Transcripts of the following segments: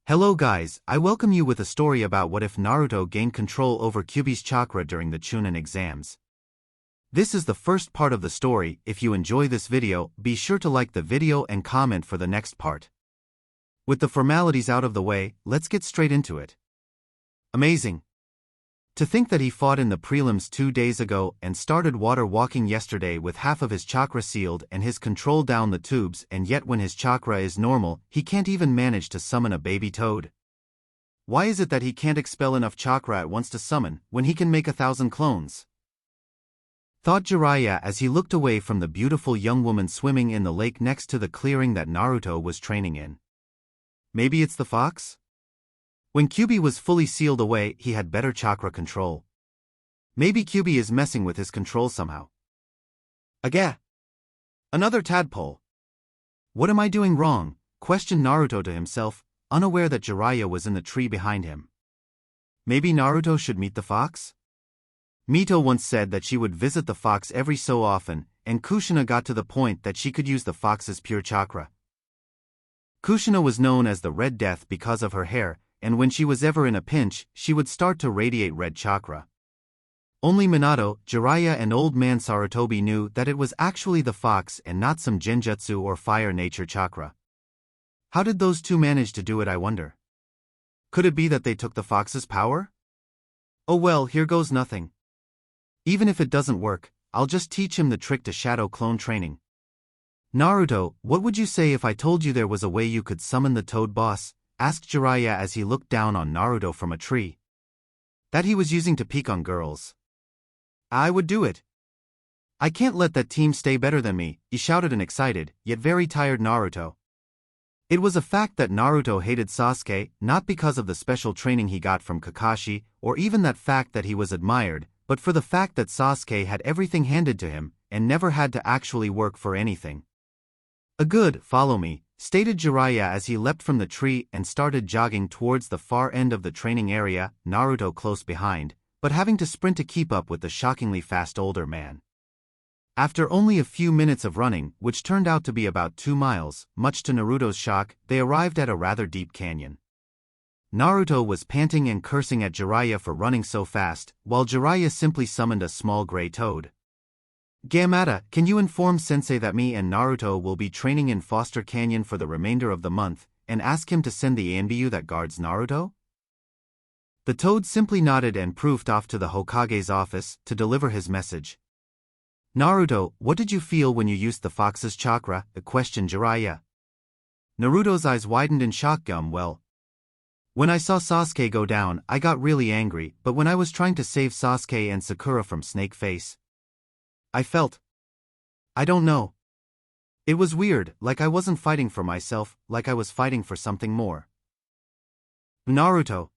Hello guys, I welcome you with a story about what if Naruto gained control over Kyuubi's chakra during the Chunin Exams. This is the first part of the story. If you enjoy this video, be sure to like the video and comment for the next part. With the formalities out of the way, let's get straight into it. Amazing. To think that he fought in the prelims 2 days ago and started water walking yesterday with half of his chakra sealed and his control down the tubes, and yet when his chakra is normal, he can't even manage to summon a baby toad. Why is it that he can't expel enough chakra at once to summon, when he can make 1,000 clones? Thought Jiraiya as he looked away from the beautiful young woman swimming in the lake next to the clearing that Naruto was training in. Maybe it's the fox? When Kyuubi was fully sealed away, he had better chakra control. Maybe Kyuubi is messing with his control somehow. Agah! Another tadpole. What am I doing wrong? Questioned Naruto to himself, unaware that Jiraiya was in the tree behind him. Maybe Naruto should meet the fox? Mito once said that she would visit the fox every so often, and Kushina got to the point that she could use the fox's pure chakra. Kushina was known as the Red Death because of her hair, and when she was ever in a pinch, she would start to radiate red chakra. Only Minato, Jiraiya and old man Sarutobi knew that it was actually the fox and not some genjutsu or fire nature chakra. How did those two manage to do it, I wonder? Could it be that they took the fox's power? Oh well, here goes nothing. Even if it doesn't work, I'll just teach him the trick to shadow clone training. Naruto, what would you say if I told you there was a way you could summon the Toad Boss? Asked Jiraiya as he looked down on Naruto from a tree. That he was using to peek on girls. I would do it. I can't let that team stay better than me, he shouted an excited, yet very tired Naruto. It was a fact that Naruto hated Sasuke, not because of the special training he got from Kakashi, or even that fact that he was admired, but for the fact that Sasuke had everything handed to him, and never had to actually work for anything. A good, follow me, stated Jiraiya as he leapt from the tree and started jogging towards the far end of the training area, Naruto close behind, but having to sprint to keep up with the shockingly fast older man. After only a few minutes of running, which turned out to be about 2 miles, much to Naruto's shock, they arrived at a rather deep canyon. Naruto was panting and cursing at Jiraiya for running so fast, while Jiraiya simply summoned a small gray toad. Gamata, can you inform Sensei that me and Naruto will be training in Foster Canyon for the remainder of the month, and ask him to send the Anbu that guards Naruto? The toad simply nodded and proofed off to the Hokage's office to deliver his message. Naruto, what did you feel when you used the fox's chakra? Questioned Jiraiya. Naruto's eyes widened in shock. Well, when I saw Sasuke go down, I got really angry, but when I was trying to save Sasuke and Sakura from Snake Face, I felt, I don't know. It was weird, like I wasn't fighting for myself, like I was fighting for something more. Naruto.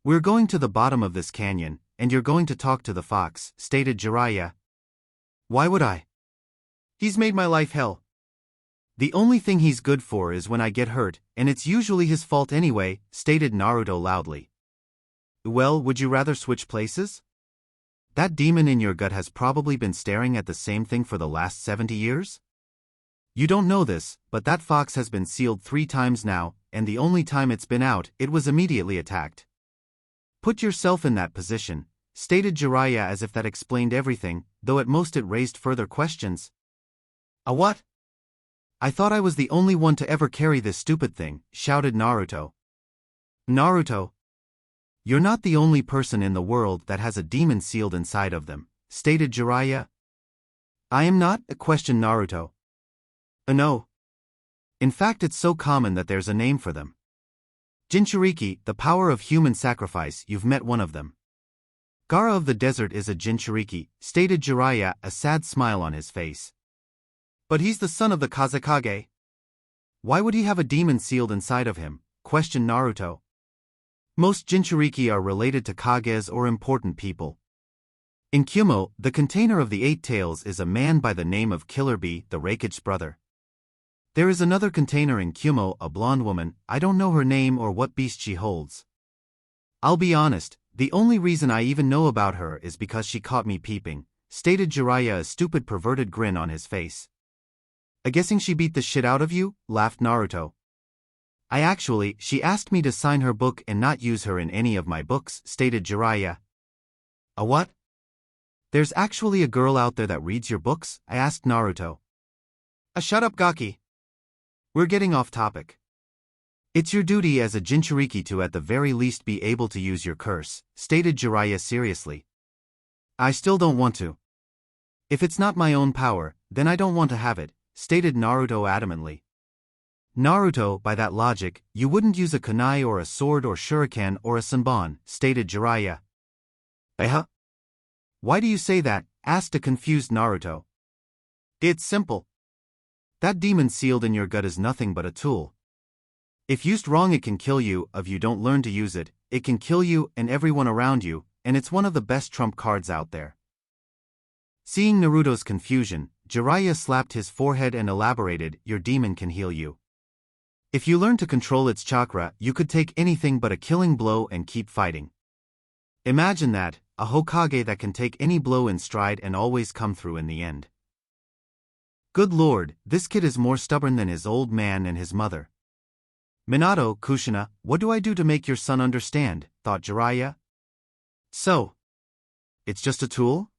We're going to the bottom of this canyon, and you're going to talk to the fox, stated Jiraiya. Why would I? He's made my life hell. The only thing he's good for is when I get hurt, and it's usually his fault anyway, stated Naruto loudly. Well, would you rather switch places? That demon in your gut has probably been staring at the same thing for the last 70 years? You don't know this, but that fox has been sealed 3 times now, and the only time it's been out, it was immediately attacked. Put yourself in that position, stated Jiraiya as if that explained everything, though at most it raised further questions. A what? I thought I was the only one to ever carry this stupid thing, shouted Naruto. Naruto. You're not the only person in the world that has a demon sealed inside of them, stated Jiraiya. I am not, questioned Naruto. No. In fact, it's so common that there's a name for them. Jinchuriki, the power of human sacrifice. You've met one of them. Gaara of the desert is a jinchuriki, stated Jiraiya, a sad smile on his face. But he's the son of the Kazekage. Why would he have a demon sealed inside of him? Questioned Naruto. Most jinchuriki are related to kages or important people. In Kyuumo, the container of the 8 tails is a man by the name of Killer Bee, the Raikage's brother. There is another container in Kyuumo, a blonde woman. I don't know her name or what beast she holds. I'll be honest, the only reason I even know about her is because she caught me peeping, stated Jiraiya, a stupid perverted grin on his face. A guessing she beat the shit out of you? Laughed Naruto. She asked me to sign her book and not use her in any of my books, stated Jiraiya. A what? There's actually a girl out there that reads your books? I asked Naruto. Shut up, Gaki. We're getting off topic. It's your duty as a jinchuriki to at the very least be able to use your curse, stated Jiraiya seriously. I still don't want to. If it's not my own power, then I don't want to have it, stated Naruto adamantly. Naruto, by that logic, you wouldn't use a kunai or a sword or shuriken or a senbon, stated Jiraiya. Why do you say that? Asked a confused Naruto. It's simple. That demon sealed in your gut is nothing but a tool. If used wrong it can kill you, if you don't learn to use it, it can kill you and everyone around you, and it's one of the best trump cards out there. Seeing Naruto's confusion, Jiraiya slapped his forehead and elaborated, your demon can heal you. If you learn to control its chakra, you could take anything but a killing blow and keep fighting. Imagine that, a Hokage that can take any blow in stride and always come through in the end. Good lord, this kid is more stubborn than his old man and his mother. Minato, Kushina, what do I do to make your son understand? Thought Jiraiya. So, it's just a tool?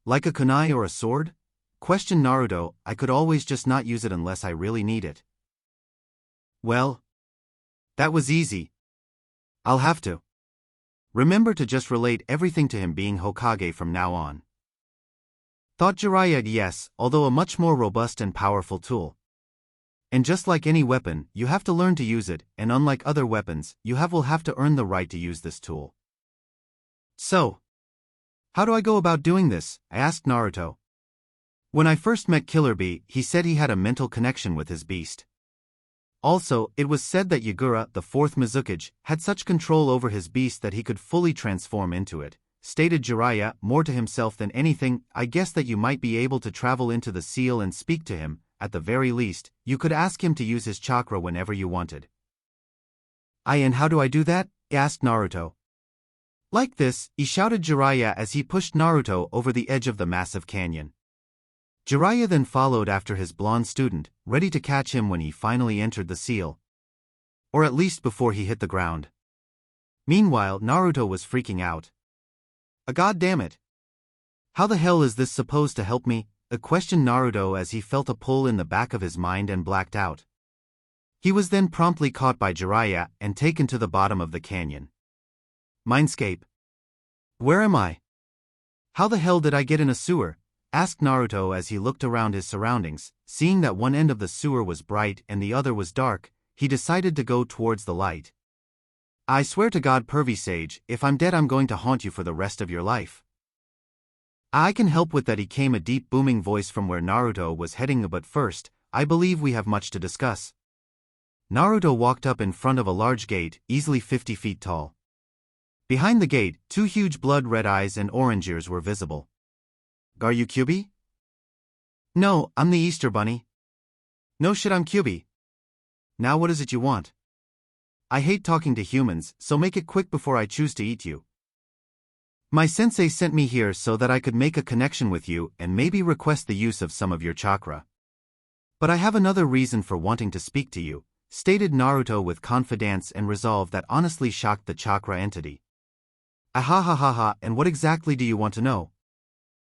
Like a kunai or a sword? Questioned Naruto. I could always just not use it unless I really need it. Well, that was easy. I'll have to. Remember to just relate everything to him being Hokage from now on. Thought Jiraiya. Yes, although a much more robust and powerful tool. And just like any weapon, you have to learn to use it, and unlike other weapons, you will have to earn the right to use this tool. So, how do I go about doing this? I asked Naruto. When I first met Killer Bee, he said he had a mental connection with his beast. Also, it was said that Yagura, the fourth Mizukage, had such control over his beast that he could fully transform into it, stated Jiraiya, more to himself than anything. I guess that you might be able to travel into the seal and speak to him. At the very least, you could ask him to use his chakra whenever you wanted. And how do I do that? Asked Naruto. Like this, he shouted Jiraiya as he pushed Naruto over the edge of the massive canyon. Jiraiya then followed after his blonde student, ready to catch him when he finally entered the seal. Or at least before he hit the ground. Meanwhile, Naruto was freaking out. God damn it. How the hell is this supposed to help me? Questioned Naruto as he felt a pull in the back of his mind and blacked out. He was then promptly caught by Jiraiya and taken to the bottom of the canyon. Mindscape. Where am I? How the hell did I get in a sewer? Asked Naruto as he looked around his surroundings. Seeing that one end of the sewer was bright and the other was dark, he decided to go towards the light. I swear to God, pervy sage, if I'm dead I'm going to haunt you for the rest of your life. I can help with that. He came a deep booming voice from where Naruto was heading, but first, I believe we have much to discuss. Naruto walked up in front of a large gate, easily 50 feet tall. Behind the gate, two huge blood-red eyes and orange ears were visible. Are you Kyuubi? No, I'm the Easter Bunny. No shit, I'm Kyuubi. Now what is it you want? I hate talking to humans, so make it quick before I choose to eat you. My sensei sent me here so that I could make a connection with you and maybe request the use of some of your chakra. But I have another reason for wanting to speak to you, stated Naruto with confidence and resolve that honestly shocked the chakra entity. Ahahaha, and what exactly do you want to know?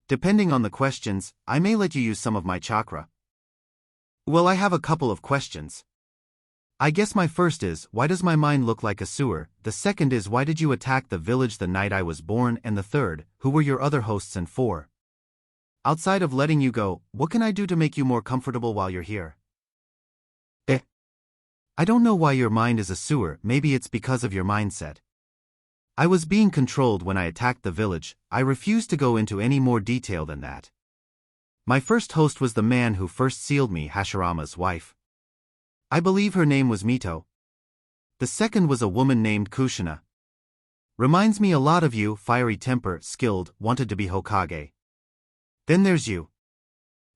Depending on the questions, I may let you use some of my chakra. Well, I have a couple of questions. I guess my first is, why does my mind look like a sewer? The second is, why did you attack the village the night I was born? And the third, who were your other hosts? And four, outside of letting you go, what can I do to make you more comfortable while you're here? I don't know why your mind is a sewer. Maybe it's because of your mindset. I was being controlled when I attacked the village. I refuse to go into any more detail than that. My first host was the man who first sealed me, Hashirama's wife. I believe her name was Mito. The second was a woman named Kushina. Reminds me a lot of you, fiery temper, skilled, wanted to be Hokage. Then there's you.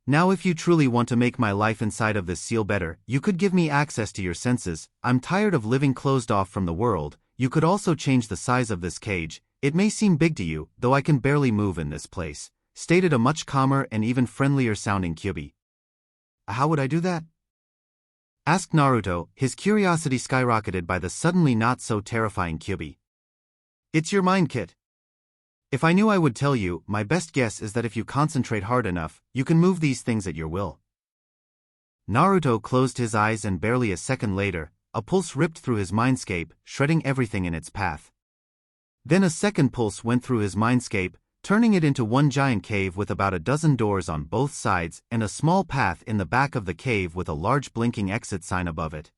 Now if you truly want to make my life inside of this seal better, you could give me access to your senses. I'm tired of living closed off from the world. You could also change the size of this cage. It may seem big to you, though I can barely move in this place, stated a much calmer and even friendlier sounding Kyuubi. How would I do that? asked Naruto, his curiosity skyrocketed by the suddenly not-so-terrifying Kyuubi. It's your mind, Kit. If I knew I would tell you, my best guess is that if you concentrate hard enough, you can move these things at your will. Naruto closed his eyes and barely a second later, a pulse ripped through his mindscape, shredding everything in its path. Then a second pulse went through his mindscape, turning it into one giant cave with about a dozen doors on both sides and a small path in the back of the cave with a large blinking exit sign above it.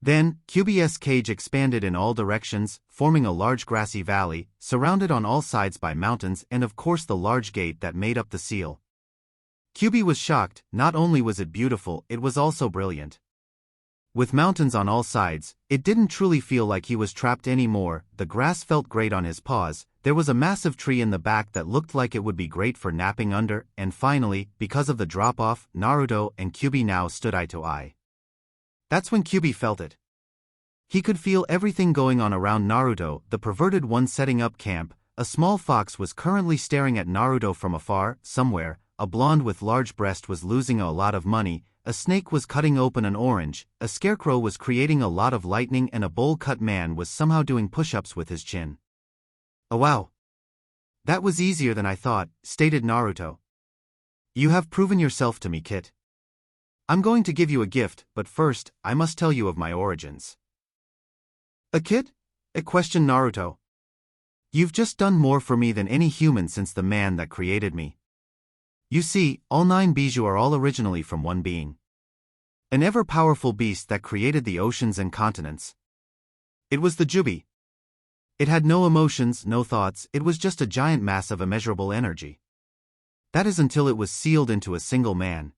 Then, Kyuubi's cage expanded in all directions, forming a large grassy valley, surrounded on all sides by mountains and of course the large gate that made up the seal. Kyuubi was shocked. Not only was it beautiful, it was also brilliant. With mountains on all sides, it didn't truly feel like he was trapped anymore. The grass felt great on his paws, there was a massive tree in the back that looked like it would be great for napping under, and finally, because of the drop-off, Naruto and Kyuubi now stood eye to eye. That's when Kyuubi felt it. He could feel everything going on around Naruto, the perverted one setting up camp. A small fox was currently staring at Naruto from afar, somewhere. A blonde with large breast was losing a lot of money, a snake was cutting open an orange, a scarecrow was creating a lot of lightning and a bowl-cut man was somehow doing push-ups with his chin. Oh wow! That was easier than I thought, stated Naruto. You have proven yourself to me, Kit. I'm going to give you a gift, but first, I must tell you of my origins. A kid? Questioned Naruto. You've just done more for me than any human since the man that created me. You see, all 9 bijou are all originally from one being. An ever-powerful beast that created the oceans and continents. It was the Kyuubi. It had no emotions, no thoughts, it was just a giant mass of immeasurable energy. That is until it was sealed into a single man.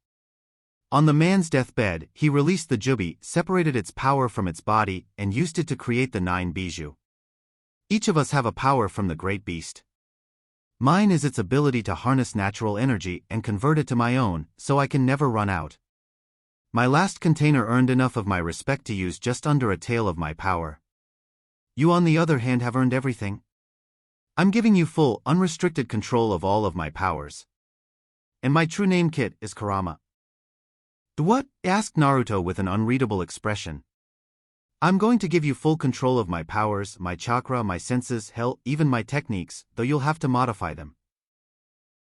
On the man's deathbed, he released the Kyuubi, separated its power from its body, and used it to create the 9 bijou. Each of us have a power from the great beast. Mine is its ability to harness natural energy and convert it to my own, so I can never run out. My last container earned enough of my respect to use just under a tael of my power. You on the other hand have earned everything. I'm giving you full, unrestricted control of all of my powers. And my true name, Kit, is Kurama. What? Asked Naruto with an unreadable expression. I'm going to give you full control of my powers, my chakra, my senses, hell, even my techniques, though you'll have to modify them.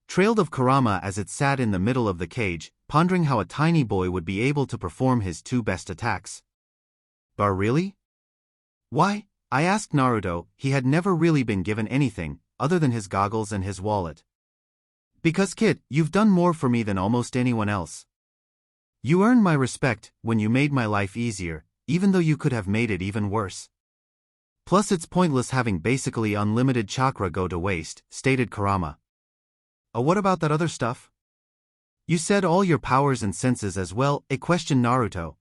Trailed of Kurama as it sat in the middle of the cage, pondering how a tiny boy would be able to perform his 2 best attacks. But really? Why? I asked Naruto. He had never really been given anything, other than his goggles and his wallet. Because Kid, you've done more for me than almost anyone else. You earned my respect when you made my life easier, even though you could have made it even worse. Plus it's pointless having basically unlimited chakra go to waste, stated Kurama. What about that other stuff? You said all your powers and senses as well, questioned Naruto.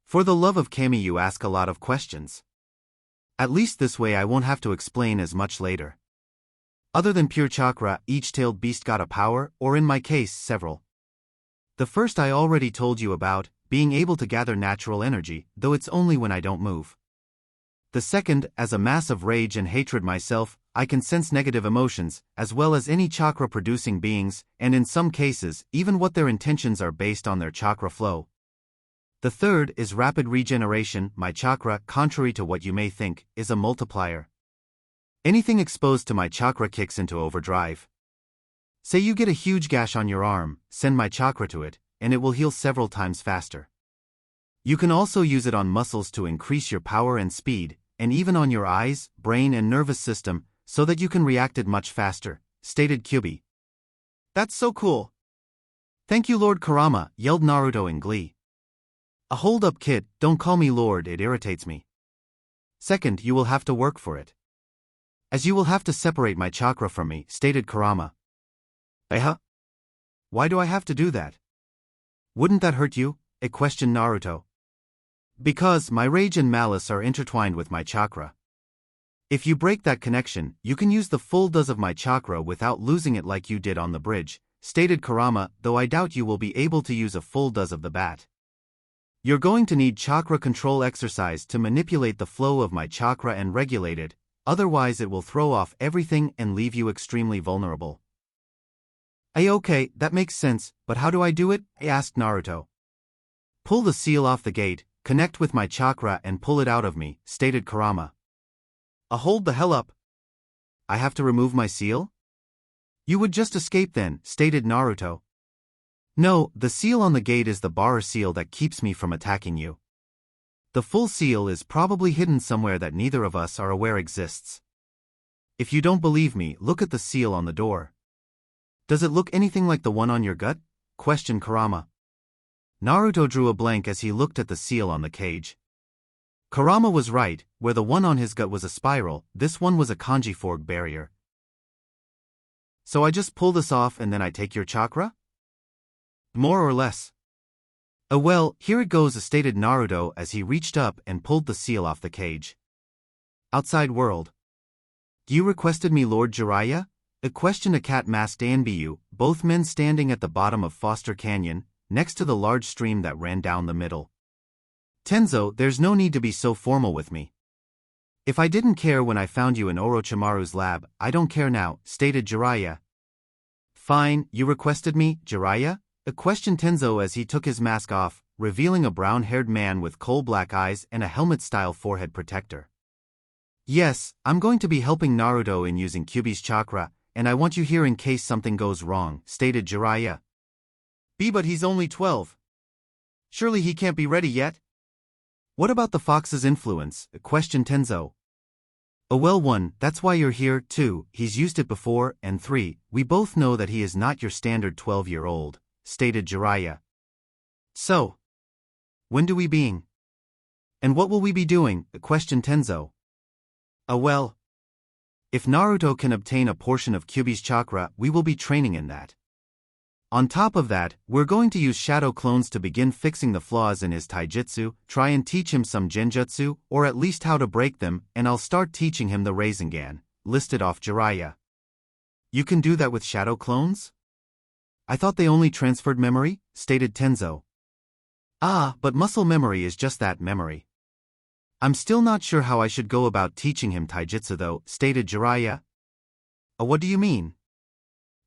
For the love of Kami, you ask a lot of questions. At least this way I won't have to explain as much later. Other than pure chakra, each tailed beast got a power, or in my case, several. The first I already told you about, being able to gather natural energy, though it's only when I don't move. The second, as a mass of rage and hatred myself, I can sense negative emotions, as well as any chakra-producing beings, and in some cases, even what their intentions are based on their chakra flow. The third is rapid regeneration. My chakra, contrary to what you may think, is a multiplier. Anything exposed to my chakra kicks into overdrive. Say you get a huge gash on your arm, send my chakra to it, and it will heal several times faster. You can also use it on muscles to increase your power and speed, and even on your eyes, brain and nervous system, so that you can react it much faster, stated Kyuubi. That's so cool. Thank you, Lord Kurama, yelled Naruto in glee. Hold up, kid, don't call me Lord, it irritates me. Second, you will have to work for it. As you will have to separate my chakra from me, stated Kurama. Why do I have to do that? Wouldn't that hurt you? Questioned Naruto. Because my rage and malice are intertwined with my chakra. If you break that connection, you can use the full dose of my chakra without losing it like you did on the bridge, stated Kurama, though I doubt you will be able to use a full dose of the bat. You're going to need chakra control exercise to manipulate the flow of my chakra and regulate it, otherwise it will throw off everything and leave you extremely vulnerable. Okay, that makes sense, but how do I do it? Asked Naruto. Pull the seal off the gate, connect with my chakra and pull it out of me, stated Kurama. Hold the hell up. I have to remove my seal? You would just escape then, stated Naruto. No, the seal on the gate is the barrier seal that keeps me from attacking you. The full seal is probably hidden somewhere that neither of us are aware exists. If you don't believe me, look at the seal on the door. Does it look anything like the one on your gut? Questioned Kurama. Naruto drew a blank as he looked at the seal on the cage. Kurama was right, where the one on his gut was a spiral, this one was a kanji fork barrier. So I just pull this off and then I take your chakra? More or less. Well, here it goes, stated Naruto as he reached up and pulled the seal off the cage. Outside world. You requested me, Lord Jiraiya? Questioned a cat-masked Anbu, both men standing at the bottom of Foster Canyon, next to the large stream that ran down the middle. Tenzo, there's no need to be so formal with me. If I didn't care when I found you in Orochimaru's lab, I don't care now, stated Jiraiya. Fine, you requested me, Jiraiya? Questioned Tenzo as he took his mask off, revealing a brown-haired man with coal-black eyes and a helmet-style forehead protector. Yes, I'm going to be helping Naruto in using Kyuubi's chakra, and I want you here in case something goes wrong, stated Jiraiya. But he's only 12. Surely he can't be ready yet? What about the fox's influence? Questioned Tenzo. Well, 1, that's why you're here, 2, he's used it before, and 3, we both know that he is not your standard 12-year-old, stated Jiraiya. So, when do we being? And what will we be doing? Questioned Tenzo. Well, if Naruto can obtain a portion of Kyuubi's chakra, we will be training in that. On top of that, we're going to use shadow clones to begin fixing the flaws in his taijutsu, try and teach him some genjutsu, or at least how to break them, and I'll start teaching him the Rasengan, listed off Jiraiya. You can do that with shadow clones? I thought they only transferred memory, stated Tenzo. But muscle memory is just that, memory. I'm still not sure how I should go about teaching him taijutsu though, stated Jiraiya. What do you mean?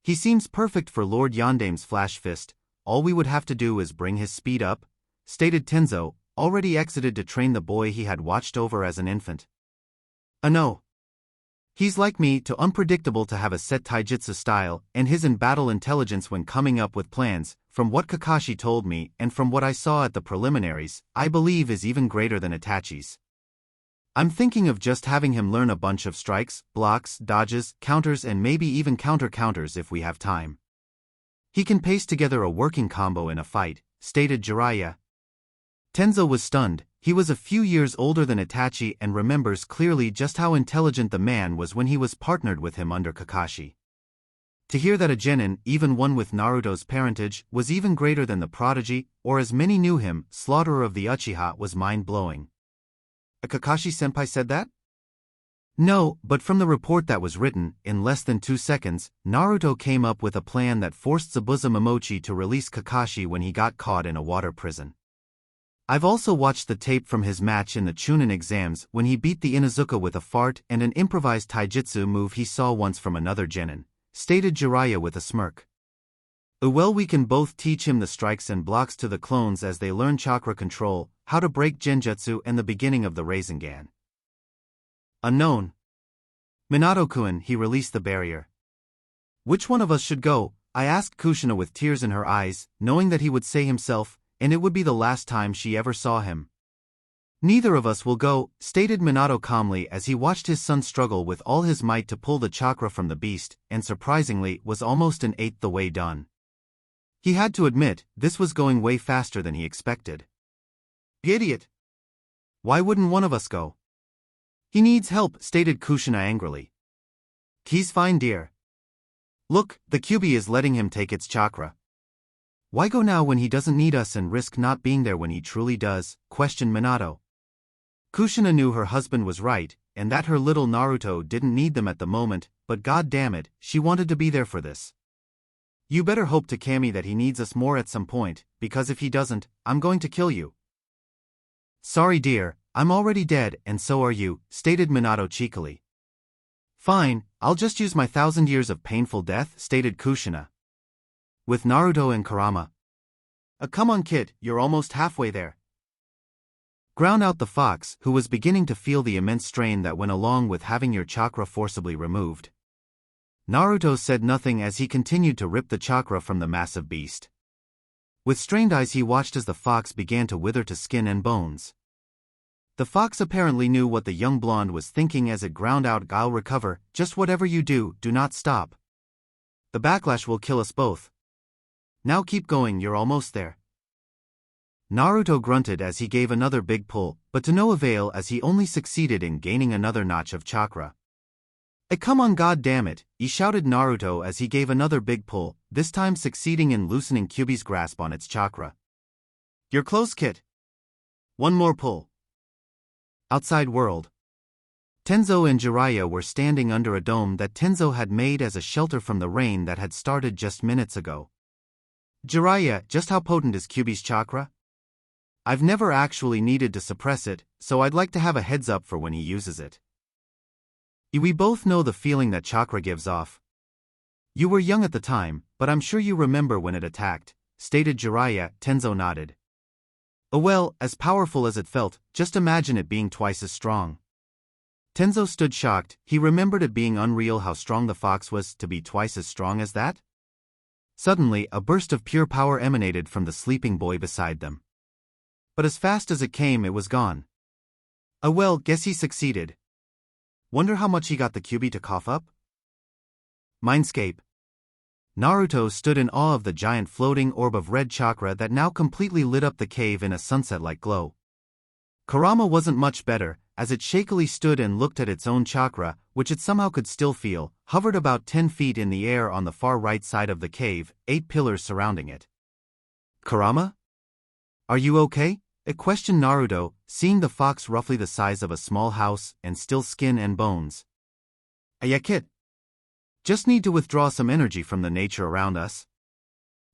He seems perfect for Lord Yondame's flash fist, all we would have to do is bring his speed up, stated Tenzo, already exited to train the boy he had watched over as an infant. No. He's like me, too unpredictable to have a set taijutsu style, and his in-battle intelligence when coming up with plans, from what Kakashi told me and from what I saw at the preliminaries, I believe is even greater than Itachi's. I'm thinking of just having him learn a bunch of strikes, blocks, dodges, counters and maybe even counter-counters if we have time. He can paste together a working combo in a fight, stated Jiraiya. Tenzo was stunned. He was a few years older than Itachi and remembers clearly just how intelligent the man was when he was partnered with him under Kakashi. To hear that a genin, even one with Naruto's parentage, was even greater than the prodigy, or as many knew him, slaughterer of the Uchiha, was mind-blowing. A Kakashi-senpai said that? No, but from the report that was written, in less than 2 seconds, Naruto came up with a plan that forced Zabuza Momochi to release Kakashi when he got caught in a water prison. I've also watched the tape from his match in the Chunin Exams when he beat the Inuzuka with a fart and an improvised taijutsu move he saw once from another genin, stated Jiraiya with a smirk. Well, we can both teach him the strikes and blocks to the clones as they learn chakra control, how to break genjutsu and the beginning of the Rasengan. Unknown. Minato-kun, he released the barrier. Which one of us should go? I asked Kushina with tears in her eyes, knowing that he would say himself, and it would be the last time she ever saw him. Neither of us will go, stated Minato calmly as he watched his son struggle with all his might to pull the chakra from the beast, and surprisingly was almost an eighth the way done. He had to admit, this was going way faster than he expected. Idiot! Why wouldn't one of us go? He needs help, stated Kushina angrily. He's fine, dear. Look, the Kyuubi is letting him take its chakra. Why go now when he doesn't need us and risk not being there when he truly does? Questioned Minato. Kushina knew her husband was right, and that her little Naruto didn't need them at the moment, but god damn it, she wanted to be there for this. You better hope to Kami that he needs us more at some point, because if he doesn't, I'm going to kill you. Sorry dear, I'm already dead and so are you, stated Minato cheekily. Fine, I'll just use my 1,000 years of painful death, stated Kushina. With Naruto and Kurama. Come on kid, you're almost halfway there. Ground out the fox, who was beginning to feel the immense strain that went along with having your chakra forcibly removed. Naruto said nothing as he continued to rip the chakra from the massive beast. With strained eyes he watched as the fox began to wither to skin and bones. The fox apparently knew what the young blonde was thinking as it ground out, "I'll recover, just whatever you do not stop. The backlash will kill us both. Now keep going, you're almost there." Naruto grunted as he gave another big pull, but to no avail as he only succeeded in gaining another notch of chakra. Come on, god damn it, he shouted Naruto as he gave another big pull, this time succeeding in loosening Kyuubi's grasp on its chakra. "You're close, kid. One more pull." Outside world. Tenzo and Jiraiya were standing under a dome that Tenzo had made as a shelter from the rain that had started just minutes ago. "Jiraiya, just how potent is Kyuubi's chakra? I've never actually needed to suppress it, so I'd like to have a heads up for when he uses it." "We both know the feeling that chakra gives off. You were young at the time, but I'm sure you remember when it attacked," stated Jiraiya. Tenzo nodded. "Oh well, as powerful as it felt, just imagine it being twice as strong." Tenzo stood shocked. He remembered it being unreal how strong the fox was to be twice as strong as that. Suddenly, a burst of pure power emanated from the sleeping boy beside them. But as fast as it came, it was gone. Well, guess he succeeded. Wonder how much he got the Kyuubi to cough up? Mindscape. Naruto stood in awe of the giant floating orb of red chakra that now completely lit up the cave in a sunset-like glow. Kurama wasn't much better, as it shakily stood and looked at its own chakra, which it somehow could still feel, hovered about 10 feet in the air on the far right side of the cave, 8 pillars surrounding it. "Kurama? Are you okay?" questioned Naruto, seeing the fox roughly the size of a small house and still skin and bones. "Yeah kid. Just need to withdraw some energy from the nature around us.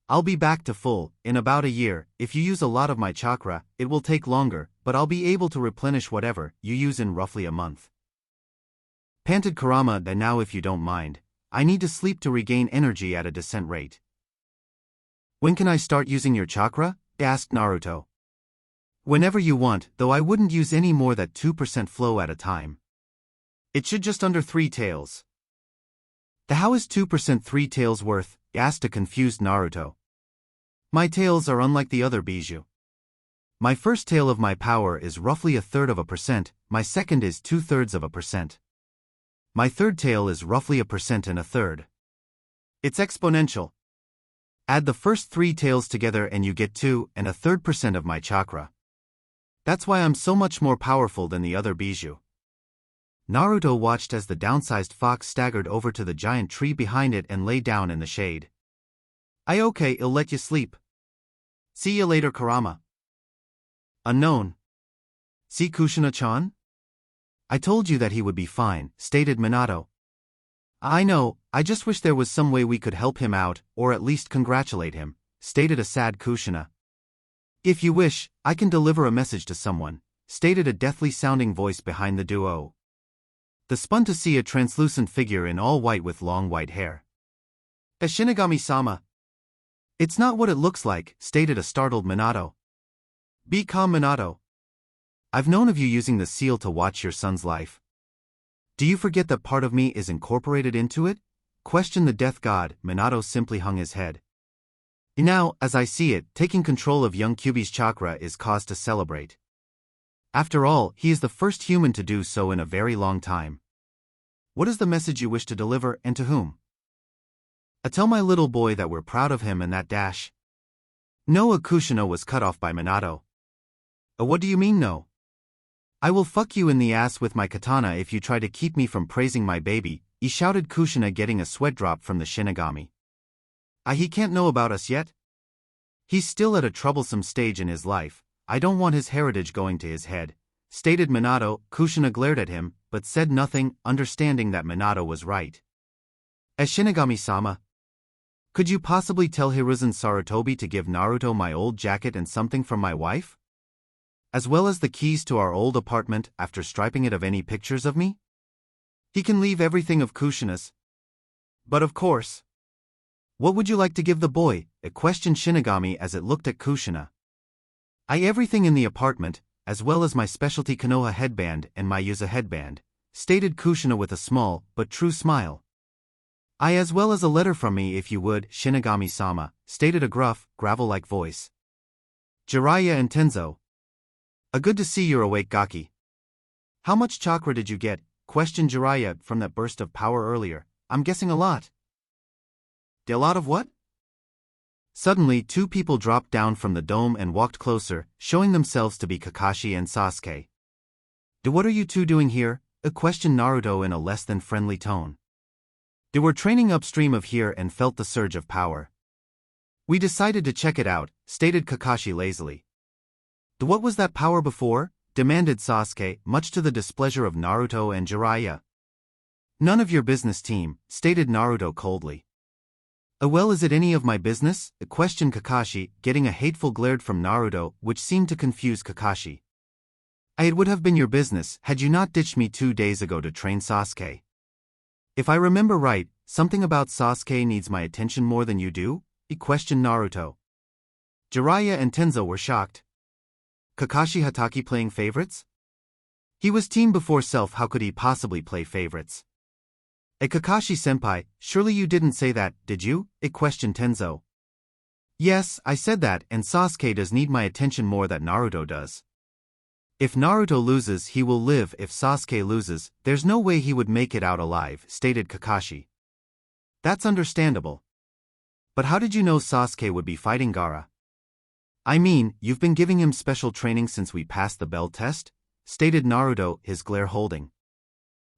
I'll be back to full in about a year. If you use a lot of my chakra, it will take longer, but I'll be able to replenish whatever you use in roughly a month." Panted Kurama. "Then now if you don't mind, I need to sleep to regain energy at a decent rate." "When can I start using your chakra?" asked Naruto. "Whenever you want, though I wouldn't use any more than 2% flow at a time. It should just under 3 tails. "How is 2% 3 tails worth?" asked a confused Naruto. "My tails are unlike the other bijou. My first tail of my power is roughly 1/3%, my second is 2/3%. My third tail is roughly 1% and 1/3. It's exponential. Add the first 3 tails together and you get 2 1/3% of my chakra. That's why I'm so much more powerful than the other bijou." Naruto watched as the downsized fox staggered over to the giant tree behind it and lay down in the shade. Okay, I'll let you sleep. See you later, Kurama." Unknown. "See Kushina-chan? I told you that he would be fine," stated Minato. "I know, I just wish there was some way we could help him out, or at least congratulate him," stated a sad Kushina. "If you wish, I can deliver a message to someone," stated a deathly-sounding voice behind the duo. The spun to see a translucent figure in all white with long white hair. "A Shinigami-sama." "It's not what it looks like," stated a startled Minato. "Be calm, Minato. I've known of you using the seal to watch your son's life. Do you forget that part of me is incorporated into it?" questioned the death god. Minato simply hung his head. "Now, as I see it, taking control of young Kyuubi's chakra is cause to celebrate. After all, he is the first human to do so in a very long time. What is the message you wish to deliver, and to whom?" "Tell my little boy that we're proud of him and that dash." No, Kushina was cut off by Minato. What do you mean no?" "I will fuck you in the ass with my katana if you try to keep me from praising my baby," he shouted, Kushina getting a sweat drop from the Shinigami. He can't know about us yet? He's still at a troublesome stage in his life. I don't want his heritage going to his head," stated Minato. Kushina glared at him, but said nothing, understanding that Minato was right. "As Shinigami-sama, could you possibly tell Hiruzen Sarutobi to give Naruto my old jacket and something from my wife? As well as the keys to our old apartment after striping it of any pictures of me? He can leave everything of Kushina's. But of course. What would you like to give the boy?" questioned Shinigami as it looked at Kushina. Everything in the apartment, as well as my specialty Konoha headband and my Yuza headband, stated Kushina with a small, but true smile. As well as a letter from me if you would, Shinigami-sama, stated a gruff, gravel-like voice. Jiraiya and Tenzo. Good to see you're awake, Gaki. How much chakra did you get? Questioned Jiraiya from that burst of power earlier. I'm guessing a lot. A lot of what? Suddenly, two people dropped down from the dome and walked closer, showing themselves to be Kakashi and Sasuke. What are you two doing here? Questioned Naruto in a less than friendly tone. They were training upstream of here and felt the surge of power. We decided to check it out, stated Kakashi lazily. What was that power before? Demanded Sasuke, much to the displeasure of Naruto and Jiraiya. None of your business, team, stated Naruto coldly. Well, is it any of my business? Questioned Kakashi, getting a hateful glare from Naruto, which seemed to confuse Kakashi. It would have been your business had you not ditched me 2 days ago to train Sasuke. If I remember right, something about Sasuke needs my attention more than you do? Questioned Naruto. Jiraiya and Tenzo were shocked. Kakashi Hatake playing favorites? He was team before self, how could he possibly play favorites? Kakashi-senpai, surely you didn't say that, did you? Questioned Tenzo. Yes, I said that, and Sasuke does need my attention more than Naruto does. If Naruto loses, he will live. If Sasuke loses, there's no way he would make it out alive, stated Kakashi. That's understandable. But how did you know Sasuke would be fighting Gaara? I mean, you've been giving him special training since we passed the bell test? Stated Naruto, his glare holding.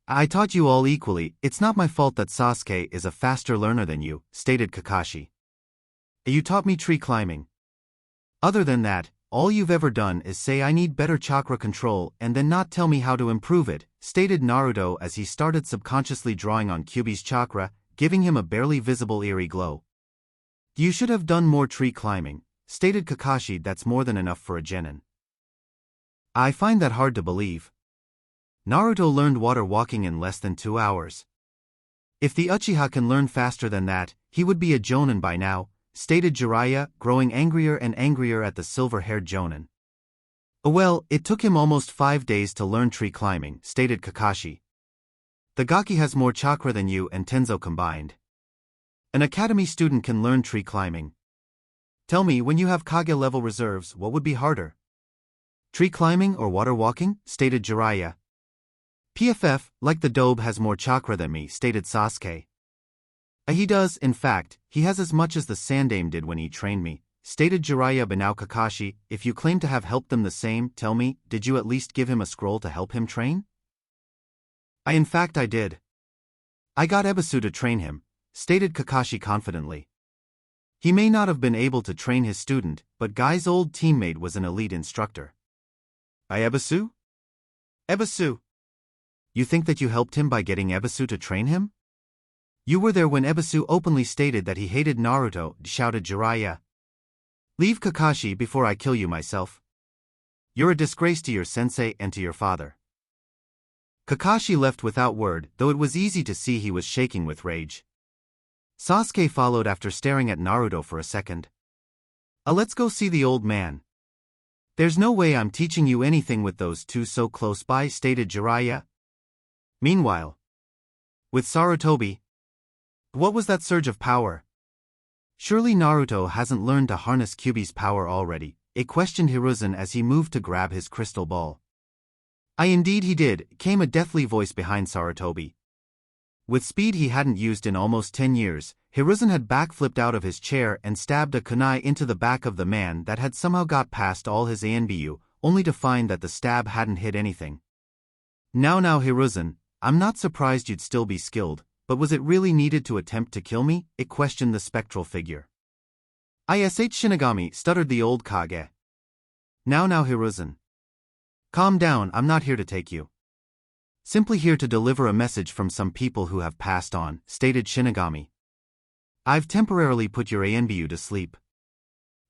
I taught you all equally, it's not my fault that Sasuke is a faster learner than you, stated Kakashi. You taught me tree climbing. Other than that, all you've ever done is say I need better chakra control and then not tell me how to improve it, stated Naruto as he started subconsciously drawing on Kyuubi's chakra, giving him a barely visible eerie glow. You should have done more tree climbing, stated Kakashi. That's more than enough for a genin. I find that hard to believe. Naruto learned water walking in less than 2 hours. If the Uchiha can learn faster than that, he would be a jonin by now, stated Jiraiya, growing angrier and angrier at the silver-haired jonin. Well, it took him almost 5 days to learn tree climbing, stated Kakashi. The Gaki has more chakra than you and Tenzo combined. An academy student can learn tree climbing. Tell me, when you have Kage-level reserves, what would be harder? Tree climbing or water walking? Stated Jiraiya. PFF, like the Dobe, has more chakra than me, stated Sasuke. He does, in fact, he has as much as the Sandame did when he trained me, stated Jiraiya. But now Kakashi, if you claim to have helped them the same, tell me, did you at least give him a scroll to help him train? In fact I did. I got Ebisu to train him, stated Kakashi confidently. He may not have been able to train his student, but Guy's old teammate was an elite instructor. Ebisu? Ebisu? You think that you helped him by getting Ebisu to train him? You were there when Ebisu openly stated that he hated Naruto, shouted Jiraiya. Leave Kakashi before I kill you myself. You're a disgrace to your sensei and to your father. Kakashi left without word, though it was easy to see he was shaking with rage. Sasuke followed after staring at Naruto for a second. Let's go see the old man. There's no way I'm teaching you anything with those two so close by, stated Jiraiya. Meanwhile, with Sarutobi, what was that surge of power? Surely Naruto hasn't learned to harness Kyuubi's power already, questioned Hiruzen as he moved to grab his crystal ball. Indeed he did, came a deathly voice behind Sarutobi. With speed he hadn't used in almost 10 years, Hiruzen had backflipped out of his chair and stabbed a kunai into the back of the man that had somehow got past all his ANBU, only to find that the stab hadn't hit anything. Now Hiruzen, I'm not surprised you'd still be skilled, but was it really needed to attempt to kill me? Questioned the spectral figure. Ish Shinigami, stuttered the old Kage. Now Hiruzen. Calm down, I'm not here to take you. Simply here to deliver a message from some people who have passed on, stated Shinigami. I've temporarily put your ANBU to sleep.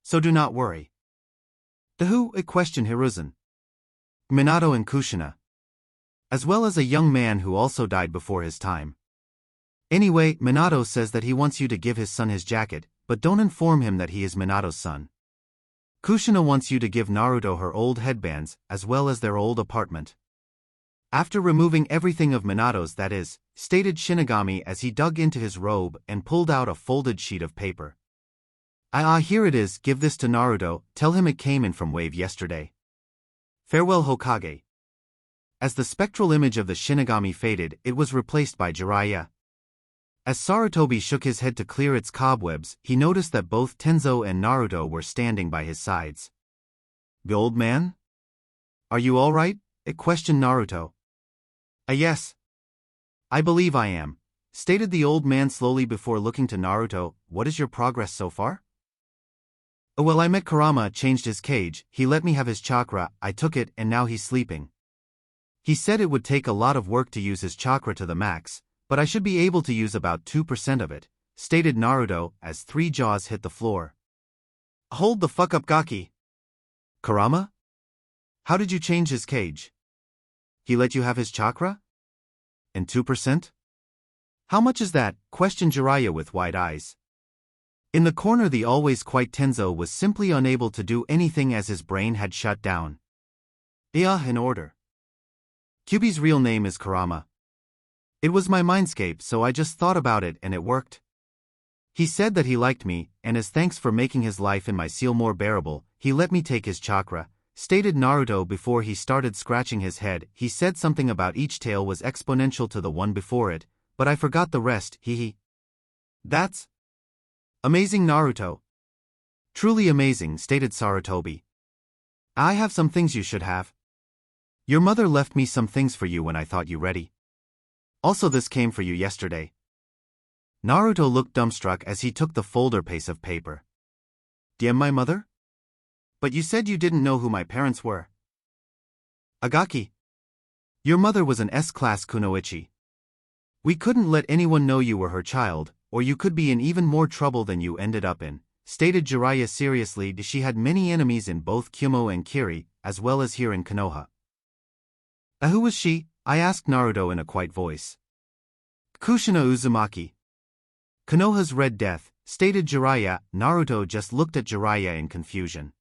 So do not worry. The who? Questioned Hiruzen. Minato and Kushina. As well as a young man who also died before his time. Anyway, Minato says that he wants you to give his son his jacket, but don't inform him that he is Minato's son. Kushina wants you to give Naruto her old headbands, as well as their old apartment. After removing everything of Minato's, that is, stated Shinigami as he dug into his robe and pulled out a folded sheet of paper. Here it is, give this to Naruto, tell him it came in from Wave yesterday. Farewell Hokage. As the spectral image of the Shinigami faded, it was replaced by Jiraiya. As Sarutobi shook his head to clear its cobwebs, he noticed that both Tenzo and Naruto were standing by his sides. The old man? Are you all right? It questioned Naruto. Yes. I believe I am, stated the old man slowly before looking to Naruto. What is your progress so far? Well, I met Kurama, changed his cage, he let me have his chakra, I took it and now he's sleeping. He said it would take a lot of work to use his chakra to the max, but I should be able to use about 2% of it, stated Naruto as three jaws hit the floor. Hold the fuck up, Gaki. Kurama? How did you change his cage? He let you have his chakra? And 2%? How much is that? Questioned Jiraiya with wide eyes. In the corner, the always quiet Tenzo was simply unable to do anything as his brain had shut down. In order. Kyuubi's real name is Kurama. It was my mindscape, so I just thought about it and it worked. He said that he liked me, and as thanks for making his life in my seal more bearable, he let me take his chakra, stated Naruto before he started scratching his head. He said something about each tale was exponential to the one before it, but I forgot the rest, hehe. That's amazing, Naruto. Truly amazing, stated Sarutobi. I have some things you should have. Your mother left me some things for you when I thought you ready. Also, this came for you yesterday. Naruto looked dumbstruck as he took the folder piece of paper. DM my mother? But you said you didn't know who my parents were. Agaki. Your mother was an S-class kunoichi. We couldn't let anyone know you were her child, or you could be in even more trouble than you ended up in, stated Jiraiya seriously. She had many enemies in both Kumo and Kiri, as well as here in Konoha. Who was she? I asked Naruto in a quiet voice. Kushina Uzumaki. Konoha's Red Death, stated Jiraiya. Naruto just looked at Jiraiya in confusion.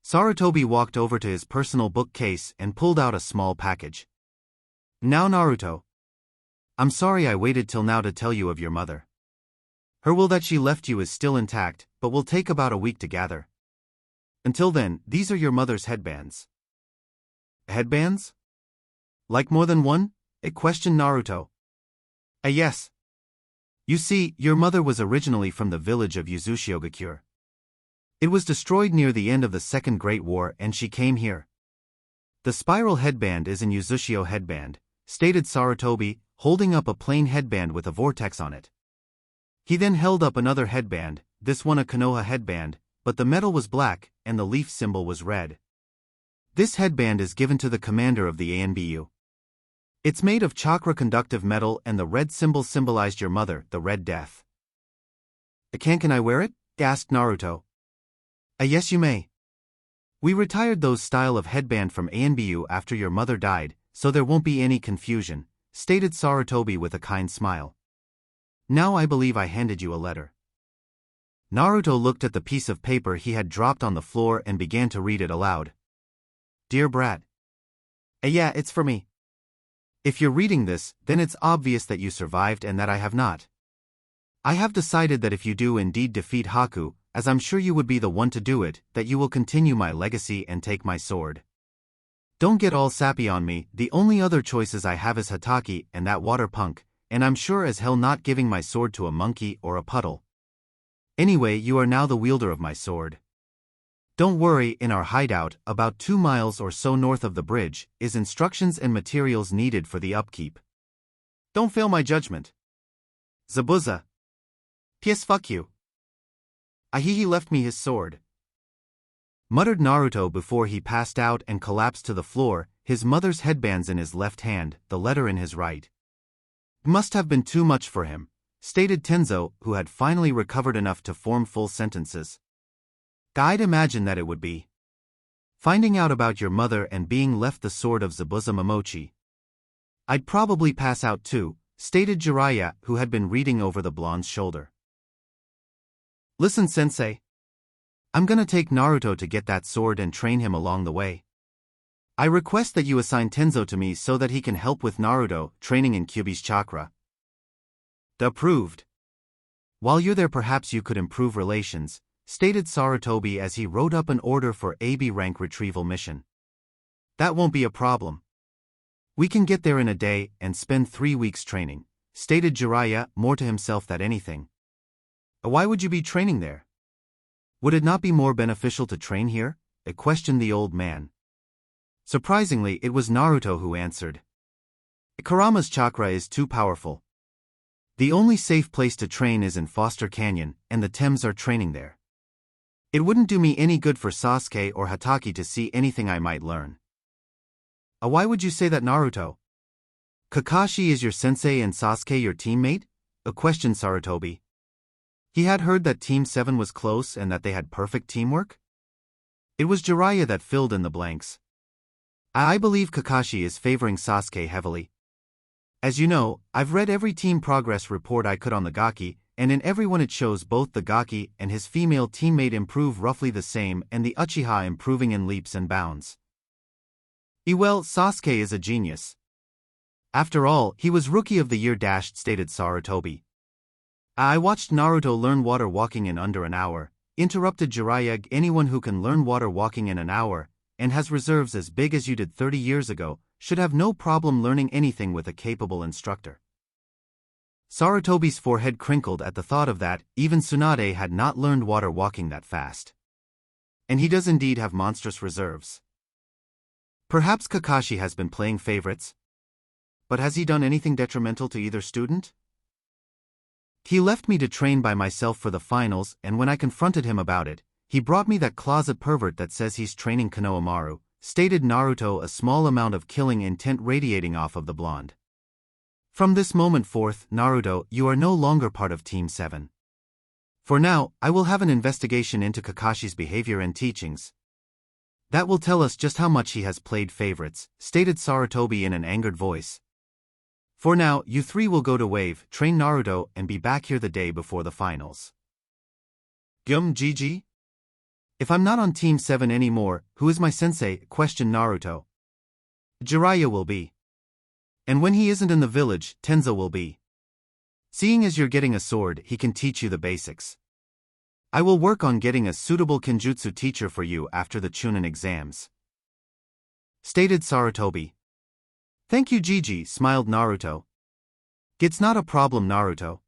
Sarutobi walked over to his personal bookcase and pulled out a small package. Now Naruto. I'm sorry I waited till now to tell you of your mother. Her will that she left you is still intact, but will take about a week to gather. Until then, these are your mother's headbands. Headbands? Like more than one? It questioned Naruto. Yes. You see, your mother was originally from the village of Uzushiogakure. It was destroyed near the end of the Second Great War and she came here. The spiral headband is an Uzushio headband, stated Sarutobi, holding up a plain headband with a vortex on it. He then held up another headband, this one a Konoha headband, but the metal was black and the leaf symbol was red. This headband is given to the commander of the ANBU. It's made of chakra-conductive metal and the red symbol symbolized your mother, the Red Death. Can I wear it? Asked Naruto. Yes you may. We retired those style of headband from ANBU after your mother died, so there won't be any confusion, stated Sarutobi with a kind smile. Now I believe I handed you a letter. Naruto looked at the piece of paper he had dropped on the floor and began to read it aloud. Dear Brat. Yeah, it's for me. If you're reading this, then it's obvious that you survived and that I have not. I have decided that if you do indeed defeat Haku, as I'm sure you would be the one to do it, that you will continue my legacy and take my sword. Don't get all sappy on me, the only other choices I have is Hataki and that water punk, and I'm sure as hell not giving my sword to a monkey or a puddle. Anyway, you are now the wielder of my sword. Don't worry, in our hideout, about 2 miles or so north of the bridge, is instructions and materials needed for the upkeep. Don't fail my judgment. Zabuza. P.S. Fuck you. Ahihi left me his sword. Muttered Naruto before he passed out and collapsed to the floor, his mother's headbands in his left hand, the letter in his right. Must have been too much for him, stated Tenzo, who had finally recovered enough to form full sentences. I'd imagine that it would be. Finding out about your mother and being left the sword of Zabuza Momochi. I'd probably pass out too, stated Jiraiya, who had been reading over the blonde's shoulder. Listen, sensei. I'm gonna take Naruto to get that sword and train him along the way. I request that you assign Tenzo to me so that he can help with Naruto training in Kyuubi's chakra. Approved. While you're there, perhaps you could improve relations, stated Sarutobi as he wrote up an order for AB rank retrieval mission. That won't be a problem. We can get there in a day and spend 3 weeks training, stated Jiraiya, more to himself than anything. Why would you be training there? Would it not be more beneficial to train here? Questioned the old man. Surprisingly, it was Naruto who answered. Kurama's chakra is too powerful. The only safe place to train is in Foster Canyon, and the Thames are training there. It wouldn't do me any good for Sasuke or Hatake to see anything I might learn. Why would you say that, Naruto? Kakashi is your sensei and Sasuke your teammate? Questioned Sarutobi. He had heard that Team 7 was close and that they had perfect teamwork? It was Jiraiya that filled in the blanks. I believe Kakashi is favoring Sasuke heavily. As you know, I've read every team progress report I could on the Gaki, and in every one it shows both the Gaki and his female teammate improve roughly the same and the Uchiha improving in leaps and bounds. Well, Sasuke is a genius. After all, he was Rookie of the Year stated Sarutobi. I watched Naruto learn water walking in under an hour, interrupted Jiraiya. Anyone who can learn water walking in an hour, and has reserves as big as you did 30 years ago, should have no problem learning anything with a capable instructor. Sarutobi's forehead crinkled at the thought of that. Even Tsunade had not learned water walking that fast. And he does indeed have monstrous reserves. Perhaps Kakashi has been playing favorites. But has he done anything detrimental to either student? He left me to train by myself for the finals, and when I confronted him about it, he brought me that closet pervert that says he's training Konohamaru, stated Naruto, a small amount of killing intent radiating off of the blonde. From this moment forth, Naruto, you are no longer part of Team 7. For now, I will have an investigation into Kakashi's behavior and teachings. That will tell us just how much he has played favorites, stated Sarutobi in an angered voice. For now, you three will go to Wave, train Naruto, and be back here the day before the finals. Gigi? If I'm not on Team 7 anymore, who is my sensei? Questioned Naruto. Jiraiya will be. And when he isn't in the village, Tenzo will be. Seeing as you're getting a sword, he can teach you the basics. I will work on getting a suitable kenjutsu teacher for you after the Chunin exams. Stated Sarutobi. Thank you, Gigi, smiled Naruto. It's not a problem, Naruto.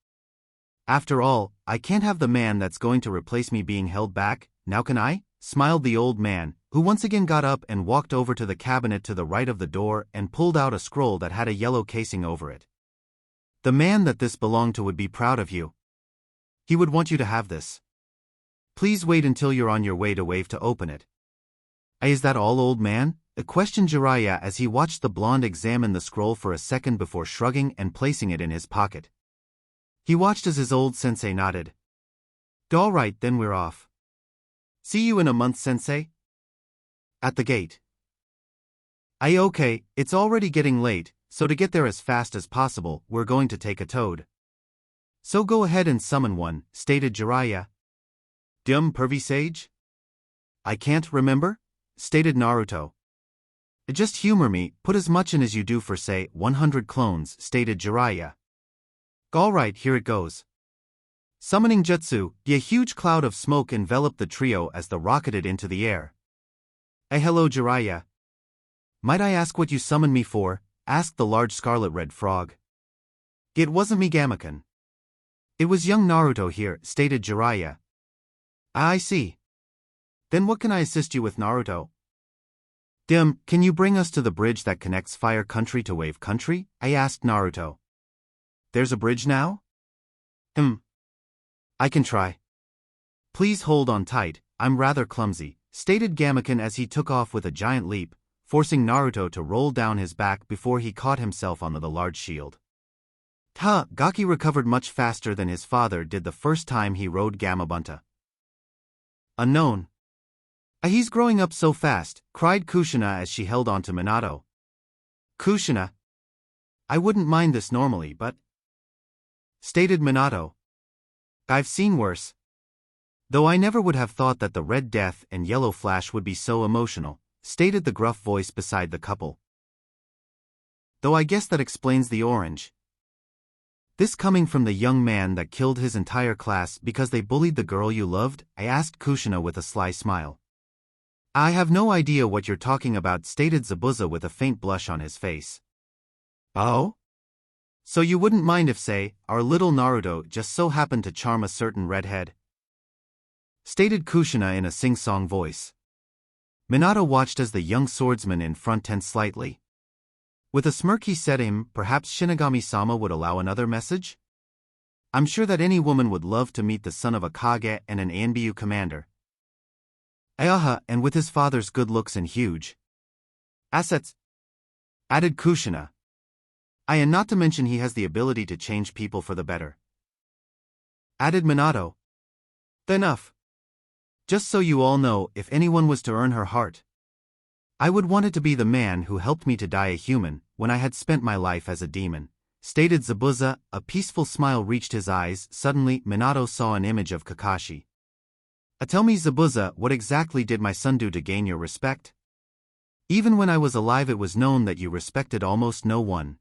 After all, I can't have the man that's going to replace me being held back, now can I? Smiled the old man, who once again got up and walked over to the cabinet to the right of the door and pulled out a scroll that had a yellow casing over it. The man that this belonged to would be proud of you. He would want you to have this. Please wait until you're on your way to Wave to open it. Is that all, old man? Questioned Jiraiya as he watched the blonde examine the scroll for a second before shrugging and placing it in his pocket. He watched as his old sensei nodded. All right, then we're off. See you in a month, sensei. At the gate. Okay, it's already getting late, so to get there as fast as possible, we're going to take a toad. So go ahead and summon one, stated Jiraiya. Pervy sage? I can't remember, stated Naruto. Just humor me, put as much in as you do for say 100 clones, stated Jiraiya. Alright, here it goes. Summoning jutsu, a huge cloud of smoke enveloped the trio as they rocketed into the air. Hello, Jiraiya. Might I ask what you summoned me for? Asked the large scarlet red frog. It wasn't me, Gamakan. It was young Naruto here, stated Jiraiya. I see. Then what can I assist you with, Naruto? Can you bring us to the bridge that connects Fire Country to Wave Country? I asked Naruto. There's a bridge now? I can try. Please hold on tight, I'm rather clumsy, stated Gamakan as he took off with a giant leap, forcing Naruto to roll down his back before he caught himself onto the large shield. Gaki recovered much faster than his father did the first time he rode Gamabunta. Unknown. He's growing up so fast, cried Kushina as she held on to Minato. Kushina. I wouldn't mind this normally, but... stated Minato. I've seen worse. Though I never would have thought that the Red Death and Yellow Flash would be so emotional, stated the gruff voice beside the couple. Though I guess that explains the orange. This coming from the young man that killed his entire class because they bullied the girl you loved? I asked Kushina with a sly smile. I have no idea what you're talking about, stated Zabuza with a faint blush on his face. Oh? So you wouldn't mind if, say, our little Naruto just so happened to charm a certain redhead? Stated Kushina in a sing-song voice. Minato watched as the young swordsman in front tensed slightly. With a smirk he said to him, perhaps Shinigami-sama would allow another message? I'm sure that any woman would love to meet the son of a Kage and an Anbu commander. Ayaha, and with his father's good looks and huge assets, added Kushina. And not to mention he has the ability to change people for the better, added Minato. Enough. Just so you all know, if anyone was to earn her heart, I would want it to be the man who helped me to die a human when I had spent my life as a demon, stated Zabuza. A peaceful smile reached his eyes. Suddenly, Minato saw an image of Kakashi. Tell me, Zabuza, what exactly did my son do to gain your respect? Even when I was alive it was known that you respected almost no one.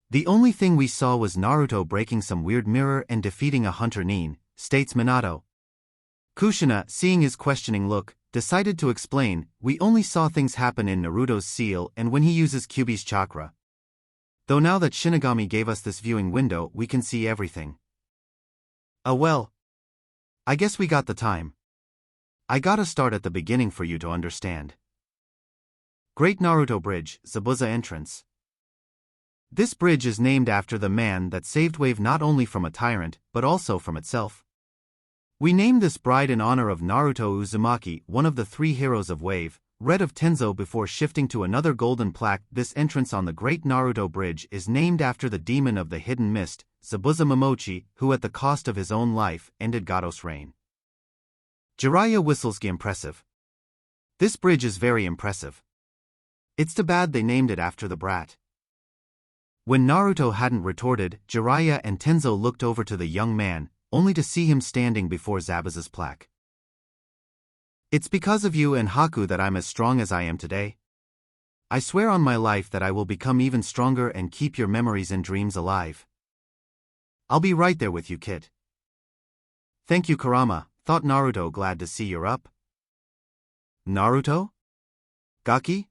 The only thing we saw was Naruto breaking some weird mirror and defeating a hunter Nin, states Minato. Kushina, seeing his questioning look, decided to explain, we only saw things happen in Naruto's seal and when he uses Kyuubi's chakra. Though now that Shinigami gave us this viewing window we can see everything. Well. I guess we got the time. I gotta start at the beginning for you to understand. Great Naruto Bridge, Zabuza entrance. This bridge is named after the man that saved Wave not only from a tyrant, but also from itself. We named this bride in honor of Naruto Uzumaki, one of the 3 heroes of Wave, Red of Tenzo. Before shifting to another golden plaque, this entrance on the Great Naruto Bridge is named after the demon of the hidden mist, Zabuza Momochi, who at the cost of his own life, ended Gado's reign. Jiraiya whistles. Impressive. This bridge is very impressive. It's too bad they named it after the brat. When Naruto hadn't retorted, Jiraiya and Tenzo looked over to the young man, only to see him standing before Zabuza's plaque. It's because of you and Haku that I'm as strong as I am today. I swear on my life that I will become even stronger and keep your memories and dreams alive. I'll be right there with you, kid. Thank you, Kurama, thought Naruto. Glad to see you're up. Naruto? Gaki?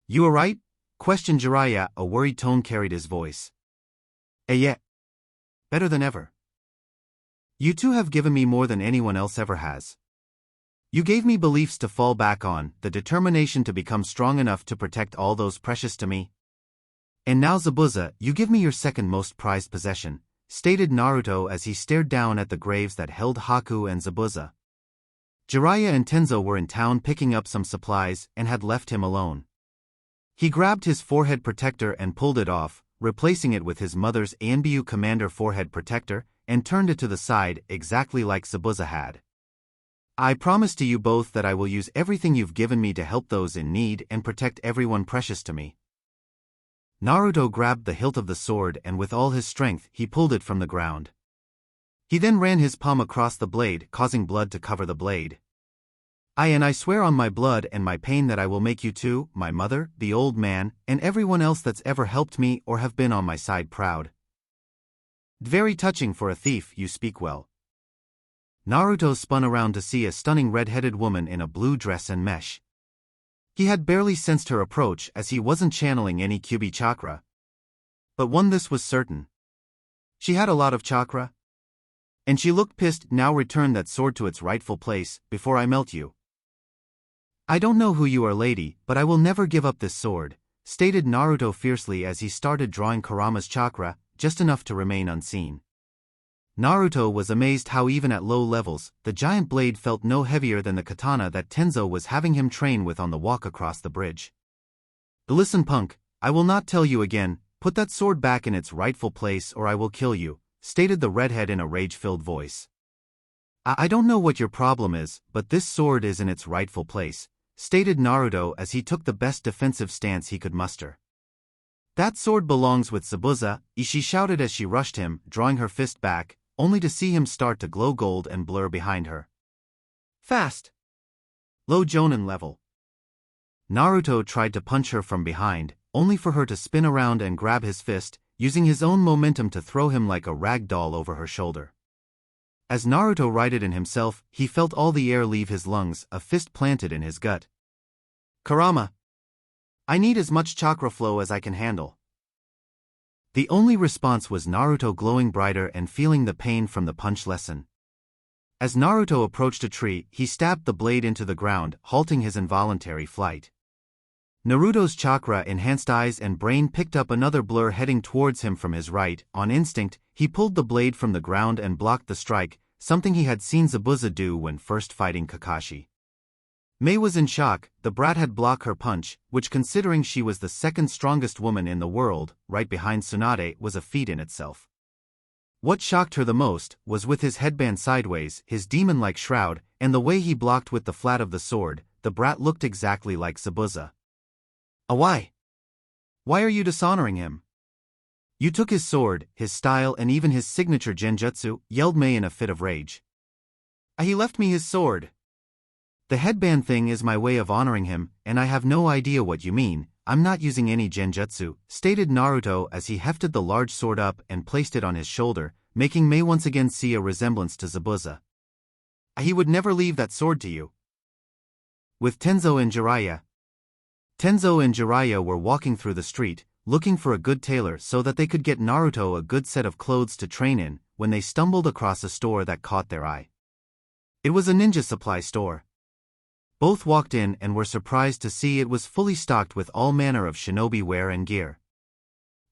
You alright? Questioned Jiraiya. A worried tone carried his voice. Yeah. Better than ever. You two have given me more than anyone else ever has. You gave me beliefs to fall back on, the determination to become strong enough to protect all those precious to me. And now, Zabuza, you give me your second most prized possession, stated Naruto as he stared down at the graves that held Haku and Zabuza. Jiraiya and Tenzo were in town picking up some supplies and had left him alone. He grabbed his forehead protector and pulled it off, replacing it with his mother's Anbu Commander forehead protector, and turned it to the side, exactly like Zabuza had. I promise to you both that I will use everything you've given me to help those in need and protect everyone precious to me. Naruto grabbed the hilt of the sword and with all his strength he pulled it from the ground. He then ran his palm across the blade, causing blood to cover the blade. I swear on my blood and my pain that I will make you two, my mother, the old man, and everyone else that's ever helped me or have been on my side proud. Very touching for a thief. You speak well. Naruto spun around to see a stunning red-headed woman in a blue dress and mesh. He had barely sensed her approach as he wasn't channeling any Kyuubi chakra. But one this was certain. She had a lot of chakra. And she looked pissed. Now return that sword to its rightful place, before I melt you. I don't know who you are, lady, but I will never give up this sword, stated Naruto fiercely as he started drawing Kurama's chakra, just enough to remain unseen. Naruto was amazed how even at low levels, the giant blade felt no heavier than the katana that Tenzo was having him train with on the walk across the bridge. Listen, punk, I will not tell you again, put that sword back in its rightful place or I will kill you, stated the redhead in a rage-filled voice. I don't know what your problem is, but this sword is in its rightful place, stated Naruto as he took the best defensive stance he could muster. That sword belongs with Zabuza, she shouted as she rushed him, drawing her fist back, only to see him start to glow gold and blur behind her. Fast. Low Jonin level. Naruto tried to punch her from behind, only for her to spin around and grab his fist, using his own momentum to throw him like a rag doll over her shoulder. As Naruto righted in himself, he felt all the air leave his lungs, a fist planted in his gut. Kurama. I need as much chakra flow as I can handle. The only response was Naruto glowing brighter and feeling the pain from the punch lesson. As Naruto approached a tree, he stabbed the blade into the ground, halting his involuntary flight. Naruto's chakra-enhanced eyes and brain picked up another blur heading towards him from his right. On instinct, he pulled the blade from the ground and blocked the strike, something he had seen Zabuza do when first fighting Kakashi. Mei was in shock. The brat had blocked her punch, which, considering she was the second strongest woman in the world, right behind Tsunade, was a feat in itself. What shocked her the most was with his headband sideways, his demon-like shroud, and the way he blocked with the flat of the sword. The brat looked exactly like Zabuza. Why? Why are you dishonoring him? You took his sword, his style, and even his signature genjutsu, yelled Mei in a fit of rage. He left me his sword. The headband thing is my way of honoring him, and I have no idea what you mean. I'm not using any genjutsu, stated Naruto as he hefted the large sword up and placed it on his shoulder, making Mei once again see a resemblance to Zabuza. He would never leave that sword to you. With Tenzo and Jiraiya. Tenzo and Jiraiya were walking through the street, looking for a good tailor so that they could get Naruto a good set of clothes to train in, when they stumbled across a store that caught their eye. It was a ninja supply store. Both walked in and were surprised to see it was fully stocked with all manner of shinobi wear and gear.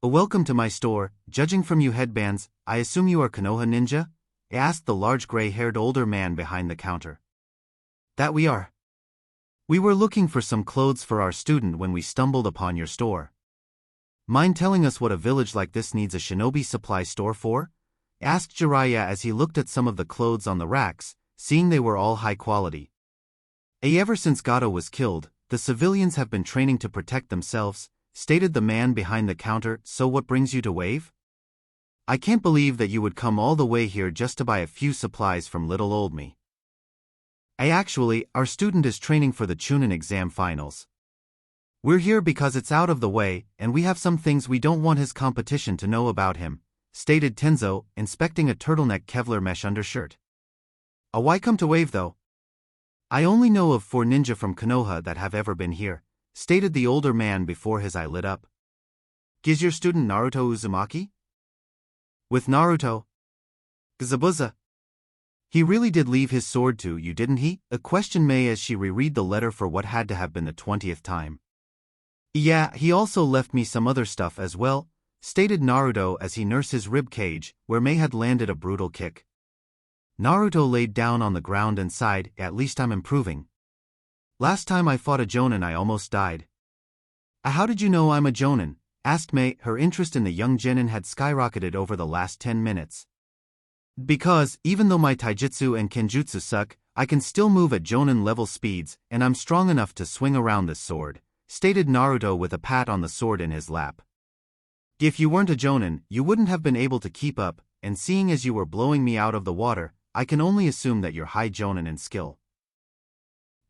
Welcome to my store. Judging from your headbands, I assume you are Konoha ninja? Asked the large gray-haired older man behind the counter. That we are. We were looking for some clothes for our student when we stumbled upon your store. Mind telling us what a village like this needs a shinobi supply store for? Asked Jiraiya as he looked at some of the clothes on the racks, seeing they were all high quality. Ever since Gato was killed, the civilians have been training to protect themselves, stated the man behind the counter. So what brings you to Wave? I can't believe that you would come all the way here just to buy a few supplies from little old me. Actually, our student is training for the Chunin Exam finals. We're here because it's out of the way, and we have some things we don't want his competition to know about him, stated Tenzo, inspecting a turtleneck Kevlar mesh undershirt. Why come to Wave though? I only know of 4 ninja from Konoha that have ever been here, stated the older man before his eye lit up. Is your student Naruto Uzumaki? With Naruto? Zabuza. He really did leave his sword to you, didn't he? Questioned Mei as she reread the letter for what had to have been the 20th time. Yeah, he also left me some other stuff as well, stated Naruto as he nursed his rib cage, where Mei had landed a brutal kick. Naruto laid down on the ground and sighed. At least I'm improving. Last time I fought a Jonin I almost died. How did you know I'm a Jonin? Asked Mei. Her interest in the young genin had skyrocketed over the last 10 minutes. Because, even though my taijutsu and kenjutsu suck, I can still move at Jonin level speeds, and I'm strong enough to swing around this sword, stated Naruto with a pat on the sword in his lap. If you weren't a Jonin, you wouldn't have been able to keep up, and seeing as you were blowing me out of the water, I can only assume that you're high Jonin in skill.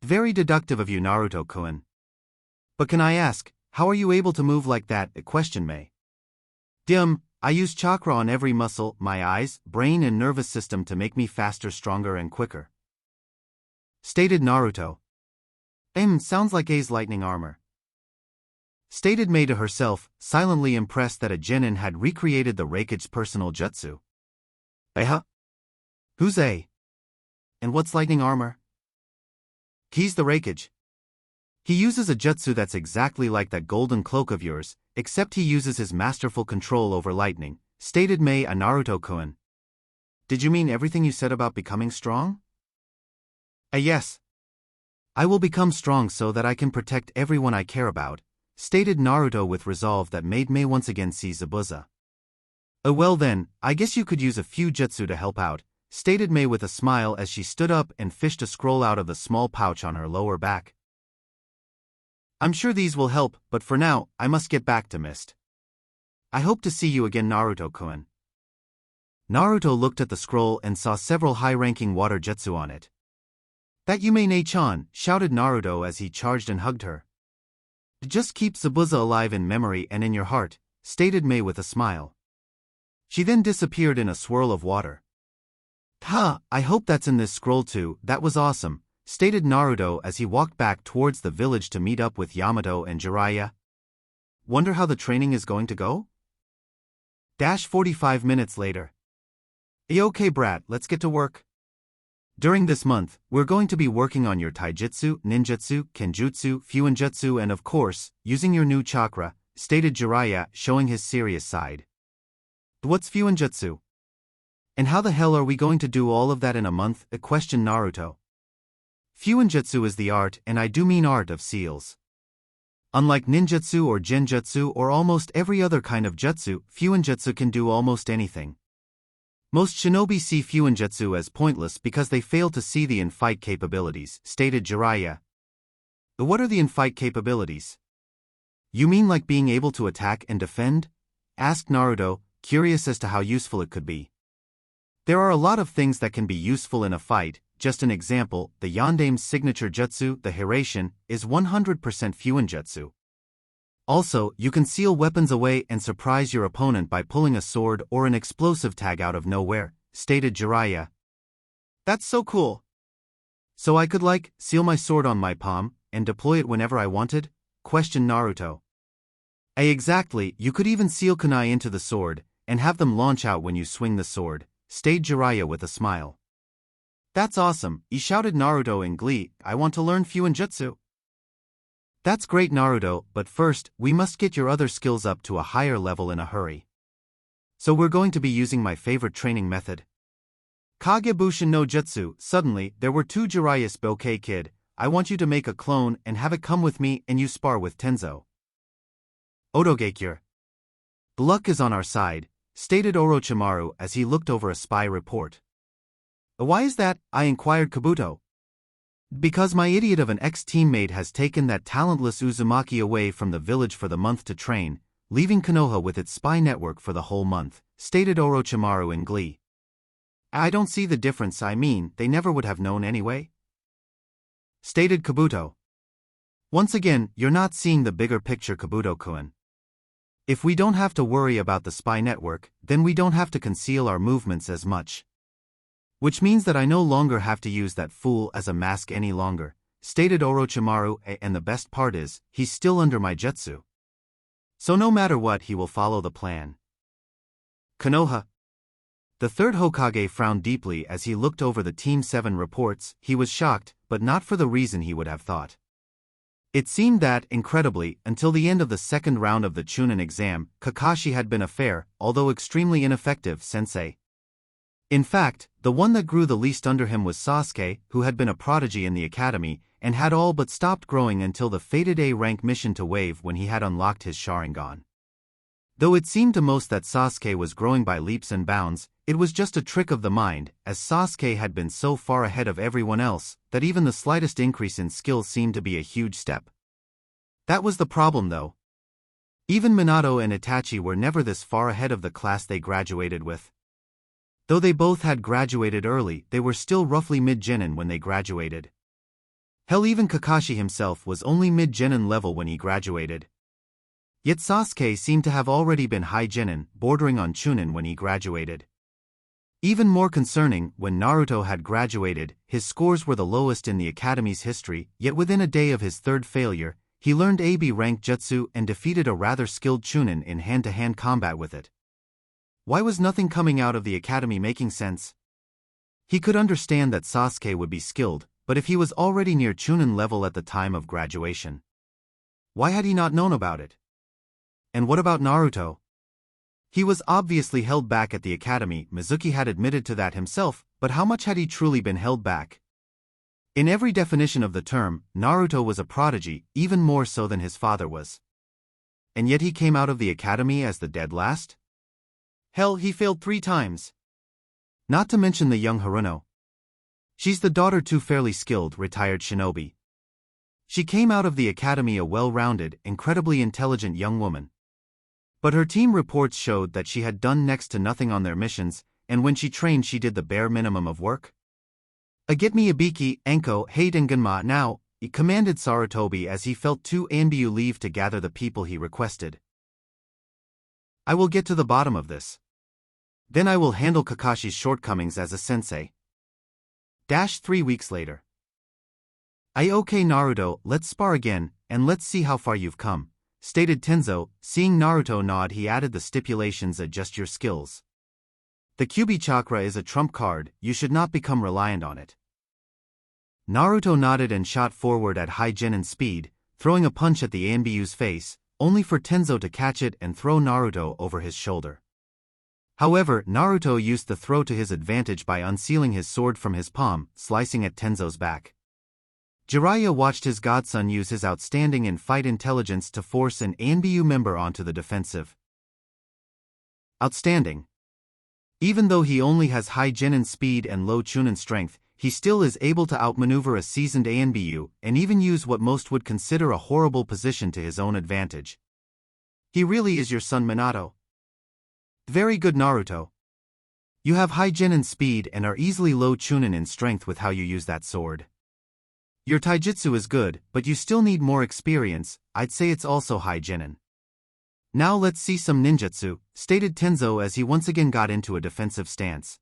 Very deductive of you, Naruto-kun. But can I ask, how are you able to move like that? Questioned Mei. I use chakra on every muscle, my eyes, brain and nervous system to make me faster, stronger and quicker, stated Naruto. Sounds like A's lightning armor, stated Mei to herself, silently impressed that a genin had recreated the Raikage's personal jutsu. Who's A? And what's lightning armor? He's the Raikage. He uses a jutsu that's exactly like that golden cloak of yours, except he uses his masterful control over lightning, stated Mei a Naruto-kun. Did you mean everything you said about becoming strong? Yes. I will become strong so that I can protect everyone I care about, stated Naruto with resolve that made Mei once again see Zabuza. Well then, I guess you could use a few jutsu to help out, stated Mei with a smile as she stood up and fished a scroll out of the small pouch on her lower back. I'm sure these will help, but for now, I must get back to Mist. I hope to see you again, Naruto-kun. Naruto looked at the scroll and saw several high-ranking water jutsu on it. "That Yume-ne-chan," shouted Naruto as he charged and hugged her. "Just keep Zabuza alive in memory and in your heart," stated Mei with a smile. She then disappeared in a swirl of water. "Ha, I hope that's in this scroll too, that was awesome," stated Naruto as he walked back towards the village to meet up with Yamato and Jiraiya. "Wonder how the training is going to go?" 45 minutes later. Okay brat, let's get to work. During this month, we're going to be working on your taijutsu, ninjutsu, kenjutsu, fuinjutsu and of course, using your new chakra, stated Jiraiya, showing his serious side. "What's fuinjutsu? And how the hell are we going to do all of that in a month?" questioned Naruto. "Fuinjutsu is the art, and I do mean art of seals. Unlike ninjutsu or genjutsu or almost every other kind of jutsu, fuinjutsu can do almost anything. Most shinobi see fuinjutsu as pointless because they fail to see the in-fight capabilities," stated Jiraiya. "What are the in-fight capabilities? You mean like being able to attack and defend?" asked Naruto, curious as to how useful it could be. "There are a lot of things that can be useful in a fight. Just an example, the Yandame's signature jutsu, the Hiraishin, is 100% fuinjutsu. Also, you can seal weapons away and surprise your opponent by pulling a sword or an explosive tag out of nowhere," stated Jiraiya. "That's so cool. So I could seal my sword on my palm and deploy it whenever I wanted?" questioned Naruto. Exactly, you could even seal kunai into the sword and have them launch out when you swing the sword," stated Jiraiya with a smile. "That's awesome," shouted Naruto in glee. "I want to learn fuinjutsu." "That's great Naruto, but first, we must get your other skills up to a higher level in a hurry. So we're going to be using my favorite training method. Kagebushin no Jutsu." Suddenly, there were two Jiraiya's. "Okay kid, I want you to make a clone and have it come with me and you spar with Tenzo." "Odogekure. The luck is on our side," stated Orochimaru as he looked over a spy report. "Why is that?" I inquired Kabuto. "Because my idiot of an ex-teammate has taken that talentless Uzumaki away from the village for the month to train, leaving Konoha with its spy network for the whole month," stated Orochimaru in glee. "I don't see the difference. I mean, they never would have known anyway," stated Kabuto. "Once again, you're not seeing the bigger picture, Kabuto-kun. If we don't have to worry about the spy network, then we don't have to conceal our movements as much. Which means that I no longer have to use that fool as a mask any longer," stated Orochimaru, "and the best part is, he's still under my jutsu. So no matter what, he will follow the plan." Konoha. The third Hokage frowned deeply as he looked over the Team 7 reports. He was shocked, but not for the reason he would have thought. It seemed that, incredibly, until the end of the second round of the Chunin exam, Kakashi had been a fair, although extremely ineffective, sensei. In fact, the one that grew the least under him was Sasuke, who had been a prodigy in the academy, and had all but stopped growing until the fated A-rank mission to Wave when he had unlocked his Sharingan. Though it seemed to most that Sasuke was growing by leaps and bounds, it was just a trick of the mind, as Sasuke had been so far ahead of everyone else, that even the slightest increase in skill seemed to be a huge step. That was the problem though. Even Minato and Itachi were never this far ahead of the class they graduated with. Though they both had graduated early, they were still roughly mid-genin when they graduated. Hell, even Kakashi himself was only mid-genin level when he graduated. Yet Sasuke seemed to have already been high genin, bordering on Chunin when he graduated. Even more concerning, when Naruto had graduated, his scores were the lowest in the academy's history, yet within a day of his third failure, he learned AB-rank jutsu and defeated a rather skilled Chunin in hand-to-hand combat with it. Why was nothing coming out of the academy making sense? He could understand that Sasuke would be skilled, but if he was already near Chunin level at the time of graduation, why had he not known about it? And what about Naruto? He was obviously held back at the academy. Mizuki had admitted to that himself, but how much had he truly been held back? In every definition of the term, Naruto was a prodigy, even more so than his father was. And yet he came out of the academy as the dead last? Hell, he failed 3 times. Not to mention the young Haruno. She's the daughter to fairly skilled, retired shinobi. She came out of the academy a well-rounded, incredibly intelligent young woman. But her team reports showed that she had done next to nothing on their missions, and when she trained she did the bare minimum of work? Get me Ibiki, Enko, Hayden Genma now, he commanded Sarutobi as he felt two Anbu leave to gather the people he requested. I will get to the bottom of this. Then I will handle Kakashi's shortcomings as a sensei. 3 weeks later. Okay Naruto, let's spar again, and let's see how far you've come, stated Tenzo. Seeing Naruto nod, he added the stipulations: adjust your skills. The Kyuubi chakra is a trump card, you should not become reliant on it. Naruto nodded and shot forward at high genin speed, throwing a punch at the Anbu's face, only for Tenzo to catch it and throw Naruto over his shoulder. However, Naruto used the throw to his advantage by unsealing his sword from his palm, slicing at Tenzo's back. Jiraiya watched his godson use his outstanding in-fight intelligence to force an Anbu member onto the defensive. Outstanding. Even though he only has high genin speed and low chunin strength, he still is able to outmaneuver a seasoned Anbu, and even use what most would consider a horrible position to his own advantage. He really is your son Minato. Very good Naruto. You have high genin speed and are easily low chunin in strength with how you use that sword. Your taijutsu is good, but you still need more experience. I'd say it's also high genin. Now let's see some ninjutsu, stated Tenzo as he once again got into a defensive stance.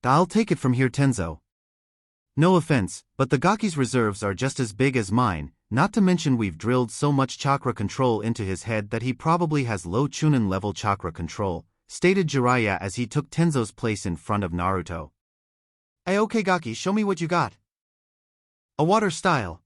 I'll take it from here Tenzo. No offense, but the Gaki's reserves are just as big as mine, not to mention we've drilled so much chakra control into his head that he probably has low chunin level chakra control, stated Jiraiya as he took Tenzo's place in front of Naruto. Okay Gaki, show me what you got. A water style.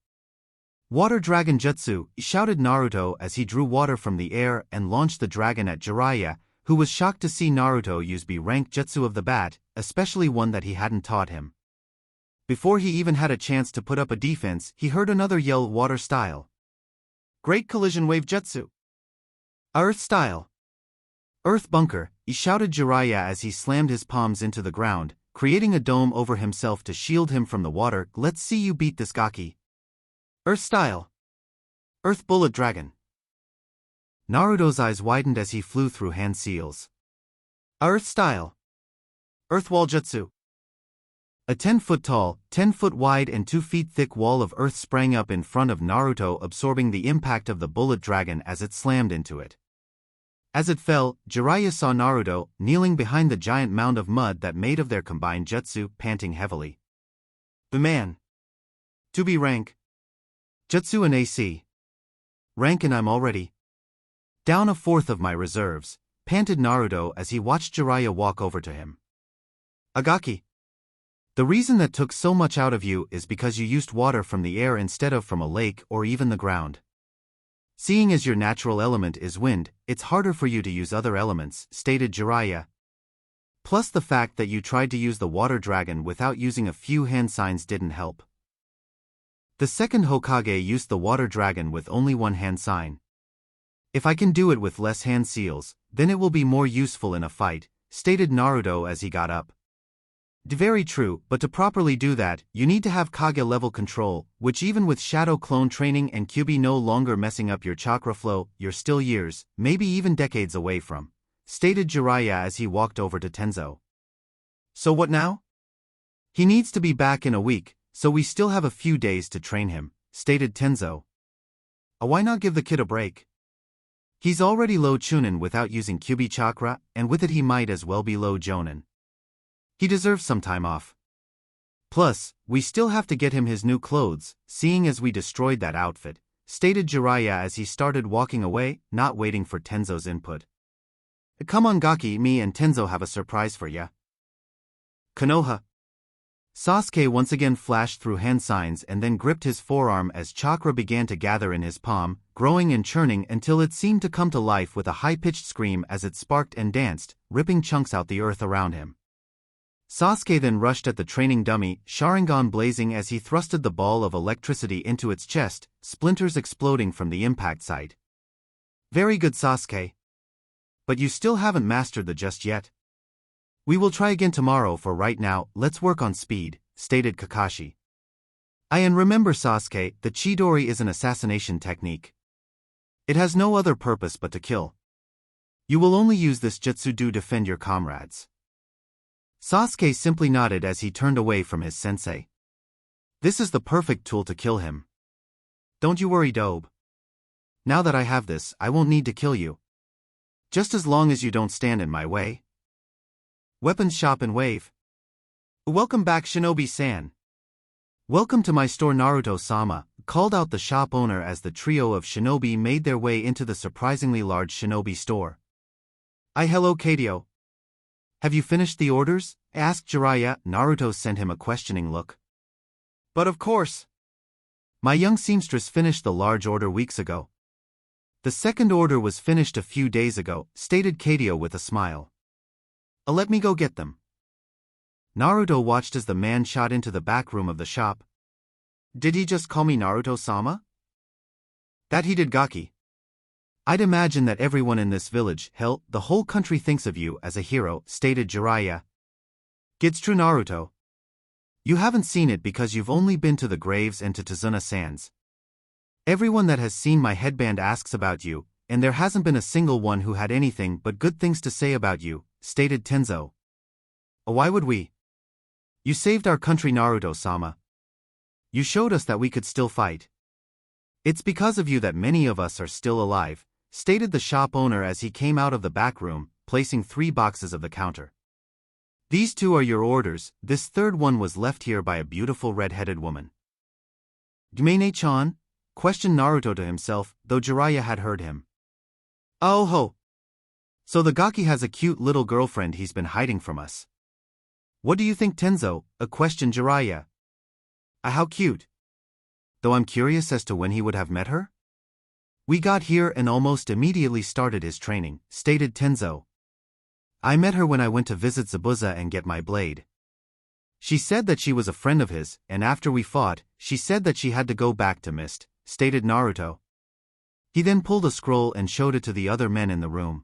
Water dragon jutsu, shouted Naruto as he drew water from the air and launched the dragon at Jiraiya, who was shocked to see Naruto use B-rank jutsu of the bat, especially one that he hadn't taught him. Before he even had a chance to put up a defense, he heard another yell: water style. Great collision wave jutsu. Earth style. Earth bunker, shouted Jiraiya as he slammed his palms into the ground, creating a dome over himself to shield him from the water. Let's see you beat this Gaki. Earth style. Earth bullet dragon. Naruto's eyes widened as he flew through hand seals. Earth style. Earth wall jutsu. A 10-foot tall, 10-foot wide and 2 feet thick wall of earth sprang up in front of Naruto, absorbing the impact of the bullet dragon as it slammed into it. As it fell, Jiraiya saw Naruto, kneeling behind the giant mound of mud that made of their combined jutsu, panting heavily. The man. To be rank. Jutsu and AC. Rank and I'm already down a fourth of my reserves, panted Naruto as he watched Jiraiya walk over to him. Agaki. The reason that took so much out of you is because you used water from the air instead of from a lake or even the ground. Seeing as your natural element is wind, it's harder for you to use other elements, stated Jiraiya. Plus the fact that you tried to use the water dragon without using a few hand signs didn't help. The second Hokage used the water dragon with only one hand sign. If I can do it with less hand seals, then it will be more useful in a fight, stated Naruto as he got up. Very true, but to properly do that, you need to have Kage level control, which even with shadow clone training and Kyuubi no longer messing up your chakra flow, you're still years, maybe even decades away from, stated Jiraiya as he walked over to Tenzo. So what now? He needs to be back in a week, so we still have a few days to train him, stated Tenzo. Why not give the kid a break? He's already low chunin without using Kyuubi chakra, and with it he might as well be low jonin. He deserves some time off. Plus, we still have to get him his new clothes, seeing as we destroyed that outfit, stated Jiraiya as he started walking away, not waiting for Tenzo's input. Come on Gaki, me and Tenzo have a surprise for ya. Konoha. Sasuke once again flashed through hand signs and then gripped his forearm as chakra began to gather in his palm, growing and churning until it seemed to come to life with a high-pitched scream as it sparked and danced, ripping chunks out the earth around him. Sasuke then rushed at the training dummy, sharingan blazing as he thrusted the ball of electricity into its chest, splinters exploding from the impact site. Very good Sasuke. But you still haven't mastered the just yet. We will try again tomorrow. For right now, let's work on speed, stated Kakashi. And remember Sasuke, the Chidori is an assassination technique. It has no other purpose but to kill. You will only use this jutsu to defend your comrades. Sasuke simply nodded as he turned away from his sensei. This is the perfect tool to kill him. Don't you worry, Dobe. Now that I have this, I won't need to kill you. Just as long as you don't stand in my way. Weapons shop and wave. Welcome back, Shinobi-san. Welcome to my store, Naruto-sama, called out the shop owner as the trio of shinobi made their way into the surprisingly large shinobi store. Hello, Kadio. Have you finished the orders? Asked Jiraiya. Naruto sent him a questioning look. But of course. My young seamstress finished the large order weeks ago. The second order was finished a few days ago, stated Kadio with a smile. Let me go get them. Naruto watched as the man shot into the back room of the shop. Did he just call me Naruto-sama? That he did, Gaki. I'd imagine that everyone in this village, hell, the whole country thinks of you as a hero, stated Jiraiya. It's true, Naruto. You haven't seen it because you've only been to the graves and to Tazuna Sands. Everyone that has seen my headband asks about you, and there hasn't been a single one who had anything but good things to say about you, stated Tenzo. Why would we? You saved our country, Naruto-sama. You showed us that we could still fight. It's because of you that many of us are still alive, stated the shop owner as he came out of the back room, placing 3 boxes of the counter. These 2 are your orders, this third one was left here by a beautiful red-headed woman. Gmene-chan? Questioned Naruto to himself, though Jiraiya had heard him. Oh ho! So the Gaki has a cute little girlfriend he's been hiding from us. What do you think, Tenzo? Questioned Jiraiya. How cute. Though I'm curious as to when he would have met her? We got here and almost immediately started his training, stated Tenzo. I met her when I went to visit Zabuza and get my blade. She said that she was a friend of his, and after we fought, she said that she had to go back to Mist, stated Naruto. He then pulled a scroll and showed it to the other men in the room.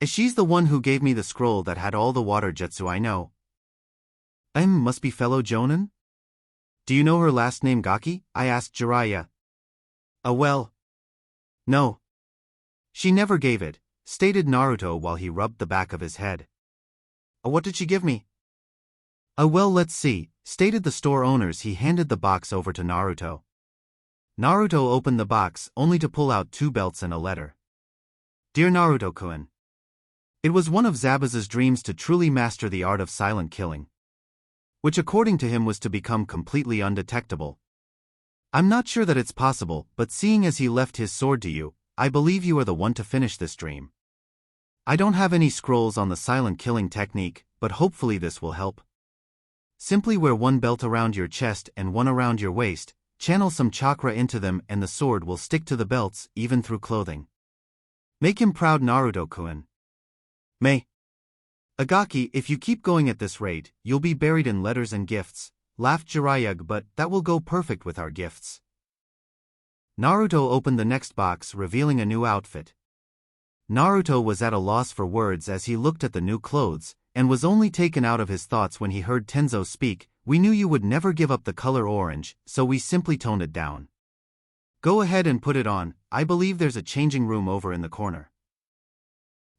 She's the one who gave me the scroll that had all the water jutsu I know. Must be fellow Jonin? Do you know her last name, Gaki? I asked Jiraiya. Well. No. She never gave it, stated Naruto while he rubbed the back of his head. What did she give me? Well, let's see, stated the store owners. He handed the box over to Naruto. Naruto opened the box only to pull out 2 belts and a letter. Dear Naruto-kun. It was one of Zabuza's dreams to truly master the art of silent killing, which according to him was to become completely undetectable. I'm not sure that it's possible, but seeing as he left his sword to you, I believe you are the one to finish this dream. I don't have any scrolls on the silent killing technique, but hopefully this will help. Simply wear 1 belt around your chest and 1 around your waist, channel some chakra into them and the sword will stick to the belts, even through clothing. Make him proud, Naruto-kun. May. Agaki, if you keep going at this rate, you'll be buried in letters and gifts, laughed Jiraiya, but that will go perfect with our gifts. Naruto opened the next box, revealing a new outfit. Naruto was at a loss for words as he looked at the new clothes, and was only taken out of his thoughts when he heard Tenzo speak. We knew you would never give up the color orange, so we simply toned it down. Go ahead and put it on, I believe there's a changing room over in the corner.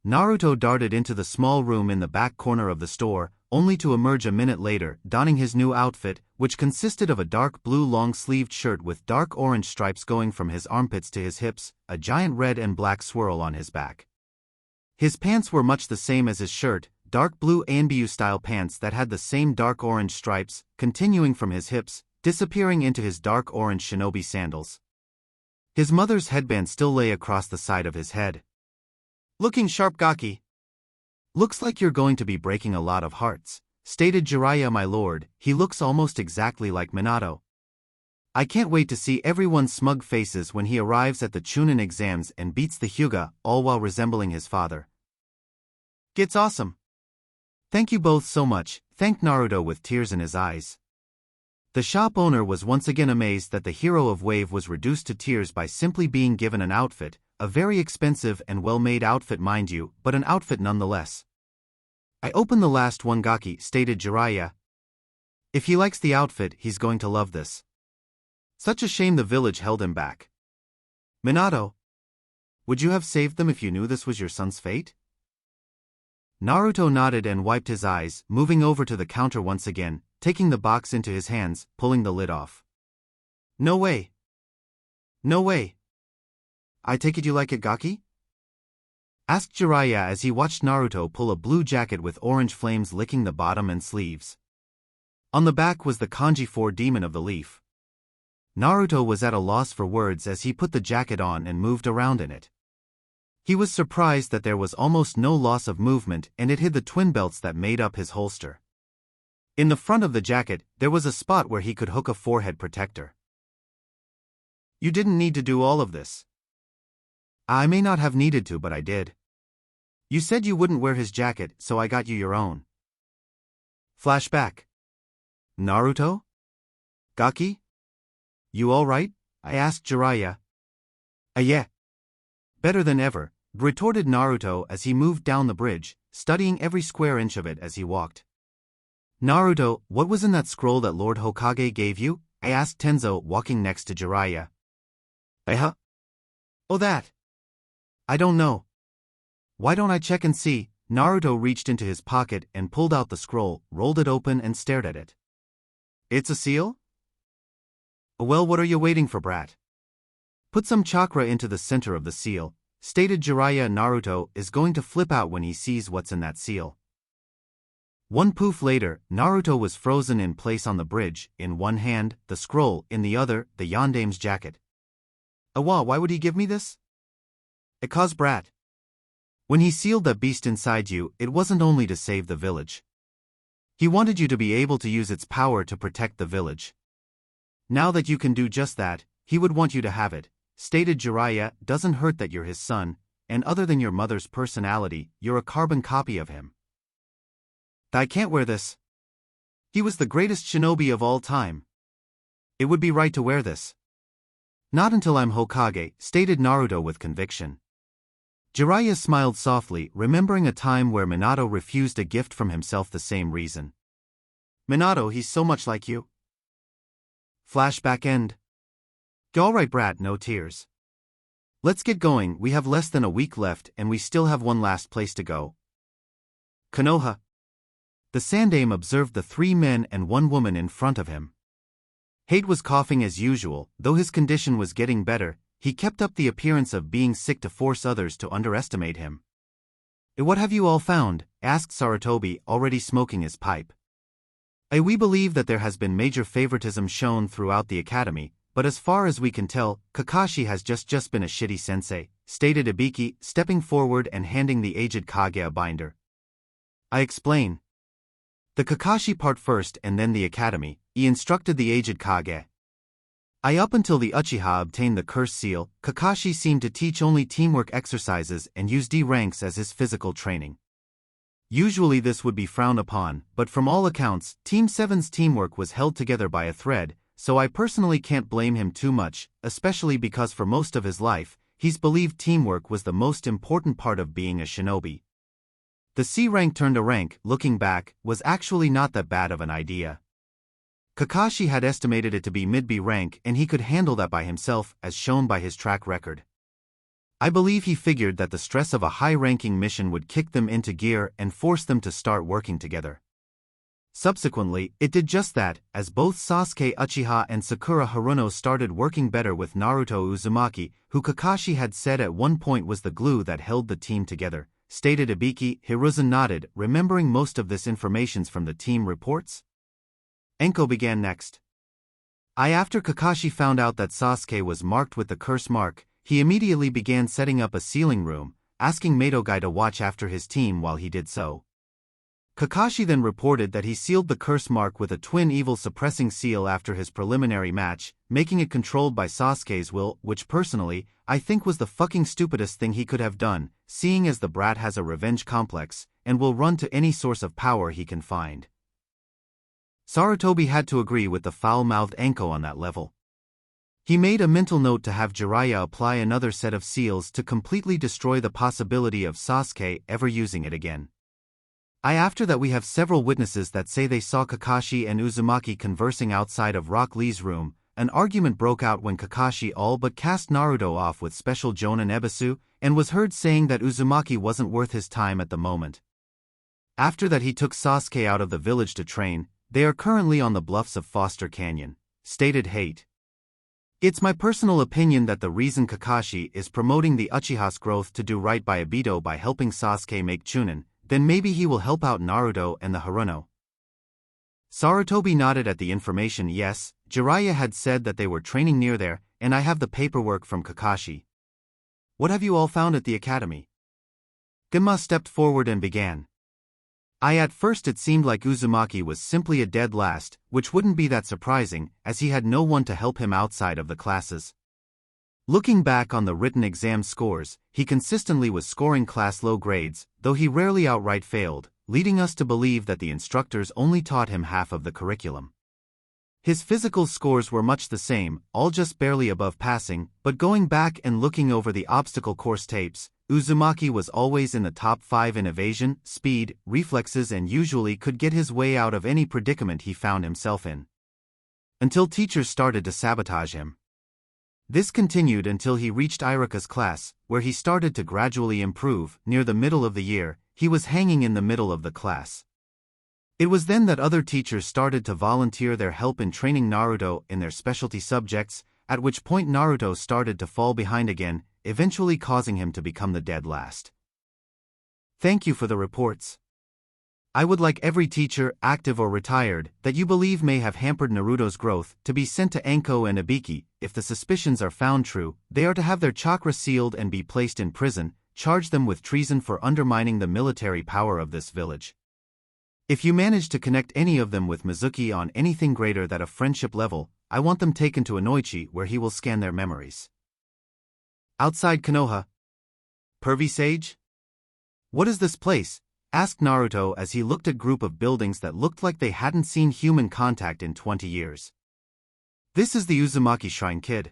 Naruto darted into the small room in the back corner of the store, only to emerge a minute later, donning his new outfit, which consisted of a dark blue long-sleeved shirt with dark orange stripes going from his armpits to his hips, a giant red and black swirl on his back. His pants were much the same as his shirt, dark blue Anbyu-style pants that had the same dark orange stripes, continuing from his hips, disappearing into his dark orange shinobi sandals. His mother's headband still lay across the side of his head. Looking sharp, Gaki. Looks like you're going to be breaking a lot of hearts, stated Jiraiya. My lord, he looks almost exactly like Minato. I can't wait to see everyone's smug faces when he arrives at the Chunin Exams and beats the Hyuga, all while resembling his father. It's awesome. Thank you both so much, thanked Naruto with tears in his eyes. The shop owner was once again amazed that the hero of Wave was reduced to tears by simply being given an outfit, a very expensive and well-made outfit mind you, but an outfit nonetheless. I opened the last one, Gaki, stated Jiraiya. If he likes the outfit, he's going to love this. Such a shame the village held him back. Minato, would you have saved them if you knew this was your son's fate? Naruto nodded and wiped his eyes, moving over to the counter once again, taking the box into his hands, pulling the lid off. No way. No way. I take it you like it gaki? Asked Jiraiya as he watched Naruto pull a blue jacket with orange flames licking the bottom and sleeves. On the back was the kanji for demon of the leaf. Naruto was at a loss for words as he put the jacket on and moved around in it. He was surprised that there was almost no loss of movement and it hid the twin belts that made up his holster. In the front of the jacket, there was a spot where he could hook a forehead protector. You didn't need to do all of this. I may not have needed to, but I did. You said you wouldn't wear his jacket, so I got you your own. Flashback. Naruto? Gaki? You alright? I asked Jiraiya. Yeah. Better than ever, retorted Naruto as he moved down the bridge, studying every square inch of it as he walked. Naruto, what was in that scroll that Lord Hokage gave you? I asked Tenzo, walking next to Jiraiya. Oh, that. I don't know. Why don't I check and see? Naruto reached into his pocket and pulled out the scroll, rolled it open and stared at it. It's a seal? Well, what are you waiting for, brat? Put some chakra into the center of the seal, stated Jiraiya. Naruto is going to flip out when he sees what's in that seal. One poof later, Naruto was frozen in place on the bridge, in one hand, the scroll, in the other, the Yandame's jacket. Why would he give me this? Cause brat. When he sealed that beast inside you, it wasn't only to save the village. He wanted you to be able to use its power to protect the village. Now that you can do just that, he would want you to have it, stated Jiraiya. Doesn't hurt that you're his son, and other than your mother's personality, you're a carbon copy of him. I can't wear this. He was the greatest shinobi of all time. It would be right to wear this. Not until I'm Hokage, stated Naruto with conviction. Jiraiya smiled softly, remembering a time where Minato refused a gift from himself the same reason. Minato, he's so much like you. Flashback end. Alright brat, no tears. Let's get going, we have less than a week left and we still have one last place to go. Konoha. The Sandame observed the 3 men and 1 woman in front of him. Hate was coughing as usual, though his condition was getting better. He kept up the appearance of being sick to force others to underestimate him. What have you all found? Asked Sarutobi, already smoking his pipe. We believe that there has been major favoritism shown throughout the academy, but as far as we can tell, Kakashi has just been a shitty sensei, stated Ibiki, stepping forward and handing the aged Kage a binder. I explain. The Kakashi part first and then the academy, he instructed the aged Kage. Up until the Uchiha obtained the curse seal, Kakashi seemed to teach only teamwork exercises and use D ranks as his physical training. Usually this would be frowned upon, but from all accounts, Team 7's teamwork was held together by a thread, so I personally can't blame him too much, especially because for most of his life, he's believed teamwork was the most important part of being a shinobi. The C rank turned a rank, looking back, was actually not that bad of an idea. Kakashi had estimated it to be mid-B rank and he could handle that by himself, as shown by his track record. I believe he figured that the stress of a high-ranking mission would kick them into gear and force them to start working together. Subsequently, it did just that, as both Sasuke Uchiha and Sakura Haruno started working better with Naruto Uzumaki, who Kakashi had said at one point was the glue that held the team together, stated Ibiki. Hiruzen nodded, remembering most of this information from the team reports. Enko began next. After Kakashi found out that Sasuke was marked with the curse mark, he immediately began setting up a sealing room, asking Madogai to watch after his team while he did so. Kakashi then reported that he sealed the curse mark with a twin evil suppressing seal after his preliminary match, making it controlled by Sasuke's will, which personally, I think was the fucking stupidest thing he could have done, seeing as the brat has a revenge complex, and will run to any source of power he can find. Sarutobi had to agree with the foul-mouthed Enko on that level. He made a mental note to have Jiraiya apply another set of seals to completely destroy the possibility of Sasuke ever using it again. After that we have several witnesses that say they saw Kakashi and Uzumaki conversing outside of Rock Lee's room. An argument broke out when Kakashi all but cast Naruto off with special Jonin Ebisu, and was heard saying that Uzumaki wasn't worth his time at the moment. After that he took Sasuke out of the village to train. They are currently on the bluffs of Foster Canyon. Stated hate. It's my personal opinion that the reason Kakashi is promoting the Uchiha's growth to do right by Obito by helping Sasuke make Chunin, then maybe he will help out Naruto and the Haruno. Sarutobi nodded at the information. Yes, Jiraiya had said that they were training near there, and I have the paperwork from Kakashi. What have you all found at the academy? Genma stepped forward and began. At first it seemed like Uzumaki was simply a dead last, which wouldn't be that surprising, as he had no one to help him outside of the classes. Looking back on the written exam scores, he consistently was scoring class low grades, though he rarely outright failed, leading us to believe that the instructors only taught him half of the curriculum. His physical scores were much the same, all just barely above passing, but going back and looking over the obstacle course tapes, Uzumaki was always in the top 5 in evasion, speed, reflexes, and usually could get his way out of any predicament he found himself in. Until teachers started to sabotage him. This continued until he reached Iruka's class, where he started to gradually improve. Near the middle of the year, he was hanging in the middle of the class. It was then that other teachers started to volunteer their help in training Naruto in their specialty subjects, at which point Naruto started to fall behind again, eventually causing him to become the dead last. Thank you for the reports. I would like every teacher, active or retired, that you believe may have hampered Naruto's growth, to be sent to Anko and Ibiki. If the suspicions are found true, they are to have their chakra sealed and be placed in prison. Charge them with treason for undermining the military power of this village. If you manage to connect any of them with Mizuki on anything greater than a friendship level, I want them taken to Anoichi where he will scan their memories. Outside Konoha. Pervy Sage? What is this place? Asked Naruto as he looked at a group of buildings that looked like they hadn't seen human contact in 20 years. This is the Uzumaki Shrine, kid.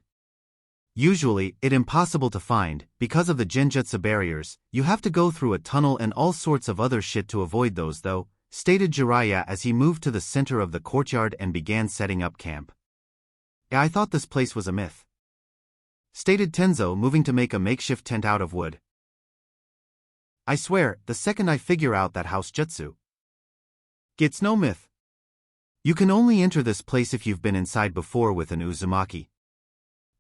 Usually, it's impossible to find, because of the genjutsu barriers. You have to go through a tunnel and all sorts of other shit to avoid those though, stated Jiraiya as he moved to the center of the courtyard and began setting up camp. I thought this place was a myth, stated Tenzo, moving to make a makeshift tent out of wood. I swear, the second I figure out that house jutsu, it's no myth. You can only enter this place if you've been inside before with an Uzumaki.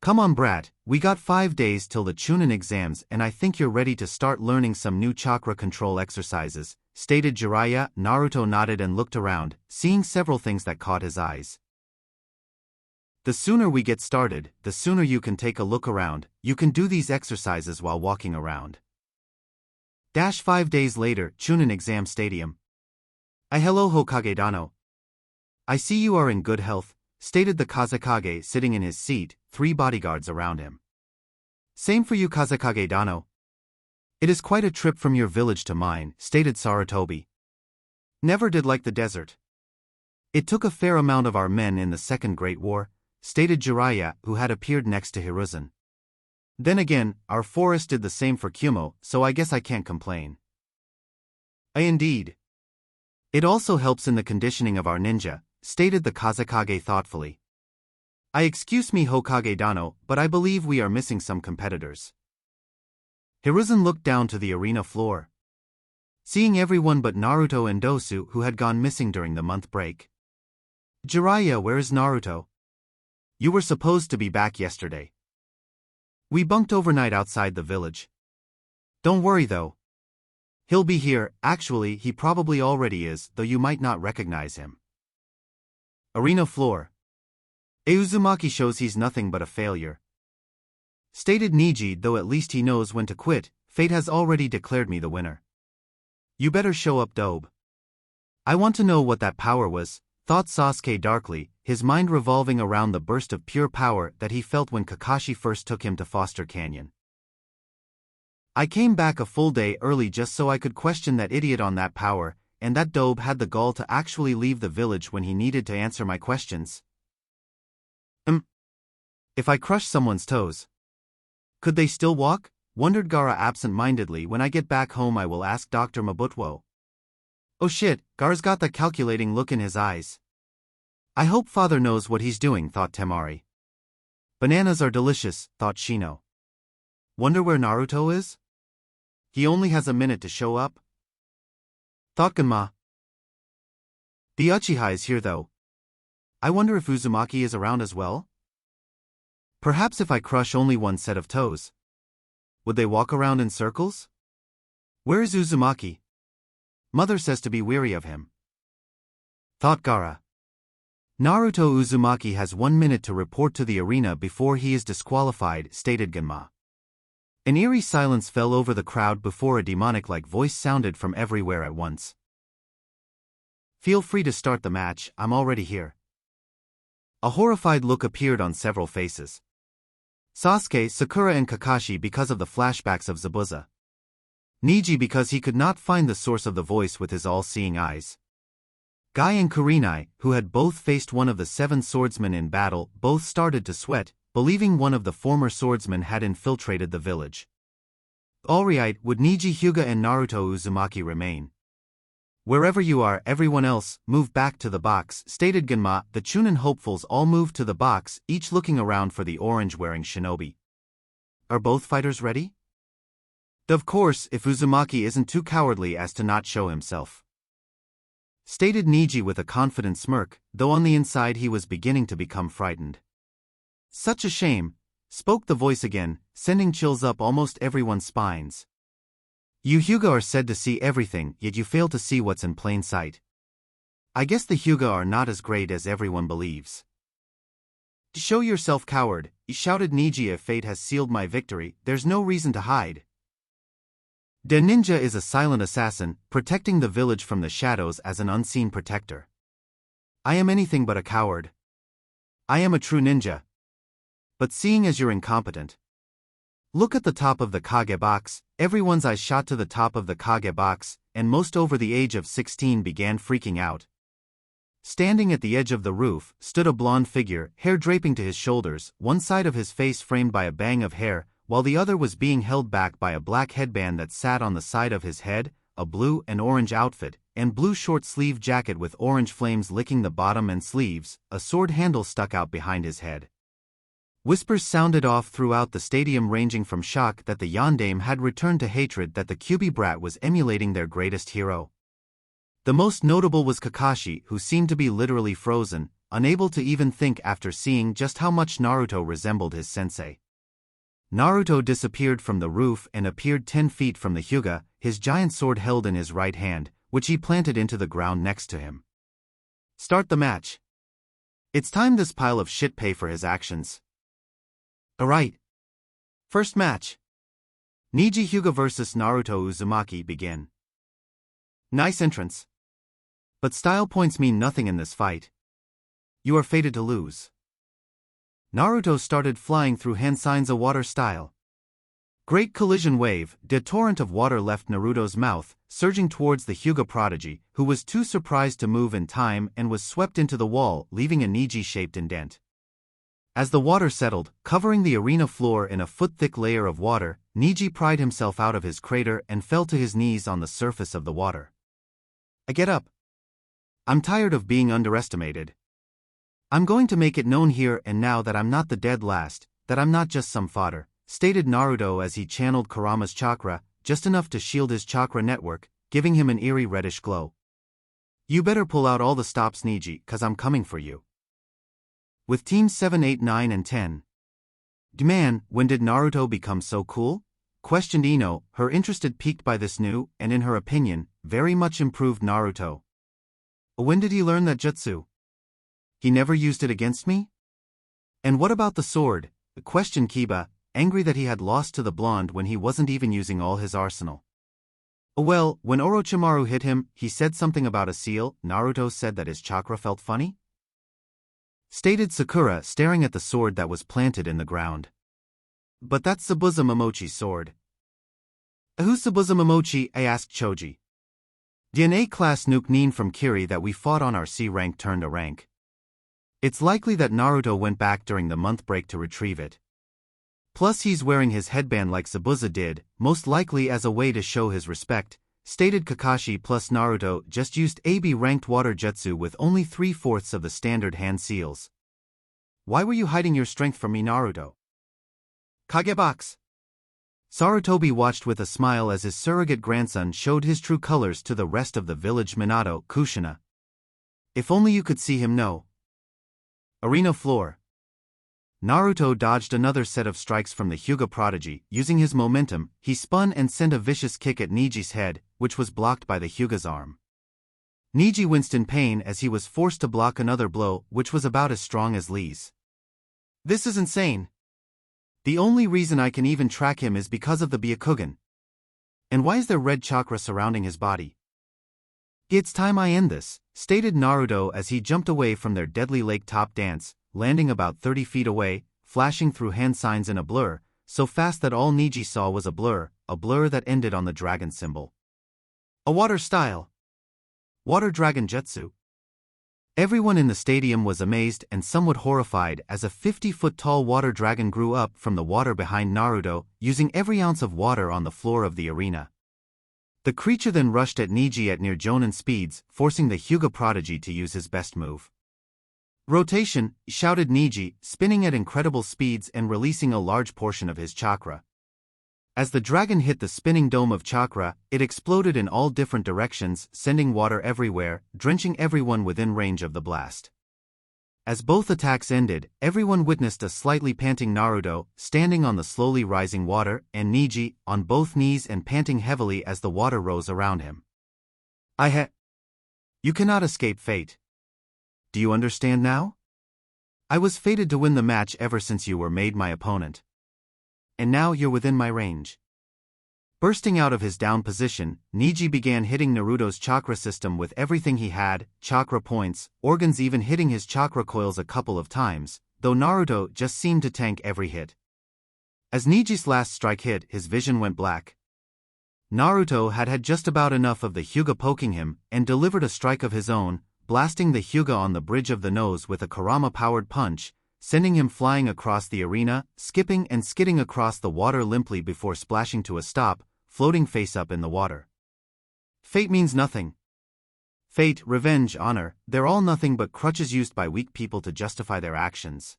Come on brat, we got 5 days till the Chunin exams and I think you're ready to start learning some new chakra control exercises, stated Jiraiya. Naruto nodded and looked around, seeing several things that caught his eyes. The sooner we get started, the sooner you can take a look around. You can do these exercises while walking around. 5 days later, Chunin Exam Stadium. Hello Hokage Dano. I see you are in good health, stated the Kazekage sitting in his seat, 3 bodyguards around him. Same for you Kazekage Dano. It is quite a trip from your village to mine, stated Sarutobi. Never did like the desert. It took a fair amount of our men in the Second Great War, stated Jiraiya, who had appeared next to Hiruzen. Then again, our forest did the same for Kumo, so I guess I can't complain. Indeed. It also helps in the conditioning of our ninja, stated the Kazekage thoughtfully. Excuse me Hokage Dano, but I believe we are missing some competitors. Hiruzen looked down to the arena floor, seeing everyone but Naruto and Dosu who had gone missing during the month break. Jiraiya, where is Naruto? You were supposed to be back yesterday. We bunked overnight outside the village. Don't worry though. He'll be here. Actually, he probably already is, though you might not recognize him. Arena floor. Uzumaki shows he's nothing but a failure, stated Niji, though at least he knows when to quit. Fate has already declared me the winner. You better show up, Dobe. I want to know what that power was, thought Sasuke darkly, his mind revolving around the burst of pure power that he felt when Kakashi first took him to Foster Canyon. I came back a full day early just so I could question that idiot on that power, and that Dobe had the gall to actually leave the village when he needed to answer my questions. If I crush someone's toes, could they still walk? Wondered Gaara absent-mindedly. When I get back home I will ask Dr. Mabutwo. Oh shit, Gaara's got that calculating look in his eyes. I hope father knows what he's doing, thought Temari. Bananas are delicious, thought Shino. Wonder where Naruto is? He only has a minute to show up. thought Ganma. The Uchiha is here though. I wonder if Uzumaki is around as well? Perhaps if I crush only one set of toes. Would they walk around in circles? Where is Uzumaki? Mother says to be wary of him. Thought Gaara. Naruto Uzumaki has 1 minute to report to the arena before he is disqualified, stated Ganma. An eerie silence fell over the crowd before a demonic-like voice sounded from everywhere at once. Feel free to start the match, I'm already here. A horrified look appeared on several faces. Sasuke, Sakura and Kakashi because of the flashbacks of Zabuza. Neji because he could not find the source of the voice with his all-seeing eyes. Guy and Kurenai, who had both faced one of the 7 swordsmen in battle, both started to sweat, believing one of the former swordsmen had infiltrated the village. Alright, would Neji Hyuga and Naruto Uzumaki remain? Wherever you are, everyone else, move back to the box, stated Ganma. The Chunin hopefuls all moved to the box, each looking around for the orange-wearing shinobi. Are both fighters ready? Of course, if Uzumaki isn't too cowardly as to not show himself. Stated Neji with a confident smirk, though on the inside he was beginning to become frightened. Such a shame, spoke the voice again, sending chills up almost everyone's spines. You Hyuga are said to see everything, yet you fail to see what's in plain sight. I guess the Hyuga are not as great as everyone believes. Show yourself, coward, shouted Neji. If fate has sealed my victory, there's no reason to hide. The ninja is a silent assassin, protecting the village from the shadows as an unseen protector. I am anything but a coward. I am a true ninja. But seeing as you're incompetent. Look at the top of the Kage box. Everyone's eyes shot to the top of the Kage box, and most over the age of 16 began freaking out. Standing at the edge of the roof, stood a blonde figure, hair draping to his shoulders, one side of his face framed by a bang of hair, while the other was being held back by a black headband that sat on the side of his head, a blue and orange outfit, and blue short-sleeve jacket with orange flames licking the bottom and sleeves. A sword handle stuck out behind his head. Whispers sounded off throughout the stadium, ranging from shock that the Yondaime had returned to hatred that the Kyuubi brat was emulating their greatest hero. The most notable was Kakashi, who seemed to be literally frozen, unable to even think after seeing just how much Naruto resembled his sensei. Naruto disappeared from the roof and appeared 10 feet from the Hyuga, his giant sword held in his right hand, which he planted into the ground next to him. Start the match. It's time this pile of shit pay for his actions. Alright. First match. Neji Hyuga vs Naruto Uzumaki begin. Nice entrance. But style points mean nothing in this fight. You are fated to lose. Naruto started flying through hand signs a water style. Great collision wave, the torrent of water left Naruto's mouth, surging towards the Hyuga prodigy, who was too surprised to move in time and was swept into the wall, leaving a Neji-shaped indent. As the water settled, covering the arena floor in a foot-thick layer of water, Neji pried himself out of his crater and fell to his knees on the surface of the water. I get up. I'm tired of being underestimated. I'm going to make it known here and now that I'm not the dead last, that I'm not just some fodder, stated Naruto as he channeled Kurama's chakra, just enough to shield his chakra network, giving him an eerie reddish glow. You better pull out all the stops, Neji, cause I'm coming for you. With teams 7, 8, 9 and 10. Man, when did Naruto become so cool? Questioned Ino, her interest piqued by this new, and in her opinion, very much improved Naruto. When did he learn that jutsu? He never used it against me? And what about the sword? Questioned Kiba, angry that he had lost to the blonde when he wasn't even using all his arsenal. Well, when Orochimaru hit him, he said something about a seal. Naruto said that his chakra felt funny? Stated Sakura, staring at the sword that was planted in the ground. But that's Zabuza Momochi's sword. Who's Zabuza Momochi? I asked Choji. The A-class nuke nin from Kiri that we fought on our C rank turned a rank. It's likely that Naruto went back during the month break to retrieve it. Plus he's wearing his headband like Zabuza did, most likely as a way to show his respect, stated Kakashi. Plus Naruto just used AB-ranked water jutsu with only 3/4 of the standard hand seals. Why were you hiding your strength from me, Naruto? Kage box. Sarutobi watched with a smile as his surrogate grandson showed his true colors to the rest of the village. Minato, Kushina. If only you could see him. No. Arena floor. Naruto dodged another set of strikes from the Hyuga prodigy. Using his momentum, he spun and sent a vicious kick at Niji's head, which was blocked by the Hyuga's arm. Niji winced in pain as he was forced to block another blow, which was about as strong as Lee's. This is insane. The only reason I can even track him is because of the byakugan. And why is there red chakra surrounding his body? It's time I end this, stated Naruto as he jumped away from their deadly lake top dance, landing about 30 feet away, flashing through hand signs in a blur, so fast that all Niji saw was a blur that ended on the dragon symbol. A water style. Water dragon jutsu. Everyone in the stadium was amazed and somewhat horrified as a 50-foot-tall water dragon grew up from the water behind Naruto, using every ounce of water on the floor of the arena. The creature then rushed at Niji at near Jonin speeds, forcing the Hyuga prodigy to use his best move. Rotation, shouted Niji, spinning at incredible speeds and releasing a large portion of his chakra. As the dragon hit the spinning dome of chakra, it exploded in all different directions, sending water everywhere, drenching everyone within range of the blast. As both attacks ended, everyone witnessed a slightly panting Naruto, standing on the slowly rising water, and Niji, on both knees and panting heavily as the water rose around him. You cannot escape fate. Do you understand now? I was fated to win the match ever since you were made my opponent. And now you're within my range. Bursting out of his down position, Niji began hitting Naruto's chakra system with everything he had, chakra points, organs, even hitting his chakra coils a couple of times, though Naruto just seemed to tank every hit. As Niji's last strike hit, his vision went black. Naruto had just about enough of the Hyuga poking him, and delivered a strike of his own, blasting the Hyuga on the bridge of the nose with a Kurama-powered punch, sending him flying across the arena, skipping and skidding across the water limply before splashing to a stop, floating face up in the water. Fate means nothing. Fate, revenge, honor, they're all nothing but crutches used by weak people to justify their actions.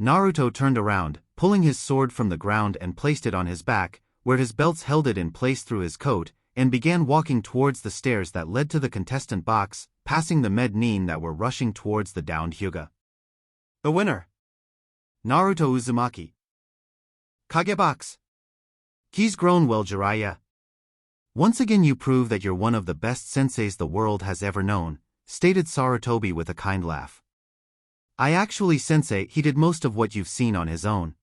Naruto turned around, pulling his sword from the ground and placed it on his back, where his belts held it in place through his coat, and began walking towards the stairs that led to the contestant box, passing the nin that were rushing towards the downed Hyuga. The winner! Naruto Uzumaki. Kage box. He's grown well, Jiraiya. Once again you prove that you're one of the best senseis the world has ever known, stated Sarutobi with a kind laugh. I actually sensei, he did most of what you've seen on his own.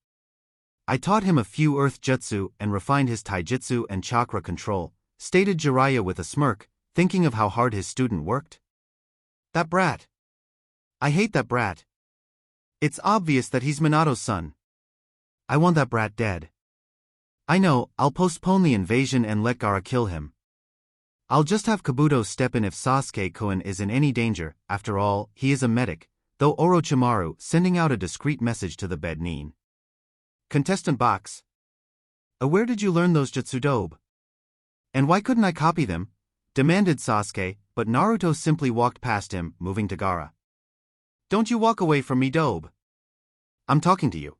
I taught him a few earth jutsu and refined his taijutsu and chakra control, stated Jiraiya with a smirk, thinking of how hard his student worked. That brat. I hate that brat. It's obvious that he's Minato's son. I want that brat dead. I know, I'll postpone the invasion and let Gaara kill him. I'll just have Kabuto step in if Sasuke-kun is in any danger. After all, he is a medic, though Orochimaru, sending out a discreet message to the nin. Contestant box. Where did you learn those jutsu dobe? And why couldn't I copy them? Demanded Sasuke, but Naruto simply walked past him, moving to Gaara. Don't you walk away from me, dobe. I'm talking to you.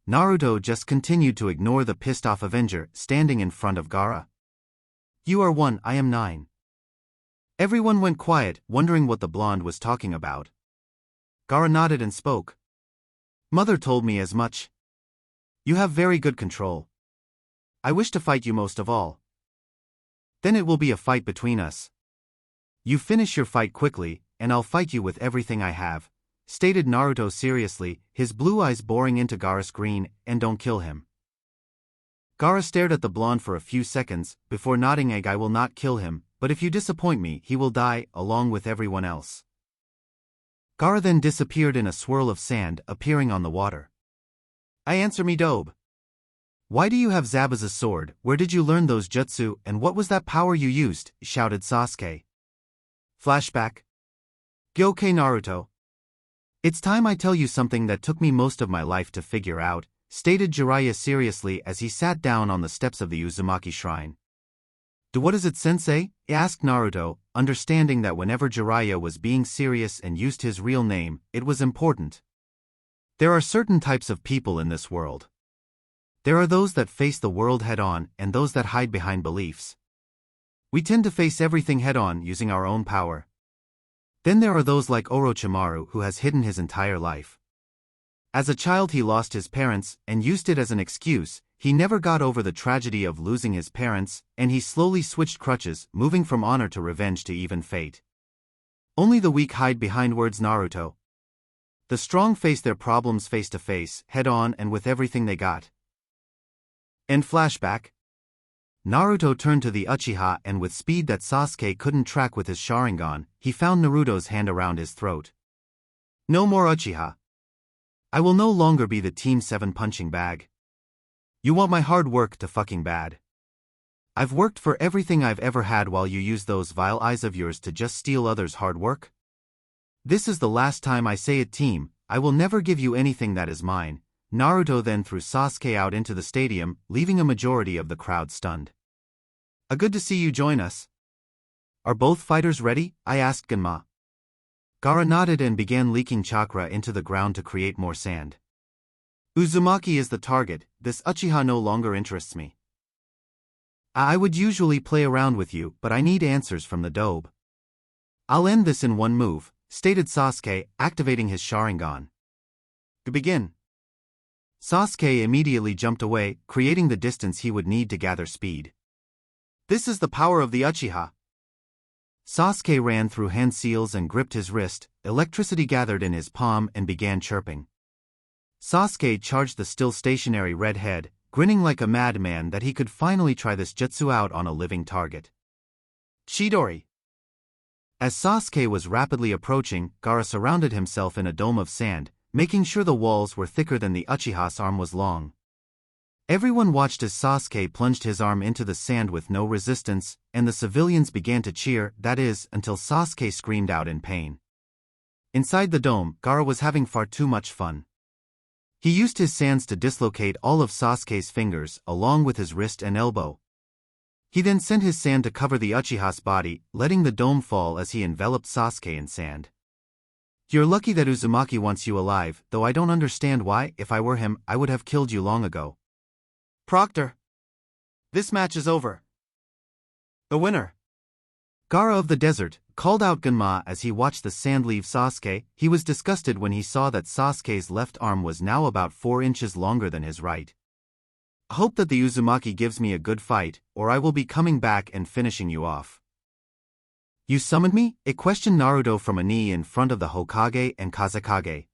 Naruto just continued to ignore the pissed-off Avenger, standing in front of Gaara. You are 1, I am 9. Everyone went quiet, wondering what the blonde was talking about. Gaara nodded and spoke. Mother told me as much. You have very good control. I wish to fight you most of all. Then it will be a fight between us. You finish your fight quickly, and I'll fight you with everything I have, stated Naruto seriously, his blue eyes boring into Gaara's green, and don't kill him. Gaara stared at the blonde for a few seconds, before nodding. I will not kill him, but if you disappoint me, he will die, along with everyone else. Gaara then disappeared in a swirl of sand, appearing on the water. I answer me, dobe. Why do you have Zabuza's sword? Where did you learn those jutsu, and what was that power you used? Shouted Sasuke. Flashback. Gyokei Naruto. It's time I tell you something that took me most of my life to figure out, stated Jiraiya seriously as he sat down on the steps of the Uzumaki shrine. What is it, sensei? Asked Naruto, understanding that whenever Jiraiya was being serious and used his real name, it was important. There are certain types of people in this world. There are those that face the world head-on and those that hide behind beliefs. We tend to face everything head-on using our own power. Then there are those like Orochimaru who has hidden his entire life. As a child he lost his parents and used it as an excuse. He never got over the tragedy of losing his parents, and he slowly switched crutches, moving from honor to revenge to even fate. Only the weak hide behind words. Naruto. The strong face their problems face to face, head-on and with everything they got. End flashback. Naruto turned to the Uchiha and with speed that Sasuke couldn't track with his sharingan, he found Naruto's hand around his throat. No more Uchiha. I will no longer be the Team 7 punching bag. You want my hard work to fucking bad. I've worked for everything I've ever had while you use those vile eyes of yours to just steal others' hard work? This is the last time I say it, team. I will never give you anything that is mine. Naruto then threw Sasuke out into the stadium, leaving a majority of the crowd stunned. Good to see you join us. Are both fighters ready? I asked Ganma. Gaara nodded and began leaking chakra into the ground to create more sand. Uzumaki is the target. This Uchiha no longer interests me. I would usually play around with you, but I need answers from the dobe. I'll end this in one move, stated Sasuke, activating his sharingan. Begin. Sasuke immediately jumped away, creating the distance he would need to gather speed. This is the power of the Uchiha. Sasuke ran through hand seals and gripped his wrist. Electricity gathered in his palm and began chirping. Sasuke charged the still stationary red head, grinning like a madman that he could finally try this jutsu out on a living target. Chidori. As Sasuke was rapidly approaching, Gaara surrounded himself in a dome of sand, making sure the walls were thicker than the Uchiha's arm was long. Everyone watched as Sasuke plunged his arm into the sand with no resistance, and the civilians began to cheer, that is, until Sasuke screamed out in pain. Inside the dome, Gaara was having far too much fun. He used his sands to dislocate all of Sasuke's fingers, along with his wrist and elbow. He then sent his sand to cover the Uchiha's body, letting the dome fall as he enveloped Sasuke in sand. You're lucky that Uzumaki wants you alive, though I don't understand why. If I were him, I would have killed you long ago. Proctor. This match is over. The winner. Gaara of the Desert, called out Ganma as he watched the sand leave Sasuke. He was disgusted when he saw that Sasuke's left arm was now about 4 inches longer than his right. Hope that the Uzumaki gives me a good fight, or I will be coming back and finishing you off. You summoned me? It questioned Naruto from a knee in front of the Hokage and Kazekage.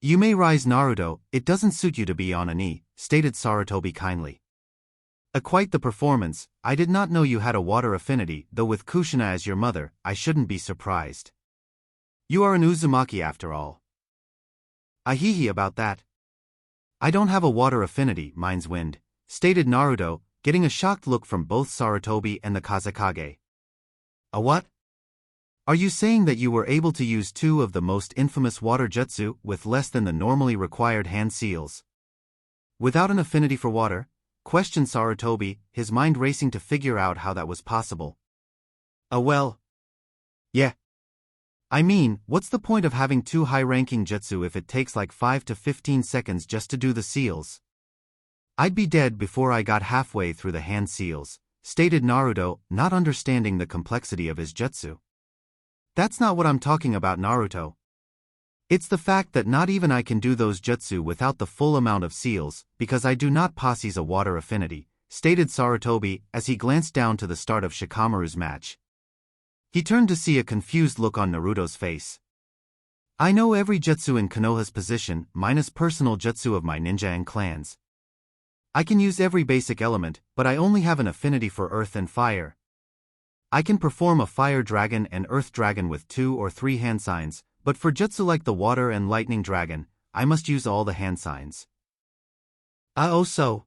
You may rise, Naruto, it doesn't suit you to be on a knee, stated Sarutobi kindly. Quite the performance. I did not know you had a water affinity, though with Kushina as your mother, I shouldn't be surprised. You are an Uzumaki after all. Ahihi about that. I don't have a water affinity, mine's wind, stated Naruto, getting a shocked look from both Sarutobi and the Kazekage. A what? Are you saying that you were able to use 2 of the most infamous water jutsu with less than the normally required hand seals? Without an affinity for water? Questioned Sarutobi, his mind racing to figure out how that was possible. Well. Yeah. I mean, what's the point of having 2 high-ranking jutsu if it takes like 5 to 15 seconds just to do the seals? I'd be dead before I got halfway through the hand seals, stated Naruto, not understanding the complexity of his jutsu. That's not what I'm talking about, Naruto. It's the fact that not even I can do those jutsu without the full amount of seals, because I do not possess a water affinity, stated Sarutobi as he glanced down to the start of Shikamaru's match. He turned to see a confused look on Naruto's face. I know every jutsu in Konoha's position, minus personal jutsu of my ninja and clans. I can use every basic element, but I only have an affinity for earth and fire. I can perform a fire dragon and earth dragon with 2 or 3 hand signs, but for jutsu like the water and lightning dragon, I must use all the hand signs. Oh so?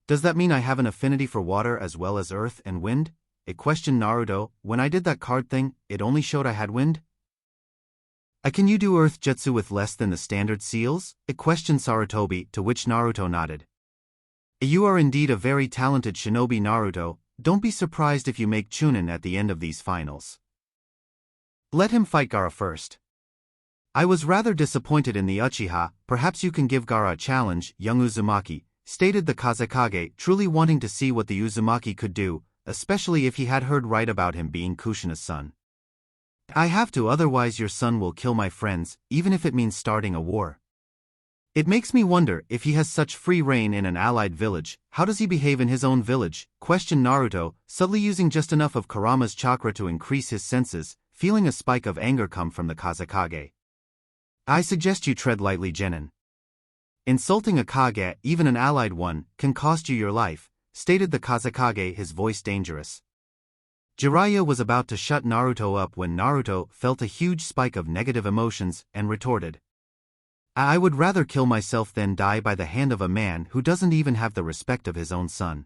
Does that mean I have an affinity for water as well as earth and wind? It questioned Naruto. When I did that card thing, it only showed I had wind? Can you do earth jutsu with less than the standard seals? It questioned Sarutobi, to which Naruto nodded. You are indeed a very talented shinobi, Naruto. Don't be surprised if you make Chunin at the end of these finals. Let him fight Gaara first. I was rather disappointed in the Uchiha. Perhaps you can give Gaara a challenge, young Uzumaki, stated the Kazekage, truly wanting to see what the Uzumaki could do, especially if he had heard right about him being Kushina's son. I have to, otherwise your son will kill my friends, even if it means starting a war. It makes me wonder, if he has such free reign in an allied village, how does he behave in his own village? Questioned Naruto, subtly using just enough of Kurama's chakra to increase his senses, feeling a spike of anger come from the Kazekage. I suggest you tread lightly, Genin. Insulting a Kage, even an allied one, can cost you your life, stated the Kazekage, his voice dangerous. Jiraiya was about to shut Naruto up when Naruto felt a huge spike of negative emotions and retorted. I would rather kill myself than die by the hand of a man who doesn't even have the respect of his own son.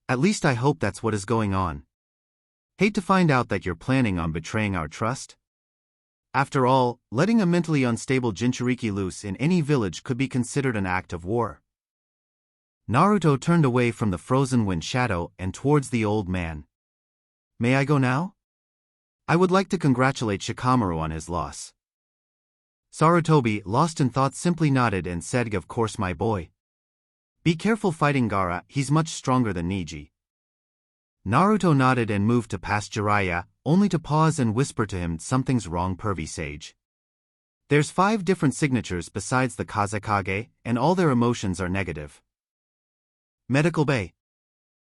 At least I hope that's what is going on. Hate to find out that you're planning on betraying our trust? After all, letting a mentally unstable jinchuriki loose in any village could be considered an act of war. Naruto turned away from the frozen wind shadow and towards the old man. May I go now? I would like to congratulate Shikamaru on his loss. Sarutobi, lost in thought, simply nodded and said, of course my boy. Be careful fighting Gaara, he's much stronger than Neji. Naruto nodded and moved to pass Jiraiya, only to pause and whisper to him, something's wrong, pervy sage. There's 5 different signatures besides the Kazekage, and all their emotions are negative. Medical Bay.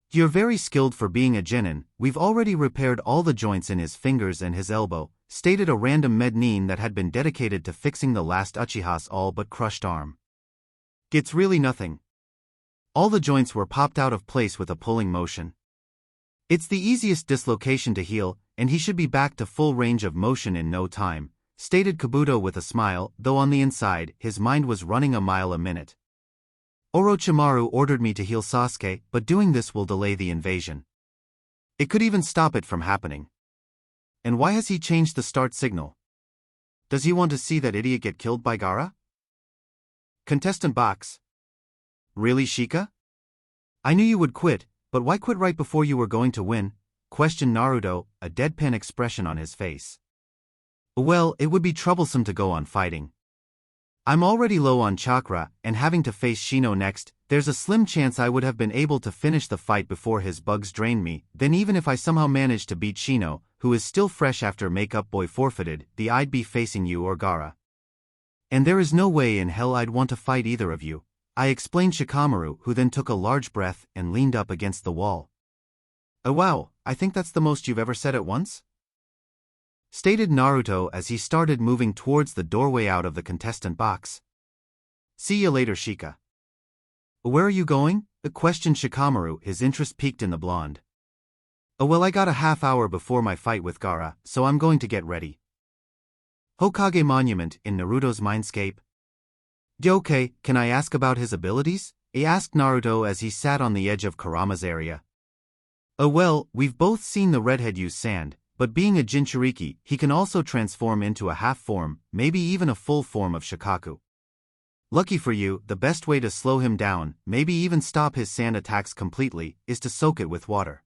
You're very skilled for being a genin, we've already repaired all the joints in his fingers and his elbow, stated a random mednin that had been dedicated to fixing the last Uchiha's all but crushed arm. It's really nothing. All the joints were popped out of place with a pulling motion. It's the easiest dislocation to heal, and he should be back to full range of motion in no time, stated Kabuto with a smile, though on the inside, his mind was running a mile a minute. Orochimaru ordered me to heal Sasuke, but doing this will delay the invasion. It could even stop it from happening. And why has he changed the start signal? Does he want to see that idiot get killed by Gaara? Contestant box. Really, Shika? I knew you would quit, but why quit right before you were going to win? Questioned Naruto, a deadpan expression on his face. Well, it would be troublesome to go on fighting. I'm already low on chakra, and having to face Shino next, there's a slim chance I would have been able to finish the fight before his bugs drained me. Then even if I somehow managed to beat Shino, who is still fresh after Makeup Boy forfeited, I'd be facing you or Gaara. And there is no way in hell I'd want to fight either of you, I explained Shikamaru, who then took a large breath and leaned up against the wall. Oh wow, I think that's the most you've ever said at once? Stated Naruto as he started moving towards the doorway out of the contestant box. See you later, Shika. Where are you going? Questioned Shikamaru, his interest peaked in the blonde. Oh well, I got a half hour before my fight with Gaara, so I'm going to get ready. Hokage Monument in Naruto's mindscape. Okay, can I ask about his abilities? He asked Naruto as he sat on the edge of Kurama's area. Oh well, we've both seen the redhead use sand, but being a jinchuriki, he can also transform into a half form, maybe even a full form of Shikaku. Lucky for you, the best way to slow him down, maybe even stop his sand attacks completely, is to soak it with water.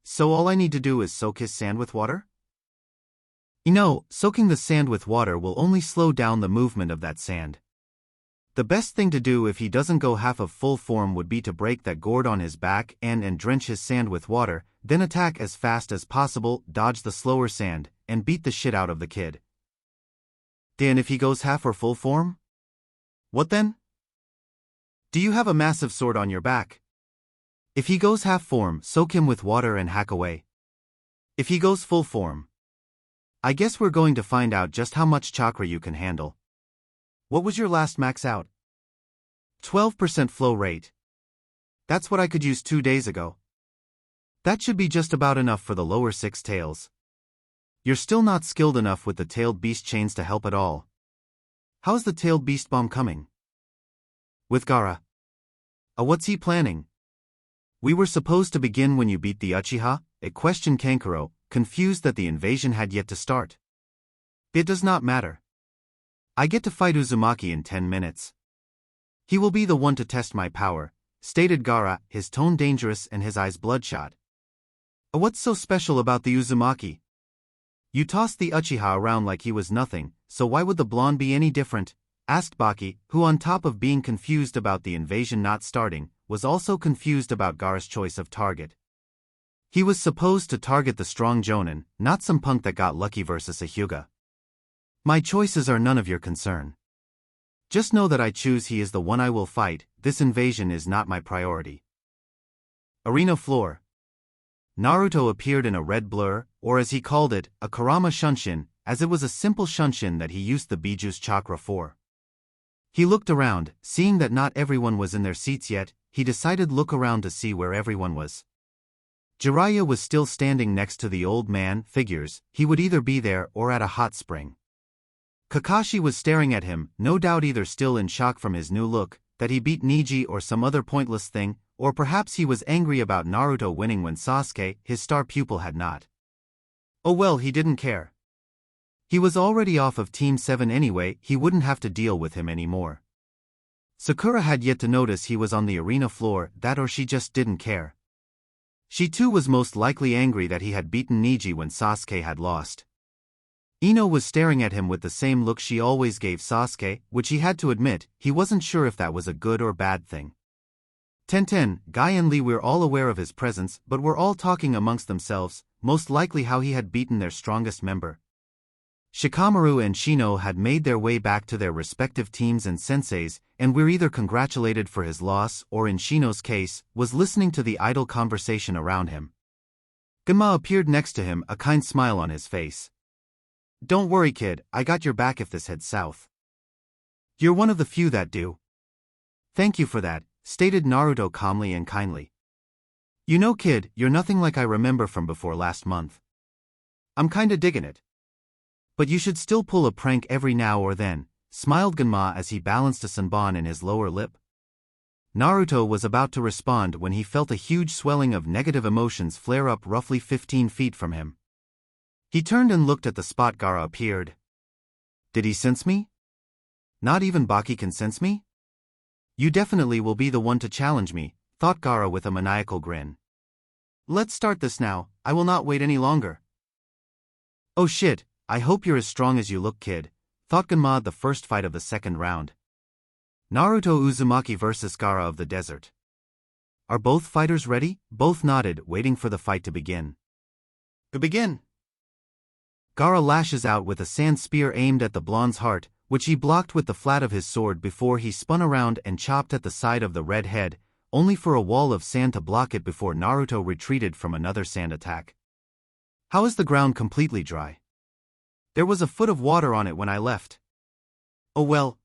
So all I need to do is soak his sand with water? No, soaking the sand with water will only slow down the movement of that sand. The best thing to do if he doesn't go half of full form would be to break that gourd on his back and drench his sand with water, then attack as fast as possible, dodge the slower sand, and beat the shit out of the kid. Then if he goes half or full form? What then? Do you have a massive sword on your back? If he goes half form, soak him with water and hack away. If he goes full form, I guess we're going to find out just how much chakra you can handle. What was your last max out? 12% flow rate. That's what I could use 2 days ago. That should be just about enough for the lower 6 tails. You're still not skilled enough with the tailed beast chains to help at all. How's the tailed beast bomb coming? With Gaara. What's he planning? We were supposed to begin when you beat the Uchiha, questioned Kankuro, confused that the invasion had yet to start. It does not matter. I get to fight Uzumaki in 10 minutes. He will be the one to test my power, stated Gaara, his tone dangerous and his eyes bloodshot. What's so special about the Uzumaki? You tossed the Uchiha around like he was nothing, so why would the blonde be any different? asked Baki, who on top of being confused about the invasion not starting, was also confused about Gaara's choice of target. He was supposed to target the strong Jonin, not some punk that got lucky versus a Hyuga. My choices are none of your concern. Just know that I choose he is the one I will fight, this invasion is not my priority. Arena floor. Naruto appeared in a red blur, or as he called it, a Kurama Shunshin, as it was a simple Shunshin that he used the Biju's chakra for. He looked around, seeing that not everyone was in their seats yet, he decided look around to see where everyone was. Jiraiya was still standing next to the old man, figures, he would either be there or at a hot spring. Kakashi was staring at him, no doubt either still in shock from his new look, that he beat Neji or some other pointless thing, or perhaps he was angry about Naruto winning when Sasuke, his star pupil, had not. Oh well, he didn't care. He was already off of Team 7 anyway, he wouldn't have to deal with him anymore. Sakura had yet to notice he was on the arena floor, that or she just didn't care. She too was most likely angry that he had beaten Neji when Sasuke had lost. Ino was staring at him with the same look she always gave Sasuke, which he had to admit, he wasn't sure if that was a good or bad thing. Tenten, Guy and Lee were all aware of his presence, but were all talking amongst themselves, most likely how he had beaten their strongest member. Shikamaru and Shino had made their way back to their respective teams and senseis, and were either congratulated for his loss or in Shino's case, was listening to the idle conversation around him. Ganma appeared next to him, a kind smile on his face. Don't worry kid, I got your back if this heads south. You're one of the few that do. Thank you for that, stated Naruto calmly and kindly. You know kid, you're nothing like I remember from before last month. I'm kinda digging it. But you should still pull a prank every now or then, smiled Ganma as he balanced a sanbon in his lower lip. Naruto was about to respond when he felt a huge swelling of negative emotions flare up roughly 15 feet from him. He turned and looked at the spot Gaara appeared. Did he sense me? Not even Baki can sense me? You definitely will be the one to challenge me, thought Gaara with a maniacal grin. Let's start this now, I will not wait any longer. Oh shit, I hope you're as strong as you look kid, thought Ganma the first fight of the second round. Naruto Uzumaki vs Gaara of the desert. Are both fighters ready? Both nodded, waiting for the fight to begin. To begin. Gaara lashes out with a sand spear aimed at the blonde's heart, which he blocked with the flat of his sword before he spun around and chopped at the side of the red head, only for a wall of sand to block it before Naruto retreated from another sand attack. How is the ground completely dry? There was a foot of water on it when I left. Oh well.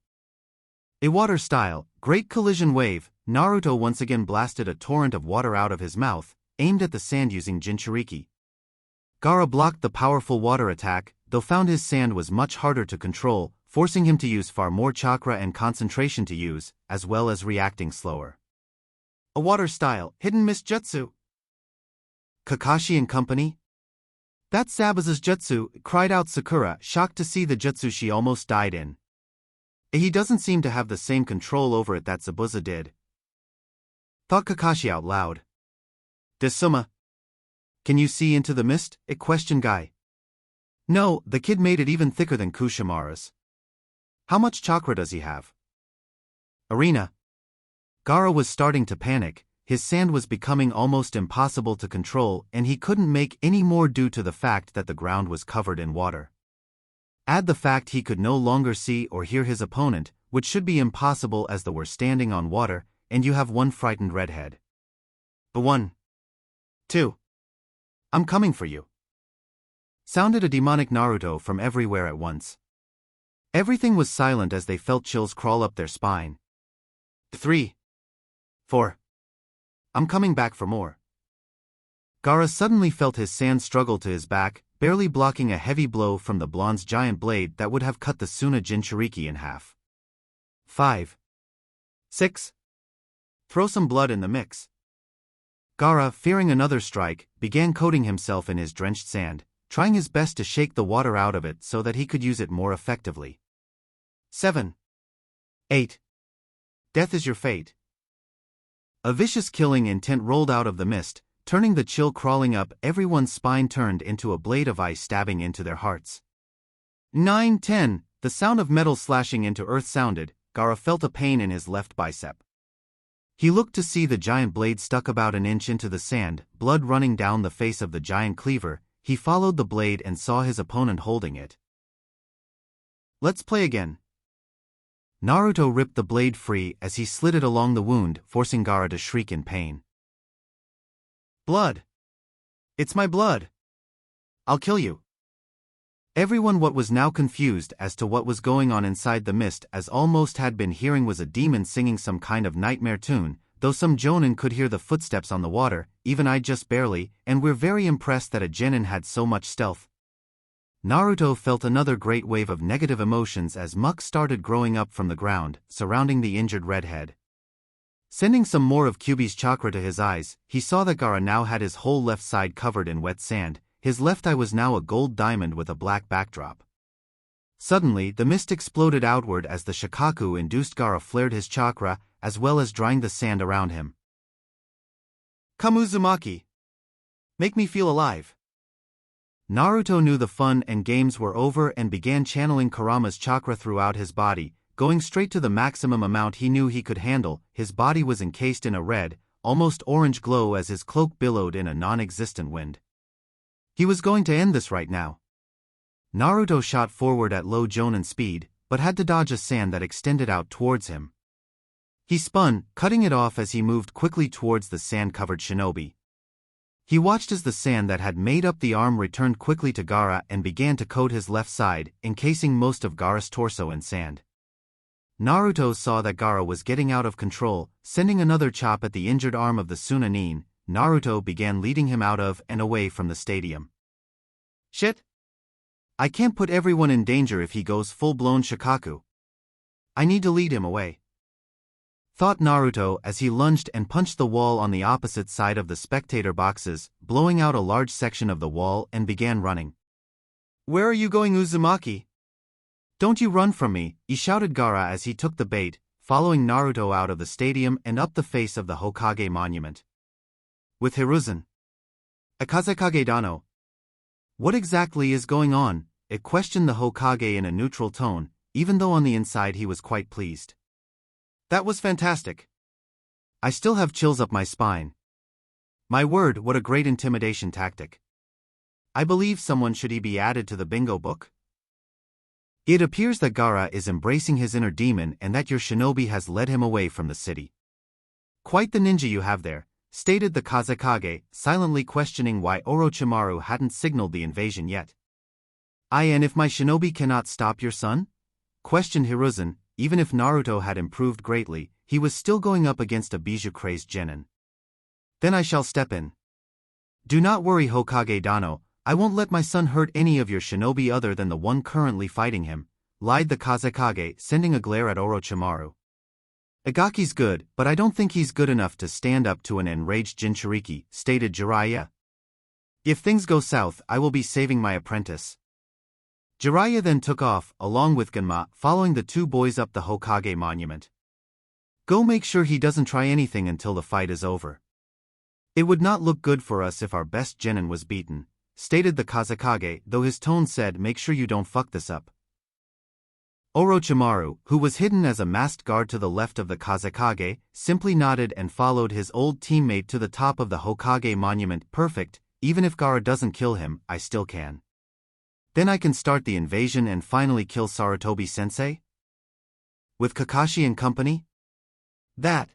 A water style, great collision wave, Naruto once again blasted a torrent of water out of his mouth, aimed at the sand using jinchuriki. Gaara blocked the powerful water attack, though found his sand was much harder to control, forcing him to use far more chakra and concentration to use, as well as reacting slower. A water style, hidden miss jutsu. Kakashi and company? That's Zabuza's jutsu, cried out Sakura, shocked to see the jutsu she almost died in. He doesn't seem to have the same control over it that Zabuza did. Thought Kakashi out loud. Desuma. Can you see into the mist? Questioned Guy. No, the kid made it even thicker than Kushimaru's. How much chakra does he have? Arena. Gaara was starting to panic. His sand was becoming almost impossible to control and he couldn't make any more due to the fact that the ground was covered in water. Add the fact he could no longer see or hear his opponent, which should be impossible as they were standing on water, and you have one frightened redhead. The 1. 2. I'm coming for you. Sounded a demonic Naruto from everywhere at once. Everything was silent as they felt chills crawl up their spine. 3. 4. I'm coming back for more. Gaara suddenly felt his sand struggle to his back, barely blocking a heavy blow from the blonde's giant blade that would have cut the Suna jinchuriki in half. 5. 6. Throw some blood in the mix. Gaara, fearing another strike, began coating himself in his drenched sand, trying his best to shake the water out of it so that he could use it more effectively. 7. 8. Death is your fate. A vicious killing intent rolled out of the mist, turning the chill crawling up everyone's spine turned into a blade of ice stabbing into their hearts. 9. 10. The sound of metal slashing into earth sounded. Gaara felt a pain in his left bicep. He looked to see the giant blade stuck about an inch into the sand, blood running down the face of the giant cleaver. He followed the blade and saw his opponent holding it. "Let's play again." Naruto ripped the blade free as he slid it along the wound, forcing Gaara to shriek in pain. "Blood! It's my blood! I'll kill you!" Everyone was now confused as to what was going on inside the mist, as almost had been hearing was a demon singing some kind of nightmare tune, though some jonin could hear the footsteps on the water, even I just barely, and we're very impressed that a genin had so much stealth. Naruto felt another great wave of negative emotions as muck started growing up from the ground, surrounding the injured redhead. Sending some more of Kyuubi's chakra to his eyes, he saw that Gaara now had his whole left side covered in wet sand. His left eye was now a gold diamond with a black backdrop. Suddenly, the mist exploded outward as the Shikaku-induced Gaara flared his chakra, as well as drying the sand around him. "Come Uzumaki! Make me feel alive!" Naruto knew the fun and games were over and began channeling Kurama's chakra throughout his body, going straight to the maximum amount he knew he could handle. His body was encased in a red, almost orange glow as his cloak billowed in a non-existent wind. He was going to end this right now. Naruto shot forward at low jonin speed, but had to dodge a sand that extended out towards him. He spun, cutting it off as he moved quickly towards the sand-covered shinobi. He watched as the sand that had made up the arm returned quickly to Gaara and began to coat his left side, encasing most of Gaara's torso in sand. Naruto saw that Gaara was getting out of control, sending another chop at the injured arm of the Sunanin. Naruto began leading him out of and away from the stadium. "Shit! I can't put everyone in danger if he goes full-blown Shikaku. I need to lead him away," thought Naruto as he lunged and punched the wall on the opposite side of the spectator boxes, blowing out a large section of the wall, and began running. "Where are you going, Uzumaki? Don't you run from me," he shouted Gaara as he took the bait, following Naruto out of the stadium and up the face of the Hokage monument. "With Hiruzen. Akazekage Dano. What exactly is going on?" it questioned the Hokage in a neutral tone, even though on the inside he was quite pleased. "That was fantastic. I still have chills up my spine. My word, what a great intimidation tactic. I believe someone should be added to the bingo book." It appears that Gaara is embracing his inner demon and that your shinobi has led him away from the city. "Quite the ninja you have there," stated the Kazekage, silently questioning why Orochimaru hadn't signaled the invasion yet. And if my shinobi cannot stop your son?" questioned Hiruzen. Even if Naruto had improved greatly, he was still going up against a bijou-crazed genin. "Then I shall step in. Do not worry, Hokage Dano, I won't let my son hurt any of your shinobi other than the one currently fighting him," lied the Kazekage, sending a glare at Orochimaru. "Igaki's good, but I don't think he's good enough to stand up to an enraged jinchuriki," stated Jiraiya. "If things go south, I will be saving my apprentice." Jiraiya then took off, along with Ganma, following the two boys up the Hokage monument. "Go make sure he doesn't try anything until the fight is over. It would not look good for us if our best genin was beaten," stated the Kazekage, though his tone said, "Make sure you don't fuck this up." Orochimaru, who was hidden as a masked guard to the left of the Kazekage, simply nodded and followed his old teammate to the top of the Hokage monument. "Perfect, even if Gaara doesn't kill him, I still can. Then I can start the invasion and finally kill Sarutobi-sensei? With Kakashi and company? That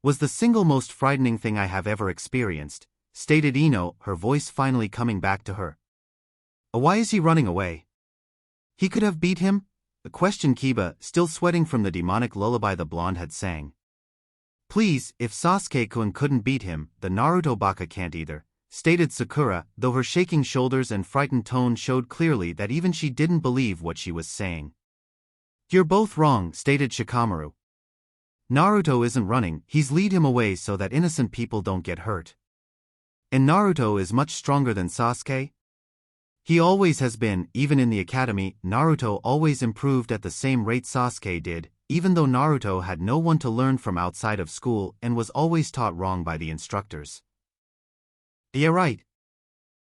was the single most frightening thing I have ever experienced," stated Ino, her voice finally coming back to her. "Why is he running away? He could have beat him?" questioned Kiba, still sweating from the demonic lullaby the blonde had sang. "Please, if Sasuke-kun couldn't beat him, the Naruto baka can't either," stated Sakura, though her shaking shoulders and frightened tone showed clearly that even she didn't believe what she was saying. "You're both wrong," stated Shikamaru. "Naruto isn't running, he's lead him away so that innocent people don't get hurt. And Naruto is much stronger than Sasuke. He always has been, even in the academy. Naruto always improved at the same rate Sasuke did, even though Naruto had no one to learn from outside of school and was always taught wrong by the instructors." "Yeah, right.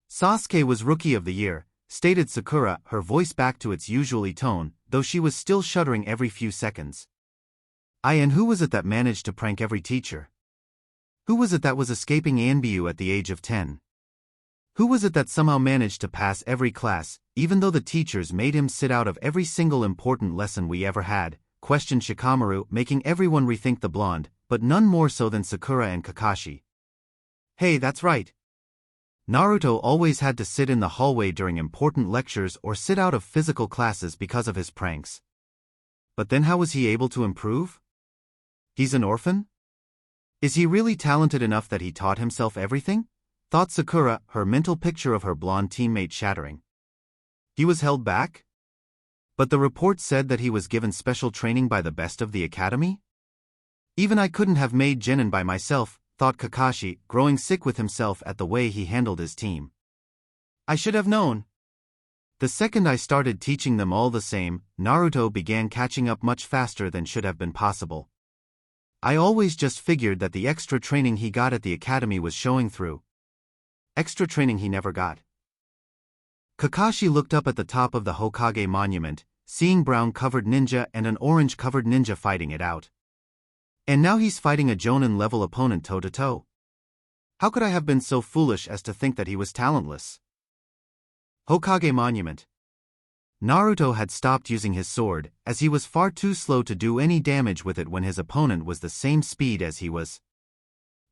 Sasuke was Rookie of the Year," stated Sakura, her voice back to its usual tone, though she was still shuddering every few seconds. And who was it that managed to prank every teacher? Who was it that was escaping ANBU at the age of 10? Who was it that somehow managed to pass every class, even though the teachers made him sit out of every single important lesson we ever had? Questioned Shikamaru, making everyone rethink the blonde, but none more so than Sakura and Kakashi. Hey, that's right. Naruto always had to sit in the hallway during important lectures or sit out of physical classes because of his pranks. But then how was he able to improve? He's an orphan? Is he really talented enough that he taught himself everything? Thought Sakura, her mental picture of her blonde teammate shattering. He was held back? But the report said that he was given special training by the best of the academy? Even I couldn't have made genin by myself, thought Kakashi, growing sick with himself at the way he handled his team. I should have known. The second I started teaching them all the same, Naruto began catching up much faster than should have been possible. I always just figured that the extra training he got at the academy was showing through. Extra training he never got. Kakashi looked up at the top of the Hokage monument, seeing brown-covered ninja and an orange-covered ninja fighting it out. And now he's fighting a Jonin-level opponent toe-to-toe. How could I have been so foolish as to think that he was talentless? Hokage monument. Naruto had stopped using his sword, as he was far too slow to do any damage with it when his opponent was the same speed as he was.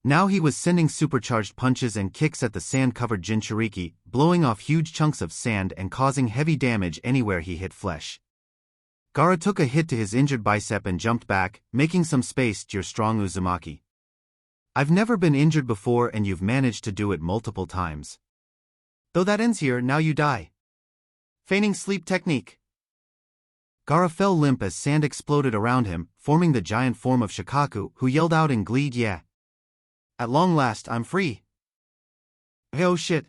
Now he was sending supercharged punches and kicks at the sand-covered jinchuriki, blowing off huge chunks of sand and causing heavy damage anywhere he hit flesh. Gaara took a hit to his injured bicep and jumped back, making some space. You're strong, Uzumaki. I've never been injured before and you've managed to do it multiple times. Though that ends here, now you die. Feigning sleep technique. Gaara fell limp as sand exploded around him, forming the giant form of Shikaku, who yelled out in glee, yeah. At long last, I'm free. Hey, oh shit.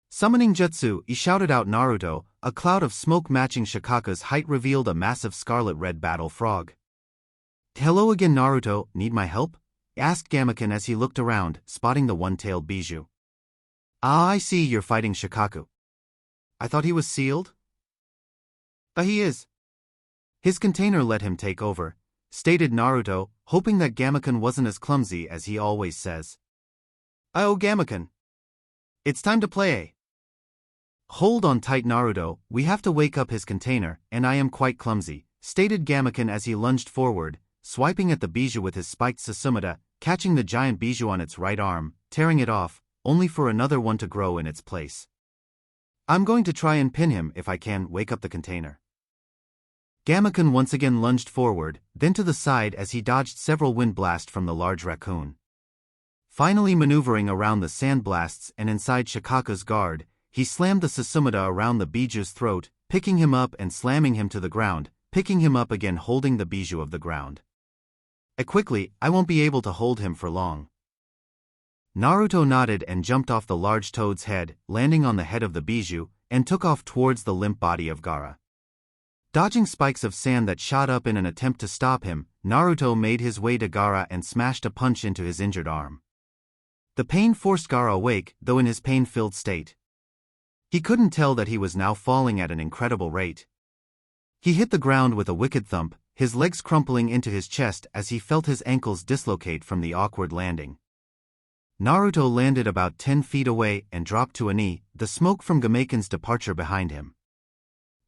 Summoning jutsu, he shouted out Naruto. A cloud of smoke matching Shikaku's height revealed a massive scarlet-red battle frog. Hello again, Naruto, need my help? Asked Gamaken as he looked around, spotting the one-tailed Bijou. Ah, I see you're fighting Shikaku. I thought he was sealed? But he is. His container let him take over, stated Naruto, hoping that Gamaken wasn't as clumsy as he always says. Oh, Gamaken. It's time to play. Hold on tight, Naruto, we have to wake up his container, and I am quite clumsy, stated Gamaken as he lunged forward, swiping at the Bijou with his spiked Susumata, catching the giant Bijou on its right arm, tearing it off, only for another one to grow in its place. I'm going to try and pin him if I can wake up the container. Gamaken once again lunged forward, then to the side as he dodged several wind blasts from the large raccoon. Finally maneuvering around the sand blasts and inside Shikaku's guard, he slammed the Susumata around the Bijou's throat, picking him up and slamming him to the ground, picking him up again holding the Bijou of the ground. Quickly, I won't be able to hold him for long. Naruto nodded and jumped off the large toad's head, landing on the head of the Bijou, and took off towards the limp body of Gaara. Dodging spikes of sand that shot up in an attempt to stop him, Naruto made his way to Gaara and smashed a punch into his injured arm. The pain forced Gaara awake, though in his pain-filled state. He couldn't tell that he was now falling at an incredible rate. He hit the ground with a wicked thump, his legs crumpling into his chest as he felt his ankles dislocate from the awkward landing. Naruto landed about 10 feet away and dropped to a knee, the smoke from Gamaken's departure behind him.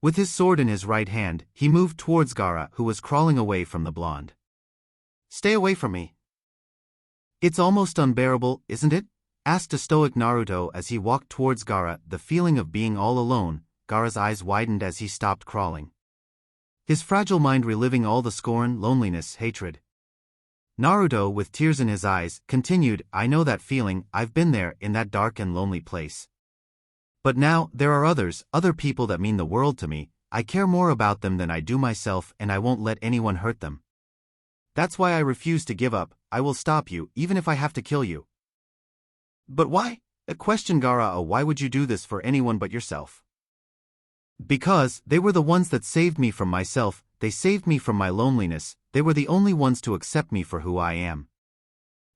With his sword in his right hand, he moved towards Gaara, who was crawling away from the blonde. Stay away from me. It's almost unbearable, isn't it? Asked a stoic Naruto as he walked towards Gaara, the feeling of being all alone. Gaara's eyes widened as he stopped crawling. His fragile mind reliving all the scorn, loneliness, hatred. Naruto, with tears in his eyes, continued, I know that feeling, I've been there, in that dark and lonely place. But now, there are other people that mean the world to me, I care more about them than I do myself and I won't let anyone hurt them. That's why I refuse to give up, I will stop you, even if I have to kill you. But why? Questioned Gaara. Why would you do this for anyone but yourself? Because, they were the ones that saved me from myself, they saved me from my loneliness, they were the only ones to accept me for who I am.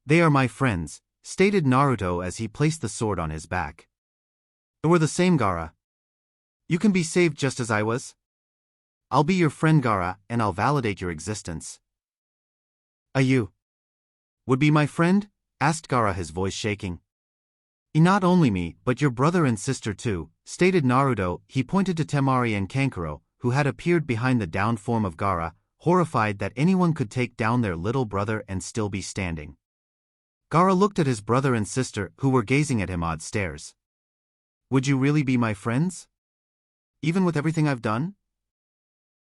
They are my friends, stated Naruto as he placed the sword on his back. They were the same, Gaara. You can be saved just as I was. I'll be your friend Gaara, and I'll validate your existence. You would be my friend? Asked Gaara, his voice shaking. Not only me, but your brother and sister too, stated Naruto. He pointed to Temari and Kankuro, who had appeared behind the downed form of Gaara, horrified that anyone could take down their little brother and still be standing. Gaara looked at his brother and sister, who were gazing at him odd stares. Would you really be my friends? Even with everything I've done?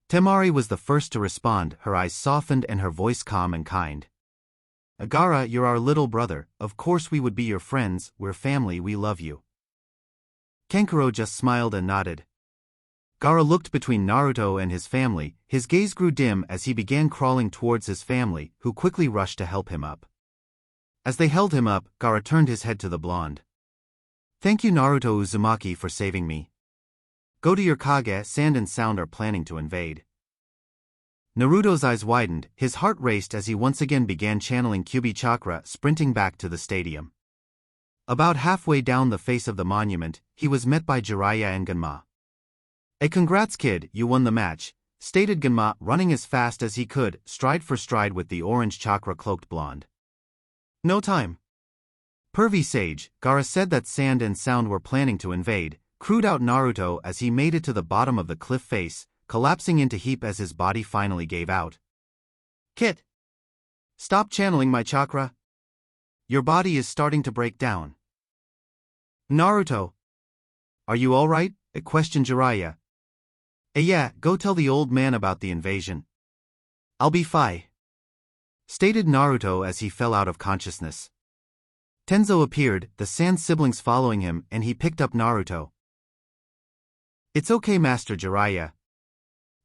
Temari was the first to respond, her eyes softened and her voice calm and kind. Gaara, you're our little brother, of course we would be your friends, we're family, we love you. Kankuro just smiled and nodded. Gaara looked between Naruto and his family, his gaze grew dim as he began crawling towards his family, who quickly rushed to help him up. As they held him up, Gaara turned his head to the blonde. Thank you Naruto Uzumaki for saving me. Go to your Kage, Sand and Sound are planning to invade. Naruto's eyes widened, his heart raced as he once again began channeling Kyuubi Chakra, sprinting back to the stadium. About halfway down the face of the monument, he was met by Jiraiya and Ganma. Congrats kid, you won the match, stated Ganma, running as fast as he could, stride for stride with the orange chakra-cloaked blonde. No time. Pervy Sage, Gaara said that Sand and Sound were planning to invade, crewed out Naruto as he made it to the bottom of the cliff face, collapsing into heap as his body finally gave out. Kit! Stop channeling my chakra. Your body is starting to break down. Naruto! Are you alright? Questioned Jiraiya. Yeah, go tell the old man about the invasion. I'll be fine, stated Naruto as he fell out of consciousness. Tenzo appeared, the Sand siblings following him, and he picked up Naruto. It's okay Master Jiraiya.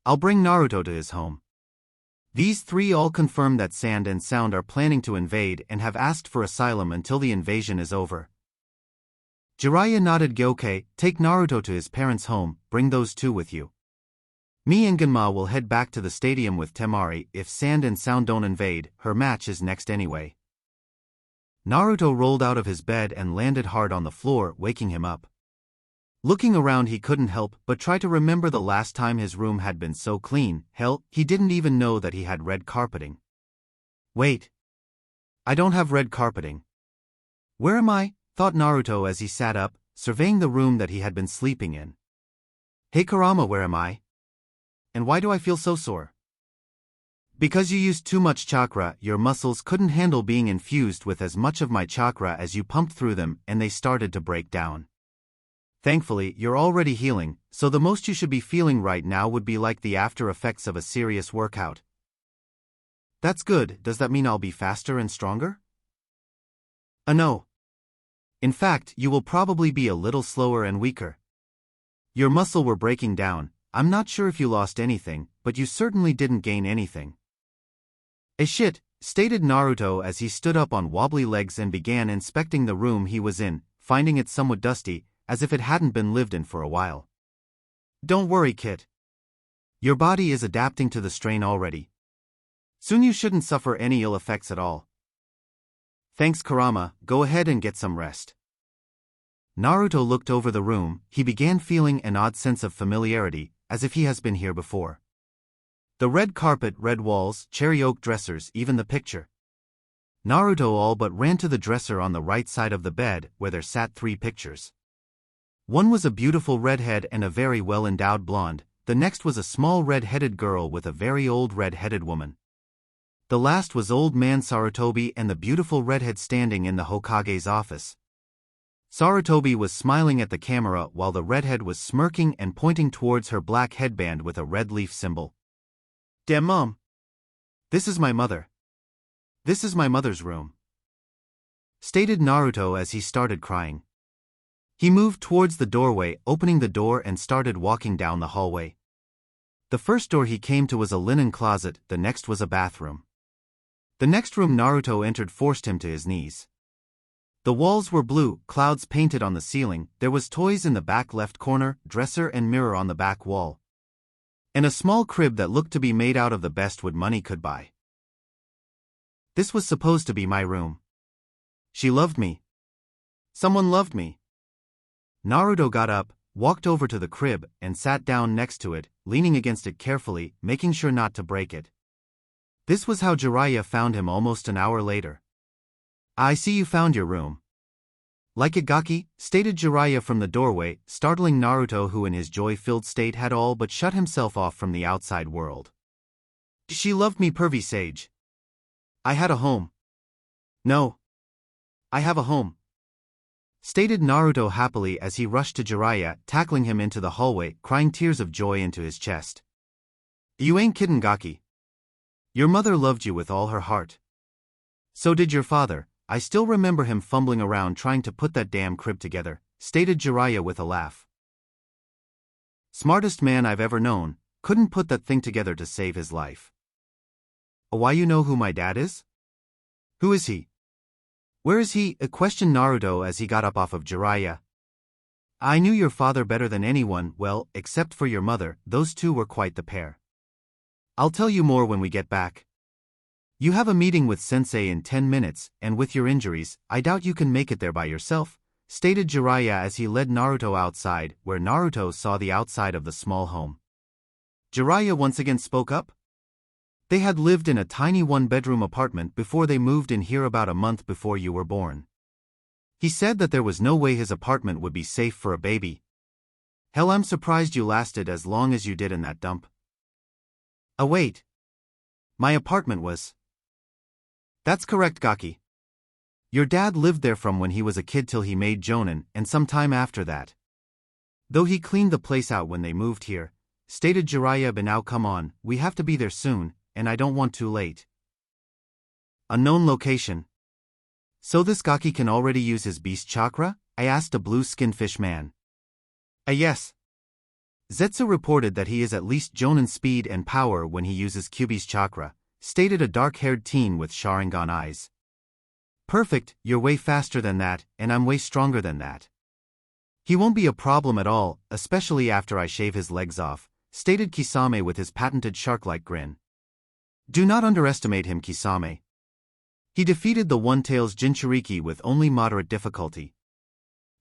I'll bring Naruto to his home. These three all confirm that Sand and Sound are planning to invade and have asked for asylum until the invasion is over. Jiraiya nodded. Okay, take Naruto to his parents' home, bring those two with you. Me and Ganma will head back to the stadium with Temari. If Sand and Sound don't invade, her match is next anyway. Naruto rolled out of his bed and landed hard on the floor, waking him up. Looking around he couldn't help but try to remember the last time his room had been so clean. Hell, he didn't even know that he had red carpeting. Wait. I don't have red carpeting. Where am I? Thought Naruto as he sat up, surveying the room that he had been sleeping in. Hey Kurama, where am I? And why do I feel so sore? Because you used too much chakra, your muscles couldn't handle being infused with as much of my chakra as you pumped through them, and they started to break down. Thankfully, you're already healing, so the most you should be feeling right now would be like the after effects of a serious workout. That's good. Does that mean I'll be faster and stronger? No. In fact, you will probably be a little slower and weaker. Your muscle were breaking down. I'm not sure if you lost anything, but you certainly didn't gain anything. Shit, stated Naruto as he stood up on wobbly legs and began inspecting the room he was in, finding it somewhat dusty, as if it hadn't been lived in for a while. Don't worry, Kit. Your body is adapting to the strain already. Soon you shouldn't suffer any ill effects at all. Thanks Kurama, go ahead and get some rest. Naruto looked over the room. He began feeling an odd sense of familiarity, as if he has been here before. The red carpet, red walls, cherry oak dressers, even the picture. Naruto all but ran to the dresser on the right side of the bed, where there sat three pictures. One was a beautiful redhead and a very well-endowed blonde, the next was a small red-headed girl with a very old red-headed woman. The last was old man Sarutobi and the beautiful redhead standing in the Hokage's office. Sarutobi was smiling at the camera while the redhead was smirking and pointing towards her black headband with a red leaf symbol. Damn mom! This is my mother. This is my mother's room, stated Naruto as he started crying. He moved towards the doorway, opening the door and started walking down the hallway. The first door he came to was a linen closet, the next was a bathroom. The next room Naruto entered forced him to his knees. The walls were blue, clouds painted on the ceiling, there was toys in the back left corner, dresser and mirror on the back wall. And a small crib that looked to be made out of the best wood money could buy. This was supposed to be my room. She loved me. Someone loved me. Naruto got up, walked over to the crib, and sat down next to it, leaning against it carefully, making sure not to break it. This was how Jiraiya found him almost an hour later. "I see you found your room." "Like it, Gaki," stated Jiraiya from the doorway, startling Naruto, who in his joy-filled state had all but shut himself off from the outside world. "She loved me, pervy sage. I had a home." "No. I have a home," stated Naruto happily as he rushed to Jiraiya, tackling him into the hallway, crying tears of joy into his chest. "You ain't kiddin', Gaki. Your mother loved you with all her heart. So did your father. I still remember him fumbling around trying to put that damn crib together," stated Jiraiya with a laugh. "Smartest man I've ever known, couldn't put that thing together to save his life." "Why, you know who my dad is?" "Who is he? Where is he?" questioned Naruto as he got up off of Jiraiya. "I knew your father better than anyone, well, except for your mother, those two were quite the pair. I'll tell you more when we get back. You have a meeting with Sensei in 10 minutes, and with your injuries, I doubt you can make it there by yourself," stated Jiraiya as he led Naruto outside, where Naruto saw the outside of the small home. Jiraiya once again spoke up. "They had lived in a tiny one-bedroom apartment before they moved in here about a month before you were born. He said that there was no way his apartment would be safe for a baby. Hell, I'm surprised you lasted as long as you did in that dump." Wait. My apartment was..." "That's correct, Gaki. Your dad lived there from when he was a kid till he made Jonin, and some time after that. Though he cleaned the place out when they moved here," stated Jiraiya. "But now come on, we have to be there soon, and I don't want too late." "Unknown location. So this Gaki can already use his beast chakra?" I asked a blue-skinned fish man. Yes. Zetsu reported that he is at least Jonin speed and power when he uses Kyuubi's chakra," stated a dark-haired teen with sharingan eyes. "Perfect, you're way faster than that, and I'm way stronger than that. He won't be a problem at all, especially after I shave his legs off," stated Kisame with his patented shark-like grin. "Do not underestimate him, Kisame. He defeated the One-Tail's jinchuriki with only moderate difficulty.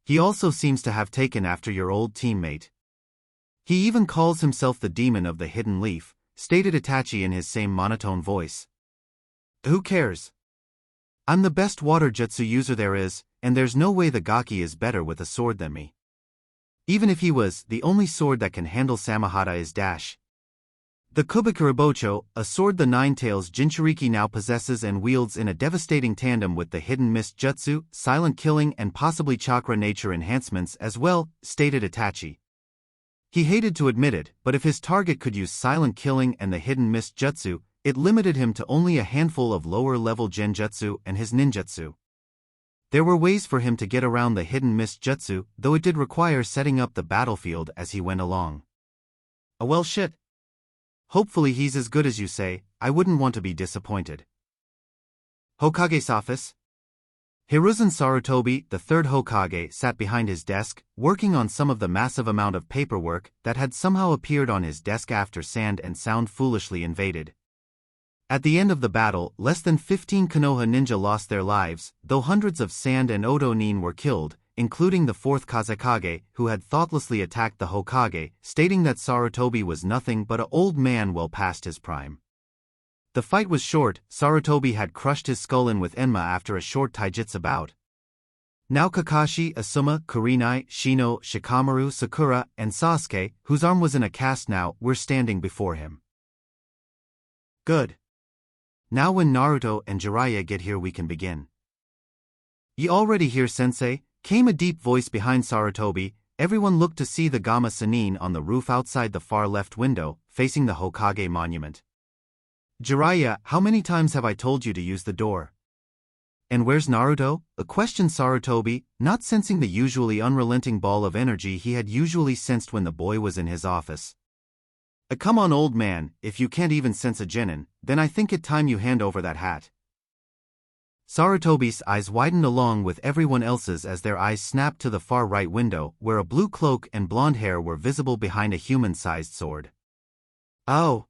He also seems to have taken after your old teammate. He even calls himself the demon of the hidden leaf," stated Itachi in his same monotone voice. "Who cares? I'm the best water jutsu user there is, and there's no way the Gaki is better with a sword than me. Even if he was, the only sword that can handle Samahata is dash. The Kubikuribocho, a sword the Nine-Tails Jinchuriki now possesses and wields in a devastating tandem with the hidden mist jutsu, silent killing and possibly chakra nature enhancements as well," stated Itachi. He hated to admit it, but if his target could use silent killing and the hidden mist jutsu, it limited him to only a handful of lower-level genjutsu and his ninjutsu. There were ways for him to get around the hidden mist jutsu, though it did require setting up the battlefield as he went along. Well, shit. Hopefully he's as good as you say. I wouldn't want to be disappointed." Hokage's office. Hiruzen Sarutobi, the third Hokage, sat behind his desk, working on some of the massive amount of paperwork that had somehow appeared on his desk after Sand and Sound foolishly invaded. At the end of the battle, less than 15 Konoha ninja lost their lives, though hundreds of Sand and Oto nin were killed, including the fourth Kazekage, who had thoughtlessly attacked the Hokage, stating that Sarutobi was nothing but an old man well past his prime. The fight was short. Sarutobi had crushed his skull in with Enma after a short taijutsu bout. Now Kakashi, Asuma, Kurenai, Shino, Shikamaru, Sakura, and Sasuke, whose arm was in a cast now, were standing before him. "Good. Now when Naruto and Jiraiya get here we can begin." "You already here, sensei?" came a deep voice behind Sarutobi. Everyone looked to see the Gama Sanin on the roof outside the far left window, facing the Hokage monument. "Jiraiya, how many times have I told you to use the door?" "And where's Naruto?" questioned Sarutobi, not sensing the usually unrelenting ball of energy he had usually sensed when the boy was in his office. Come on, old man, if you can't even sense a genin, then I think it time you hand over that hat." Sarutobi's eyes widened along with everyone else's as their eyes snapped to the far right window, where a blue cloak and blonde hair were visible behind a human-sized sword. "Oh.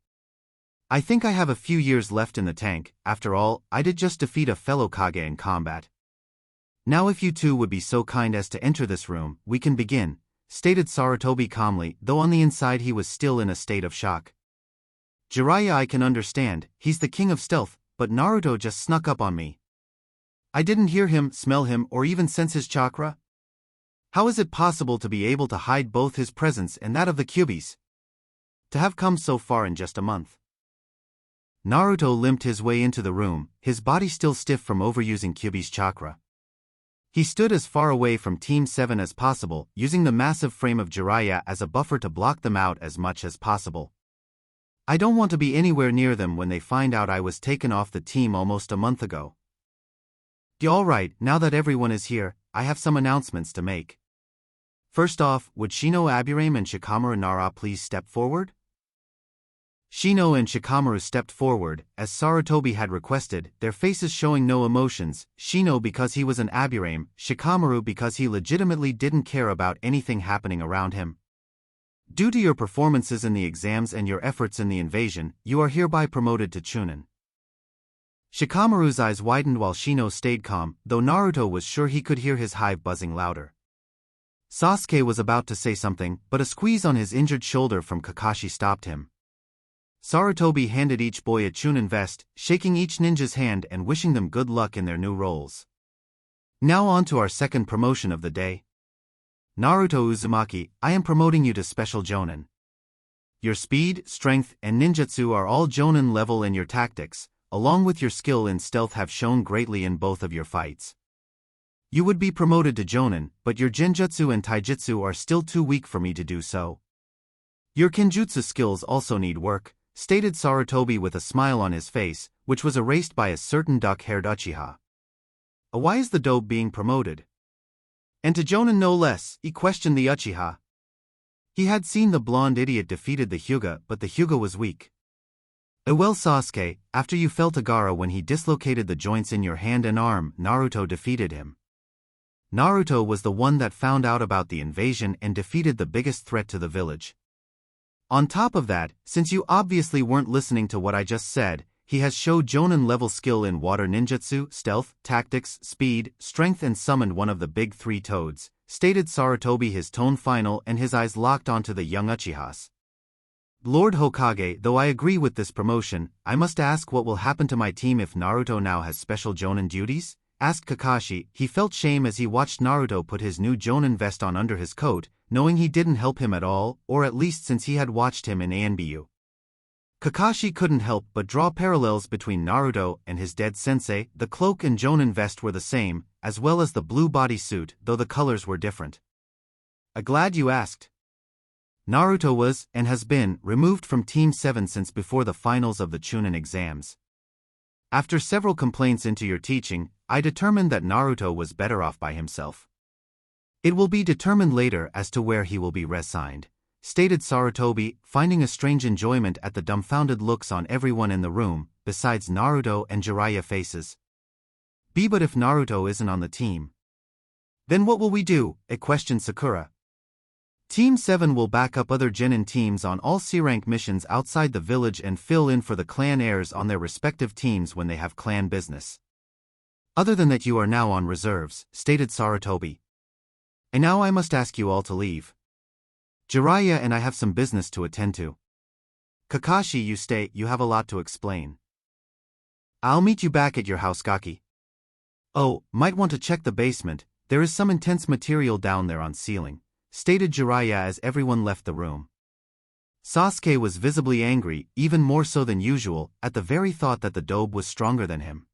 I think I have a few years left in the tank. After all, I did just defeat a fellow Kage in combat. Now if you two would be so kind as to enter this room, we can begin," stated Sarutobi calmly, though on the inside he was still in a state of shock. Jiraiya, I can understand, he's the king of stealth, but Naruto just snuck up on me. I didn't hear him, smell him, or even sense his chakra. How is it possible to be able to hide both his presence and that of the Kyuubis? To have come so far in just a month. Naruto limped his way into the room, his body still stiff from overusing Kyuubi's chakra. He stood as far away from Team 7 as possible, using the massive frame of Jiraiya as a buffer to block them out as much as possible. I don't want to be anywhere near them when they find out I was taken off the team almost a month ago. Alright, now that everyone is here, I have some announcements to make. First off, would Shino, Aburame and Shikamaru Nara please step forward? Shino and Shikamaru stepped forward, as Sarutobi had requested, their faces showing no emotions, Shino because he was an Aburame, Shikamaru because he legitimately didn't care about anything happening around him. Due to your performances in the exams and your efforts in the invasion, you are hereby promoted to Chunin. Shikamaru's eyes widened while Shino stayed calm, though Naruto was sure he could hear his hive buzzing louder. Sasuke was about to say something, but a squeeze on his injured shoulder from Kakashi stopped him. Sarutobi handed each boy a Chunin vest, shaking each ninja's hand and wishing them good luck in their new roles. Now on to our second promotion of the day. Naruto Uzumaki, I am promoting you to Special Jonin. Your speed, strength, and ninjutsu are all Jonin level, and your tactics, along with your skill in stealth, have shown greatly in both of your fights. You would be promoted to Jonin, but your Genjutsu and Taijutsu are still too weak for me to do so. Your Kenjutsu skills also need work, stated Sarutobi with a smile on his face, which was erased by a certain duck-haired Uchiha. Why is the dope being promoted? And to Jonin no less, he questioned the Uchiha. He had seen the blonde idiot defeated the Hyuga, but the Hyuga was weak. Well, Sasuke, after you felt Agara when he dislocated the joints in your hand and arm, Naruto defeated him. Naruto was the one that found out about the invasion and defeated the biggest threat to the village. On top of that, since you obviously weren't listening to what I just said, he has showed Jonin-level skill in water ninjutsu, stealth, tactics, speed, strength, and summoned one of the big three toads, stated Sarutobi, his tone final and his eyes locked onto the young Uchihas. Lord Hokage, though I agree with this promotion, I must ask what will happen to my team if Naruto now has special Jonin duties? Asked Kakashi. He felt shame as he watched Naruto put his new Jonin vest on under his coat, knowing he didn't help him at all, or at least since he had watched him in ANBU. Kakashi couldn't help but draw parallels between Naruto and his dead sensei. The cloak and Jonin vest were the same, as well as the blue bodysuit, though the colors were different. Glad you asked. Naruto was, and has been, removed from Team 7 since before the finals of the Chunin Exams. After several complaints into your teaching, I determined that Naruto was better off by himself. It will be determined later as to where he will be reassigned, stated Sarutobi, finding a strange enjoyment at the dumbfounded looks on everyone in the room, besides Naruto and Jiraiya faces. But if Naruto isn't on the team, then what will we do? Questioned Sakura. Team 7 will back up other genin teams on all C-rank missions outside the village and fill in for the clan heirs on their respective teams when they have clan business. Other than that, you are now on reserves, stated Sarutobi. And now I must ask you all to leave. Jiraiya and I have some business to attend to. Kakashi, you stay, you have a lot to explain. I'll meet you back at your house, Gaki. Oh, might want to check the basement, there is some intense material down there on ceiling, stated Jiraiya as everyone left the room. Sasuke was visibly angry, even more so than usual, at the very thought that the dobe was stronger than him.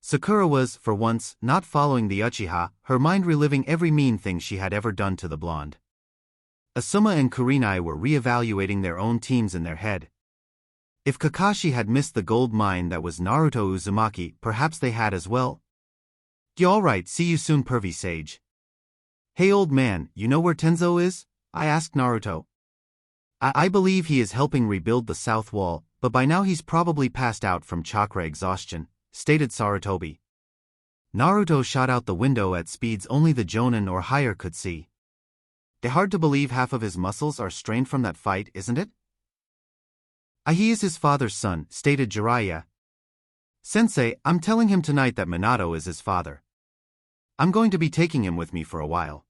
Sakura was, for once, not following the Uchiha, her mind reliving every mean thing she had ever done to the blonde. Asuma and Kurenai were re-evaluating their own teams in their head. If Kakashi had missed the gold mine that was Naruto Uzumaki, perhaps they had as well. Alright, see you soon, pervy sage. Hey old man, you know where Tenzo is? I asked Naruto. I believe he is helping rebuild the south wall, but by now he's probably passed out from chakra exhaustion, stated Sarutobi. Naruto shot out the window at speeds only the Jonin or higher could see. Hard to believe half of his muscles are strained from that fight, isn't it? He is his father's son, stated Jiraiya. Sensei, I'm telling him tonight that Minato is his father. I'm going to be taking him with me for a while.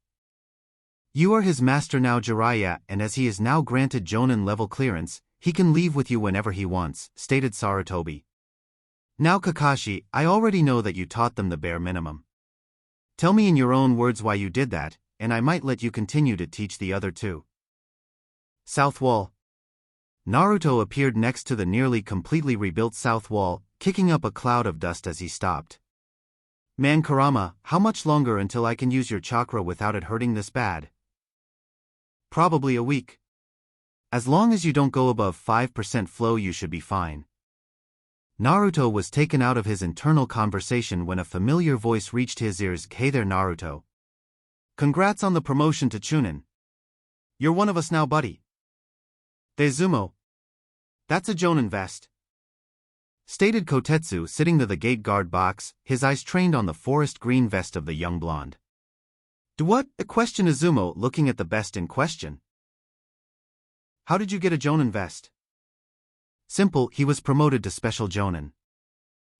You are his master now, Jiraiya, and as he is now granted Jonin level clearance, he can leave with you whenever he wants, stated Sarutobi. Now Kakashi, I already know that you taught them the bare minimum. Tell me in your own words why you did that, and I might let you continue to teach the other two. South Wall. Naruto appeared next to the nearly completely rebuilt South Wall, kicking up a cloud of dust as he stopped. Man Kurama, how much longer until I can use your chakra without it hurting this bad? Probably a week. As long as you don't go above 5% flow you should be fine. Naruto was taken out of his internal conversation when a familiar voice reached his ears. Hey there Naruto. Congrats on the promotion to Chunin. You're one of us now, buddy. Dezumo. That's a Jonin vest. Stated Kotetsu sitting to the gate guard box, his eyes trained on the forest green vest of the young blonde. What? Questioned Izumo, looking at the best in question. How did you get a Jonin vest? Simple, he was promoted to special Jonin.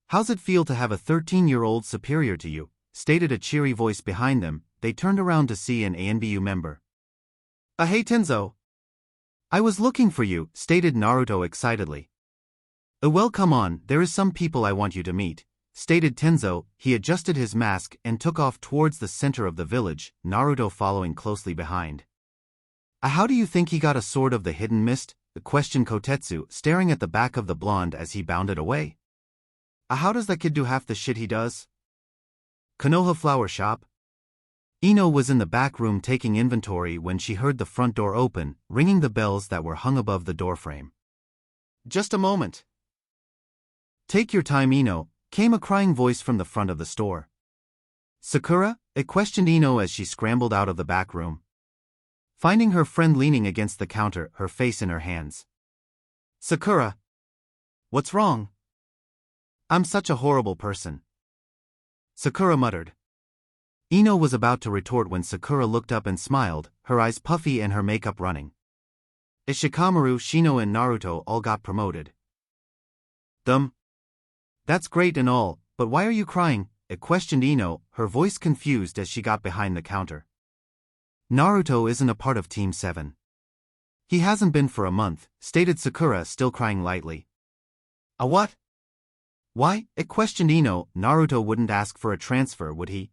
How's it feel to have a 13-year-old superior to you? Stated a cheery voice behind them. They turned around to see an ANBU member. Hey Tenzo. I was looking for you, stated Naruto excitedly. Well come on, there is some people I want you to meet, stated Tenzo. He adjusted his mask and took off towards the center of the village, Naruto following closely behind. How do you think he got a sword of the hidden mist? Questioned Kotetsu, staring at the back of the blonde as he bounded away. How does that kid do half the shit he does? Konoha Flower Shop. Ino was in the back room taking inventory when she heard the front door open, ringing the bells that were hung above the doorframe. Just a moment. Take your time, Ino, came a crying voice from the front of the store. Sakura? Questioned Ino as she scrambled out of the back room. Finding her friend leaning against the counter, her face in her hands. Sakura. What's wrong? I'm such a horrible person. Sakura muttered. Ino was about to retort when Sakura looked up and smiled, her eyes puffy and her makeup running. Shikamaru, Shino and Naruto all got promoted. That's great and all, but why are you crying? Questioned Ino, her voice confused as she got behind the counter. Naruto isn't a part of Team 7. He hasn't been for a month, stated Sakura, still crying lightly. A what? Why? Questioned Ino. Naruto wouldn't ask for a transfer, would he?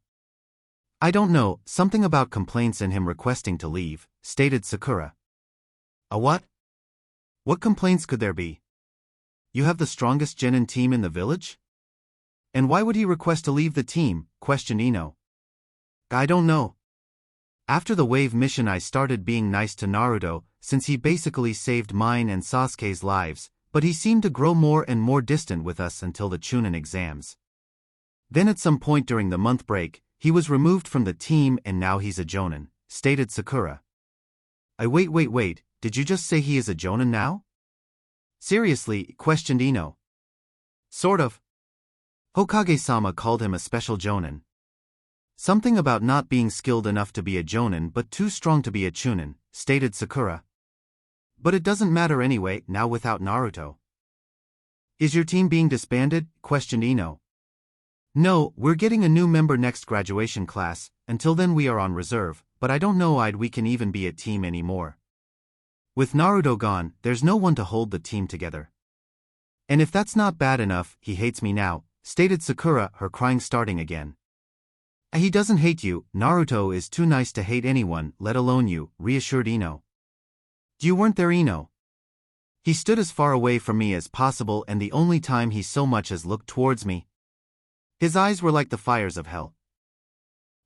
I don't know, something about complaints and him requesting to leave, stated Sakura. A what? What complaints could there be? You have the strongest genin team in the village? And why would he request to leave the team? Questioned Ino. I don't know. After the wave mission I started being nice to Naruto, since he basically saved mine and Sasuke's lives, but he seemed to grow more and more distant with us until the Chunin exams. Then at some point during the month break, he was removed from the team and now he's a Jonin, stated Sakura. Wait, did you just say he is a Jonin now? Seriously? Questioned Ino. Sort of. Hokage-sama called him a special Jonin. Something about not being skilled enough to be a Jonin but too strong to be a Chunin, stated Sakura. But it doesn't matter anyway, now without Naruto. Is your team being disbanded? Questioned Ino. No, we're getting a new member next graduation class, until then we are on reserve, but I don't know we can even be a team anymore. With Naruto gone, there's no one to hold the team together. And if that's not bad enough, he hates me now, stated Sakura, her crying starting again. He doesn't hate you, Naruto is too nice to hate anyone, let alone you, reassured Ino. You weren't there, Ino. He stood as far away from me as possible and the only time he so much as looked towards me. His eyes were like the fires of hell.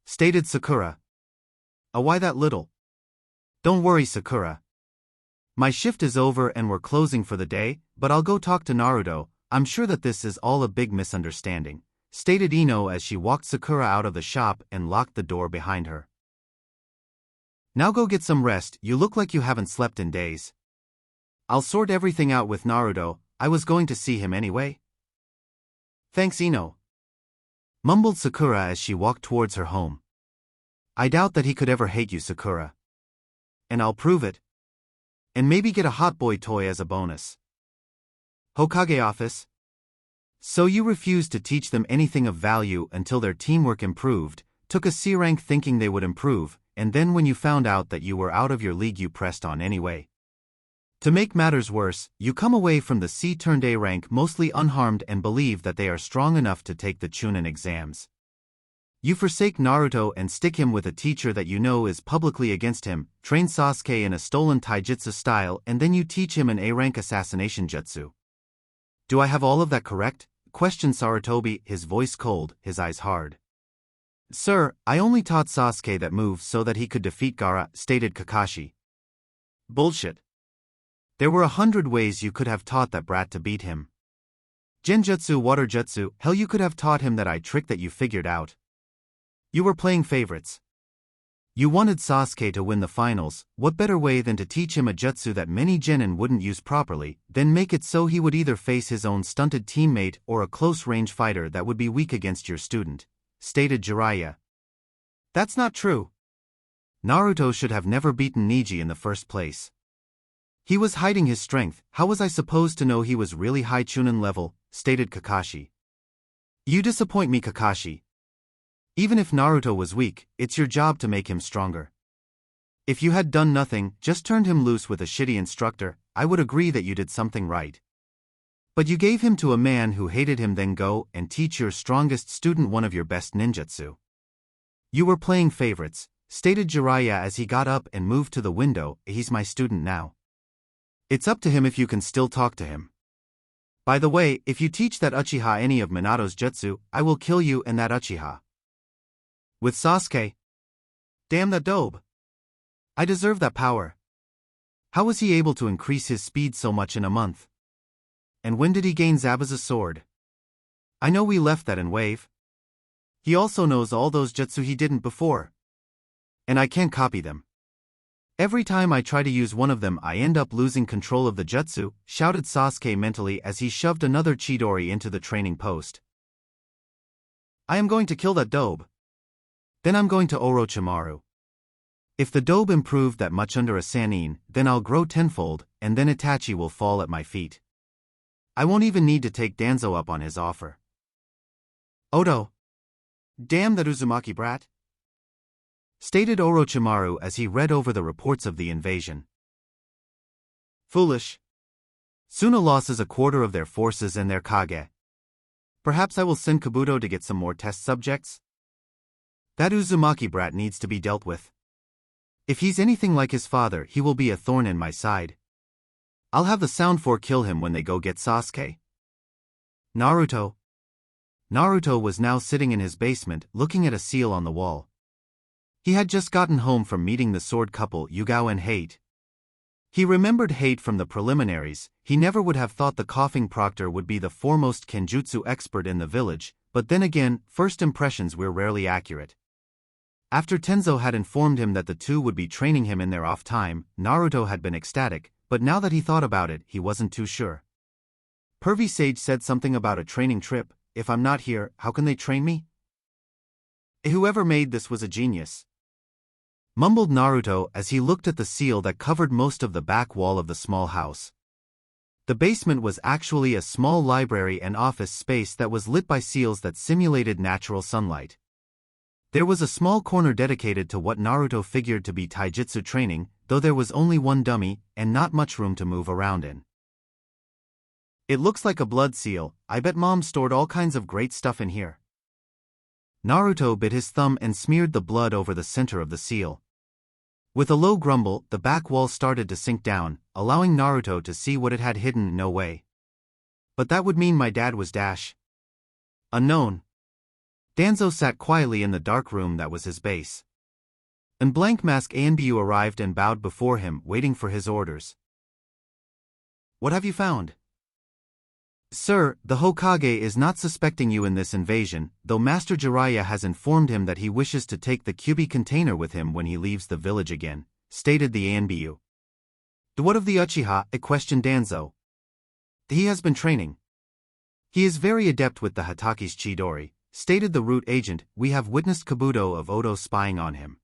Stated Sakura. Why that little? Don't worry, Sakura. My shift is over and we're closing for the day, but I'll go talk to Naruto, I'm sure that this is all a big misunderstanding, stated Ino as she walked Sakura out of the shop and locked the door behind her. Now go get some rest, you look like you haven't slept in days. I'll sort everything out with Naruto, I was going to see him anyway. Thanks, Ino. Mumbled Sakura as she walked towards her home. I doubt that he could ever hate you, Sakura. And I'll prove it. And maybe get a hot boy toy as a bonus. Hokage office. So you refused to teach them anything of value until their teamwork improved, took a C rank thinking they would improve, and then when you found out that you were out of your league you pressed on anyway. To make matters worse, you come away from the C-turned-A rank mostly unharmed and believe that they are strong enough to take the Chunin exams. You forsake Naruto and stick him with a teacher that you know is publicly against him, train Sasuke in a stolen taijutsu style, and then you teach him an A-rank assassination jutsu. Do I have all of that correct? Questioned Sarutobi, his voice cold, his eyes hard. Sir, I only taught Sasuke that move so that he could defeat Gaara, stated Kakashi. Bullshit. There were 100 ways you could have taught that brat to beat him. Genjutsu, water jutsu, hell you could have taught him that eye trick that you figured out. You were playing favorites. You wanted Sasuke to win the finals. What better way than to teach him a jutsu that many genin wouldn't use properly, then make it so he would either face his own stunted teammate or a close-range fighter that would be weak against your student, stated Jiraiya. That's not true. Naruto should have never beaten Neji in the first place. He was hiding his strength. How was I supposed to know he was really high Chunin level, stated Kakashi. You disappoint me, Kakashi. Even if Naruto was weak, it's your job to make him stronger. If you had done nothing, just turned him loose with a shitty instructor, I would agree that you did something right. But you gave him to a man who hated him, then go and teach your strongest student one of your best ninjutsu. You were playing favorites, stated Jiraiya as he got up and moved to the window. He's my student now. It's up to him if you can still talk to him. By the way, if you teach that Uchiha any of Minato's jutsu, I will kill you and that Uchiha. With Sasuke? Damn that dope. I deserve that power. How was he able to increase his speed so much in a month? And when did he gain Zabuza's sword? I know we left that in Wave. He also knows all those jutsu he didn't before. And I can't copy them. Every time I try to use one of them I end up losing control of the jutsu, shouted Sasuke mentally as he shoved another Chidori into the training post. I am going to kill that dobe. Then I'm going to Orochimaru. If the dobe improved that much under a Sannin, then I'll grow tenfold, and then Itachi will fall at my feet. I won't even need to take Danzo up on his offer. Odo. Damn that Uzumaki brat. Stated Orochimaru as he read over the reports of the invasion. Foolish. Suna loses a quarter of their forces and their Kage. Perhaps I will send Kabuto to get some more test subjects? That Uzumaki brat needs to be dealt with. If he's anything like his father, he will be a thorn in my side. I'll have the Sound Four kill him when they go get Sasuke. Naruto. Naruto was now sitting in his basement, looking at a seal on the wall. He had just gotten home from meeting the sword couple Yugao and Hate. He remembered Hate from the preliminaries. He never would have thought the coughing proctor would be the foremost kenjutsu expert in the village, but then again, first impressions were rarely accurate. After Tenzo had informed him that the two would be training him in their off time, Naruto had been ecstatic, but now that he thought about it, he wasn't too sure. Pervy Sage said something about a training trip. If I'm not here, how can they train me? Whoever made this was a genius. Mumbled Naruto as he looked at the seal that covered most of the back wall of the small house. The basement was actually a small library and office space that was lit by seals that simulated natural sunlight. There was a small corner dedicated to what Naruto figured to be taijutsu training, though there was only one dummy, and not much room to move around in. It looks like a blood seal. I bet Mom stored all kinds of great stuff in here. Naruto bit his thumb and smeared the blood over the center of the seal. With a low grumble, the back wall started to sink down, allowing Naruto to see what it had hidden. No way. But that would mean my dad was unknown. Danzo sat quietly in the dark room that was his base. And Blank Mask Anbu arrived and bowed before him, waiting for his orders. What have you found? Sir, the Hokage is not suspecting you in this invasion, though Master Jiraiya has informed him that he wishes to take the Kyuubi container with him when he leaves the village again, stated the Anbu. What of the Uchiha? Questioned Danzo. He has been training. He is very adept with the Hataki's Chidori, stated the root agent. We have witnessed Kabuto of Odo spying on him.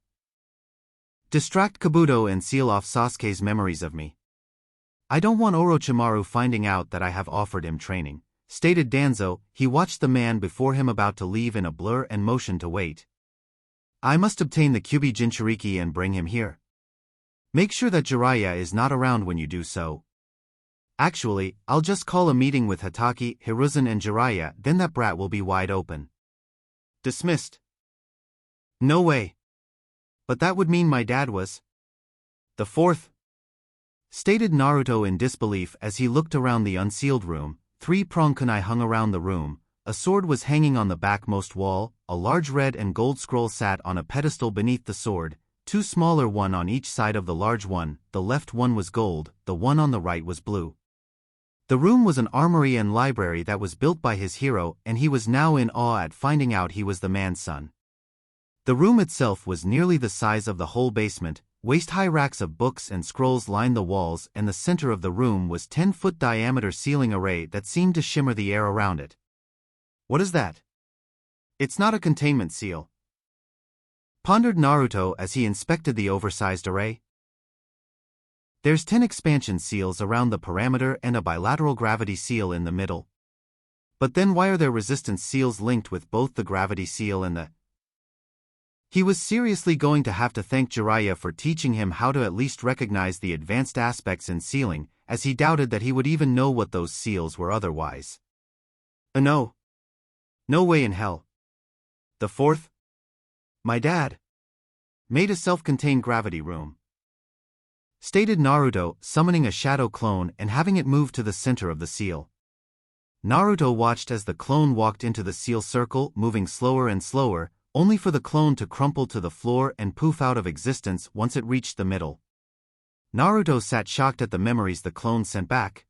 Distract Kabuto and seal off Sasuke's memories of me. I don't want Orochimaru finding out that I have offered him training, stated Danzo. He watched the man before him about to leave in a blur and motioned to wait. I must obtain the Kyuubi jinchuriki and bring him here. Make sure that Jiraiya is not around when you do so. Actually, I'll just call a meeting with Hatake, Hiruzen and Jiraiya, then that brat will be wide open. Dismissed. No way. But that would mean my dad was the fourth, stated Naruto in disbelief as he looked around the unsealed room. 3-pronged kunai hung around the room, a sword was hanging on the backmost wall, a large red and gold scroll sat on a pedestal beneath the sword, 2 smaller one on each side of the large one, the left one was gold, the one on the right was blue. The room was an armory and library that was built by his hero, and he was now in awe at finding out he was the man's son. The room itself was nearly the size of the whole basement. Waist-high racks of books and scrolls lined the walls, and the center of the room was 10-foot diameter ceiling array that seemed to shimmer the air around it. What is that? It's not a containment seal, pondered Naruto as he inspected the oversized array. There's 10 expansion seals around the perimeter and a bilateral gravity seal in the middle. But then why are there resistance seals linked with both the gravity seal and the... He was seriously going to have to thank Jiraiya for teaching him how to at least recognize the advanced aspects in sealing, as he doubted that he would even know what those seals were otherwise. No. No way in hell. The fourth? My dad made a self-contained gravity room, stated Naruto, summoning a shadow clone and having it move to the center of the seal. Naruto watched as the clone walked into the seal circle, moving slower and slower, only for the clone to crumple to the floor and poof out of existence once it reached the middle. Naruto sat shocked at the memories the clone sent back.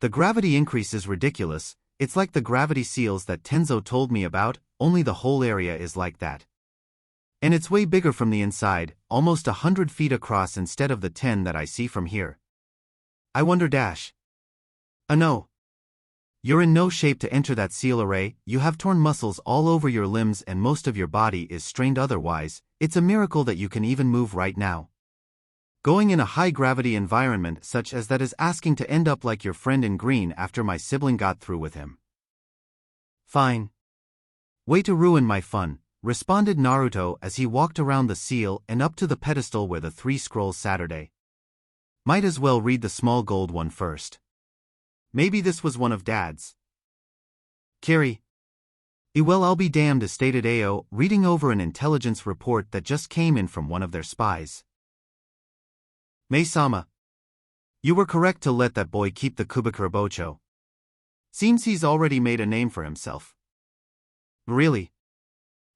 The gravity increase is ridiculous, it's like the gravity seals that Tenzo told me about, only the whole area is like that. And it's way bigger from the inside, almost 100 feet across instead of the 10 that I see from here. I wonder dash. No. You're in no shape to enter that seal array, you have torn muscles all over your limbs and most of your body is strained otherwise, it's a miracle that you can even move right now. Going in a high-gravity environment such as that is asking to end up like your friend in green after my sibling got through with him. Fine. Way to ruin my fun, responded Naruto as he walked around the seal and up to the pedestal where the 3 scrolls Saturday. Might as well read the small gold one first. Maybe this was one of Dad's. Kiri. Well, I'll be damned, stated Ao, reading over an intelligence report that just came in from one of their spies. Mei-sama. You were correct to let that boy keep the Kubikura Bocho. Seems he's already made a name for himself. Really?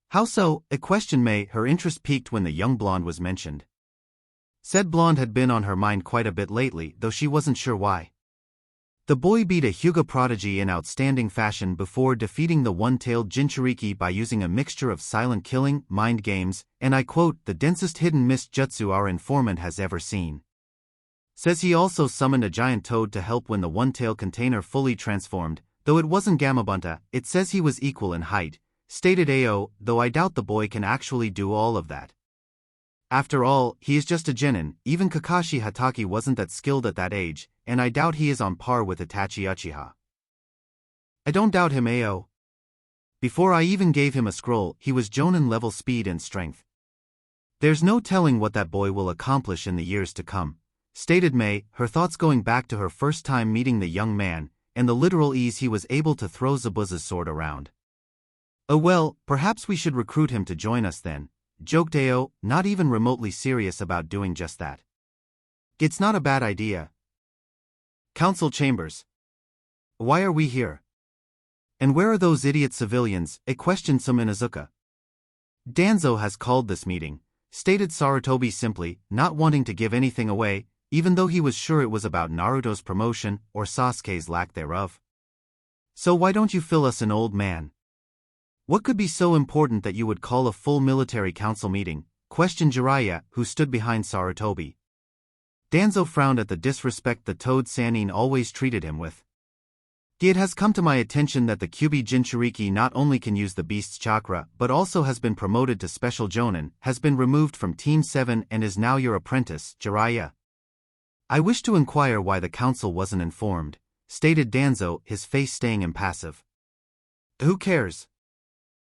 How so? Questioned Mei, her interest piqued when the young blonde was mentioned. Said blonde had been on her mind quite a bit lately, though she wasn't sure why. The boy beat a Hyuga prodigy in outstanding fashion before defeating the one-tailed Jinchuriki by using a mixture of silent killing, mind games, and I quote, the densest hidden mist jutsu our informant has ever seen. Says he also summoned a giant toad to help when the one-tail container fully transformed, though it wasn't Gamabunta, it says he was equal in height, stated Ao, though I doubt the boy can actually do all of that. After all, he is just a genin, even Kakashi Hatake wasn't that skilled at that age, and I doubt he is on par with Itachi Uchiha. I don't doubt him, Ao. Before I even gave him a scroll, he was Jonin level speed and strength. There's no telling what that boy will accomplish in the years to come, stated Mei, her thoughts going back to her first time meeting the young man, and the literal ease he was able to throw Zabuza's sword around. Oh well, perhaps we should recruit him to join us then, joked Ao, not even remotely serious about doing just that. It's not a bad idea. Council chambers. Why are we here? And where are those idiot civilians? Questioned Suminazuka. Danzo has called this meeting, stated Sarutobi simply, not wanting to give anything away, even though he was sure it was about Naruto's promotion or Sasuke's lack thereof. So why don't you fill us in, old man? What could be so important that you would call a full military council meeting? Questioned Jiraiya, who stood behind Sarutobi. Danzo frowned at the disrespect the Toad Sannin always treated him with. It has come to my attention that the Kyuubi Jinchuriki not only can use the beast's chakra but also has been promoted to Special Jonin, has been removed from Team 7 and is now your apprentice, Jiraiya. I wish to inquire why the council wasn't informed, stated Danzo, his face staying impassive. Who cares?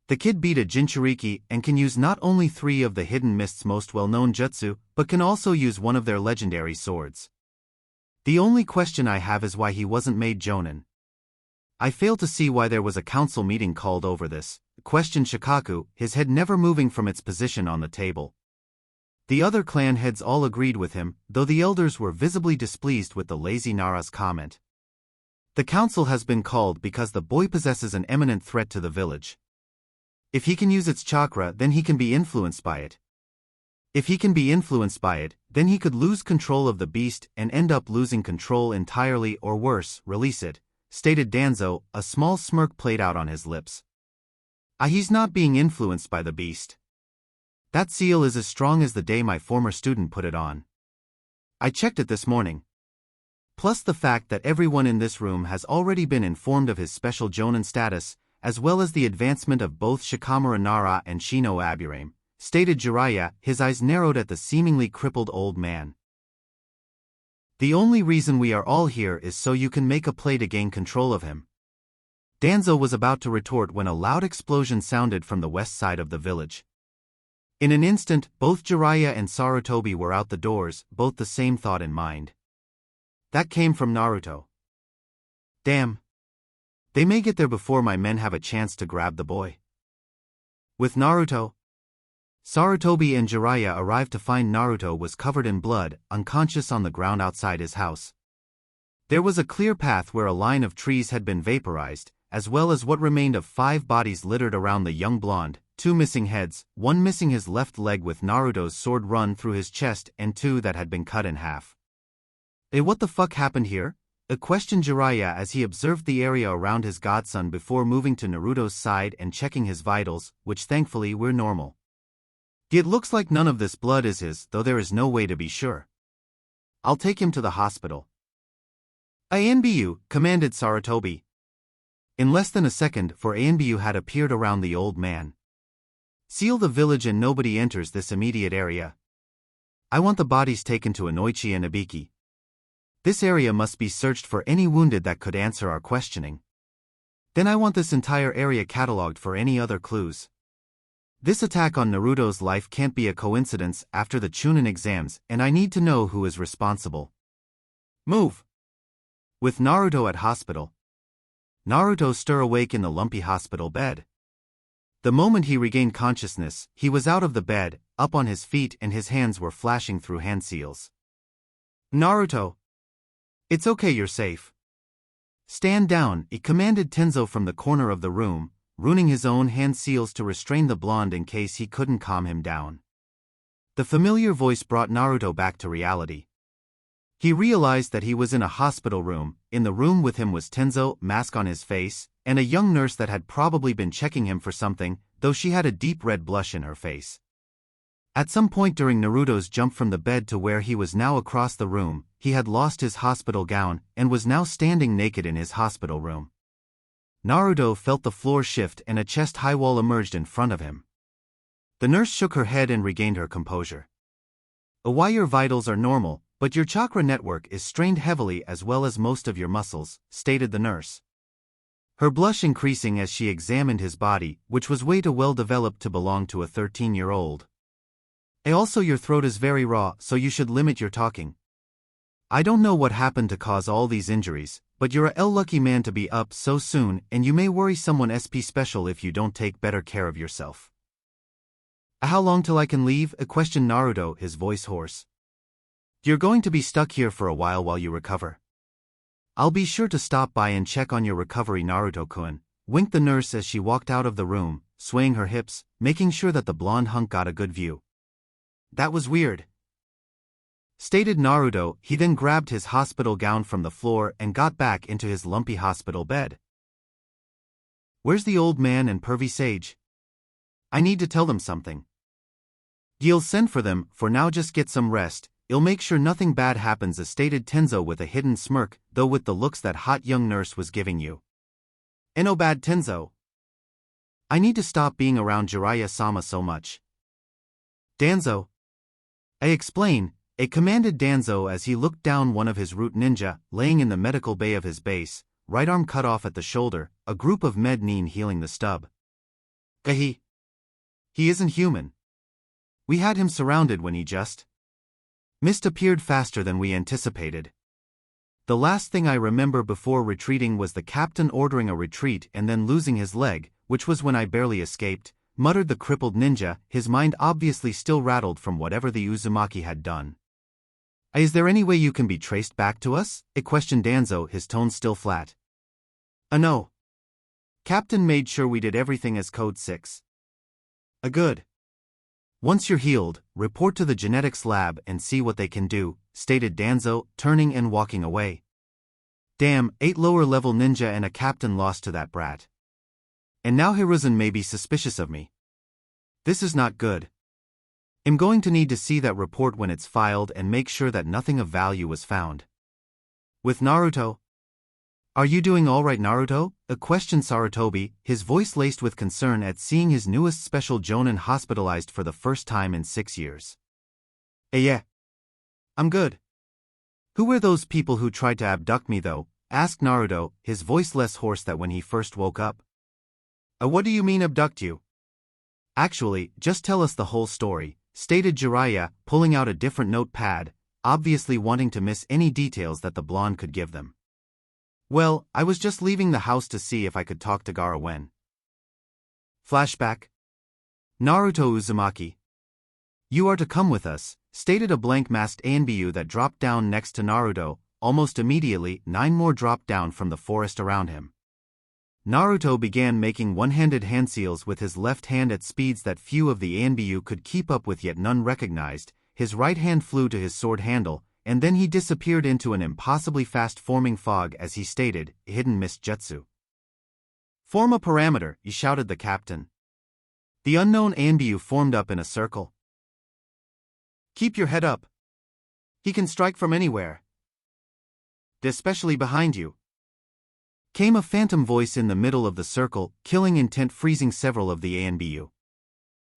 The kid beat a jinchuriki and can use not only 3 of the Hidden Mist's most well-known jutsu, but can also use one of their legendary swords. The only question I have is why he wasn't made jonin. I fail to see why there was a council meeting called over this, questioned Shikaku, his head never moving from its position on the table. The other clan heads all agreed with him, though the elders were visibly displeased with the lazy Nara's comment. The council has been called because the boy possesses an imminent threat to the village. If he can use its chakra, then he can be influenced by it. If he can be influenced by it, then he could lose control of the beast and end up losing control entirely or worse, release it, stated Danzo, a small smirk played out on his lips. He's not being influenced by the beast. That seal is as strong as the day my former student put it on. I checked it this morning. Plus the fact that everyone in this room has already been informed of his special jonin status, as well as the advancement of both Shikamaru Nara and Shino Aburame, stated Jiraiya, his eyes narrowed at the seemingly crippled old man. The only reason we are all here is so you can make a play to gain control of him. Danzo was about to retort when a loud explosion sounded from the west side of the village. In an instant, both Jiraiya and Sarutobi were out the doors, both the same thought in mind. That came from Naruto. Damn. They may get there before my men have a chance to grab the boy. With Naruto, Sarutobi and Jiraiya arrived to find Naruto was covered in blood, unconscious on the ground outside his house. There was a clear path where a line of trees had been vaporized, as well as what remained of 5 bodies littered around the young blonde, 2 missing heads, 1 missing his left leg with Naruto's sword run through his chest and 2 that had been cut in half. What the fuck happened here? Questioned Jiraiya as he observed the area around his godson before moving to Naruto's side and checking his vitals, which thankfully were normal. It looks like none of this blood is his, though there is no way to be sure. I'll take him to the hospital. Anbu, commanded Sarutobi. In less than a second, for Anbu had appeared around the old man. Seal the village and nobody enters this immediate area. I want the bodies taken to Anoichi and Ibiki. This area must be searched for any wounded that could answer our questioning. Then I want this entire area catalogued for any other clues. This attack on Naruto's life can't be a coincidence after the Chunin exams, and I need to know who is responsible. Move! With Naruto at hospital. Naruto stir awake in the lumpy hospital bed. The moment he regained consciousness, he was out of the bed, up on his feet and his hands were flashing through hand seals. Naruto! It's okay, you're safe. Stand down, it commanded Tenzo from the corner of the room, ruining his own hand seals to restrain the blonde in case he couldn't calm him down. The familiar voice brought Naruto back to reality. He realized that he was in a hospital room. In the room with him was Tenzo, mask on his face, and a young nurse that had probably been checking him for something, though she had a deep red blush in her face. At some point during Naruto's jump from the bed to where he was now across the room, he had lost his hospital gown and was now standing naked in his hospital room. Naruto felt the floor shift and a chest-high wall emerged in front of him. The nurse shook her head and regained her composure. Why your vitals are normal, but your chakra network is strained heavily as well as most of your muscles, stated the nurse. Her blush increasing as she examined his body, which was way too well developed to belong to a 13-year-old. Also your throat is very raw, so you should limit your talking. I don't know what happened to cause all these injuries, but you're a lucky man to be up so soon and you may worry someone SP special if you don't take better care of yourself. How long till I can leave? Questioned Naruto, his voice hoarse. You're going to be stuck here for a while you recover. I'll be sure to stop by and check on your recovery, Naruto-kun, winked the nurse as she walked out of the room, swaying her hips, making sure that the blonde hunk got a good view. That was weird, stated Naruto. He then grabbed his hospital gown from the floor and got back into his lumpy hospital bed. Where's the old man and pervy sage? I need to tell them something. You'll send for them, for now just get some rest. I'll make sure nothing bad happens, stated Tenzo with a hidden smirk, though with the looks that hot young nurse was giving you. No bad, Tenzo. I need to stop being around Jiraiya-sama so much. Danzo. I explain, commanded Danzo as he looked down one of his root ninja, laying in the medical bay of his base, right arm cut off at the shoulder, a group of med-nin healing the stub. He isn't human. We had him surrounded when he just mist appeared faster than we anticipated. The last thing I remember before retreating was the captain ordering a retreat and then losing his leg, which was when I barely escaped, muttered the crippled ninja, his mind obviously still rattled from whatever the Uzumaki had done. Is there any way you can be traced back to us? Questioned Danzo, his tone still flat. No. Captain made sure we did everything as Code 6. Good. Once you're healed, report to the genetics lab and see what they can do, stated Danzo, turning and walking away. Damn, 8 lower-level ninja and a captain lost to that brat. And now Hiruzen may be suspicious of me. This is not good. I'm going to need to see that report when it's filed and make sure that nothing of value was found. With Naruto? Are you doing alright, Naruto? Questioned Sarutobi, his voice laced with concern at seeing his newest special jonin hospitalized for the first time in 6 years. Yeah. I'm good. Who were those people who tried to abduct me though? Asked Naruto, his voice less hoarse than when he first woke up. What do you mean abduct you? Actually, just tell us the whole story, stated Jiraiya, pulling out a different notepad, obviously wanting to miss any details that the blonde could give them. Well, I was just leaving the house to see if I could talk to Gaara when. Flashback. Naruto Uzumaki. You are to come with us, stated a blank-masked Anbu that dropped down next to Naruto. Almost immediately, 9 more dropped down from the forest around him. Naruto began making one-handed hand seals with his left hand at speeds that few of the Anbu could keep up with, yet none recognized. His right hand flew to his sword handle, and then he disappeared into an impossibly fast-forming fog as he stated, hidden mist jutsu. Form a parameter, shouted the captain. The unknown Anbu formed up in a circle. Keep your head up. He can strike from anywhere. Especially behind you. Came a phantom voice in the middle of the circle, killing intent, freezing several of the Anbu.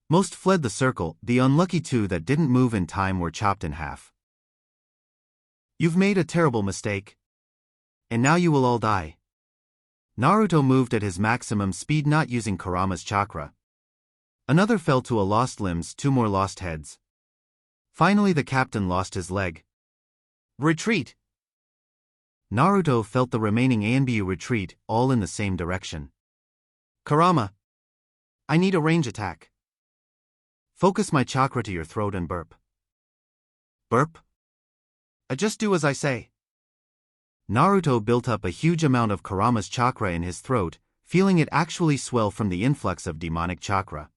Most fled the circle, the unlucky 2 that didn't move in time were chopped in half. You've made a terrible mistake. And now you will all die. Naruto moved at his maximum speed, not using Kurama's chakra. Another fell to a lost limbs, 2 more lost heads. Finally the captain lost his leg. Retreat! Naruto felt the remaining Anbu retreat, all in the same direction. Kurama! I need a range attack. Focus my chakra to your throat and burp. Burp? Just do as I say. Naruto built up a huge amount of Kurama's chakra in his throat, feeling it actually swell from the influx of demonic chakra.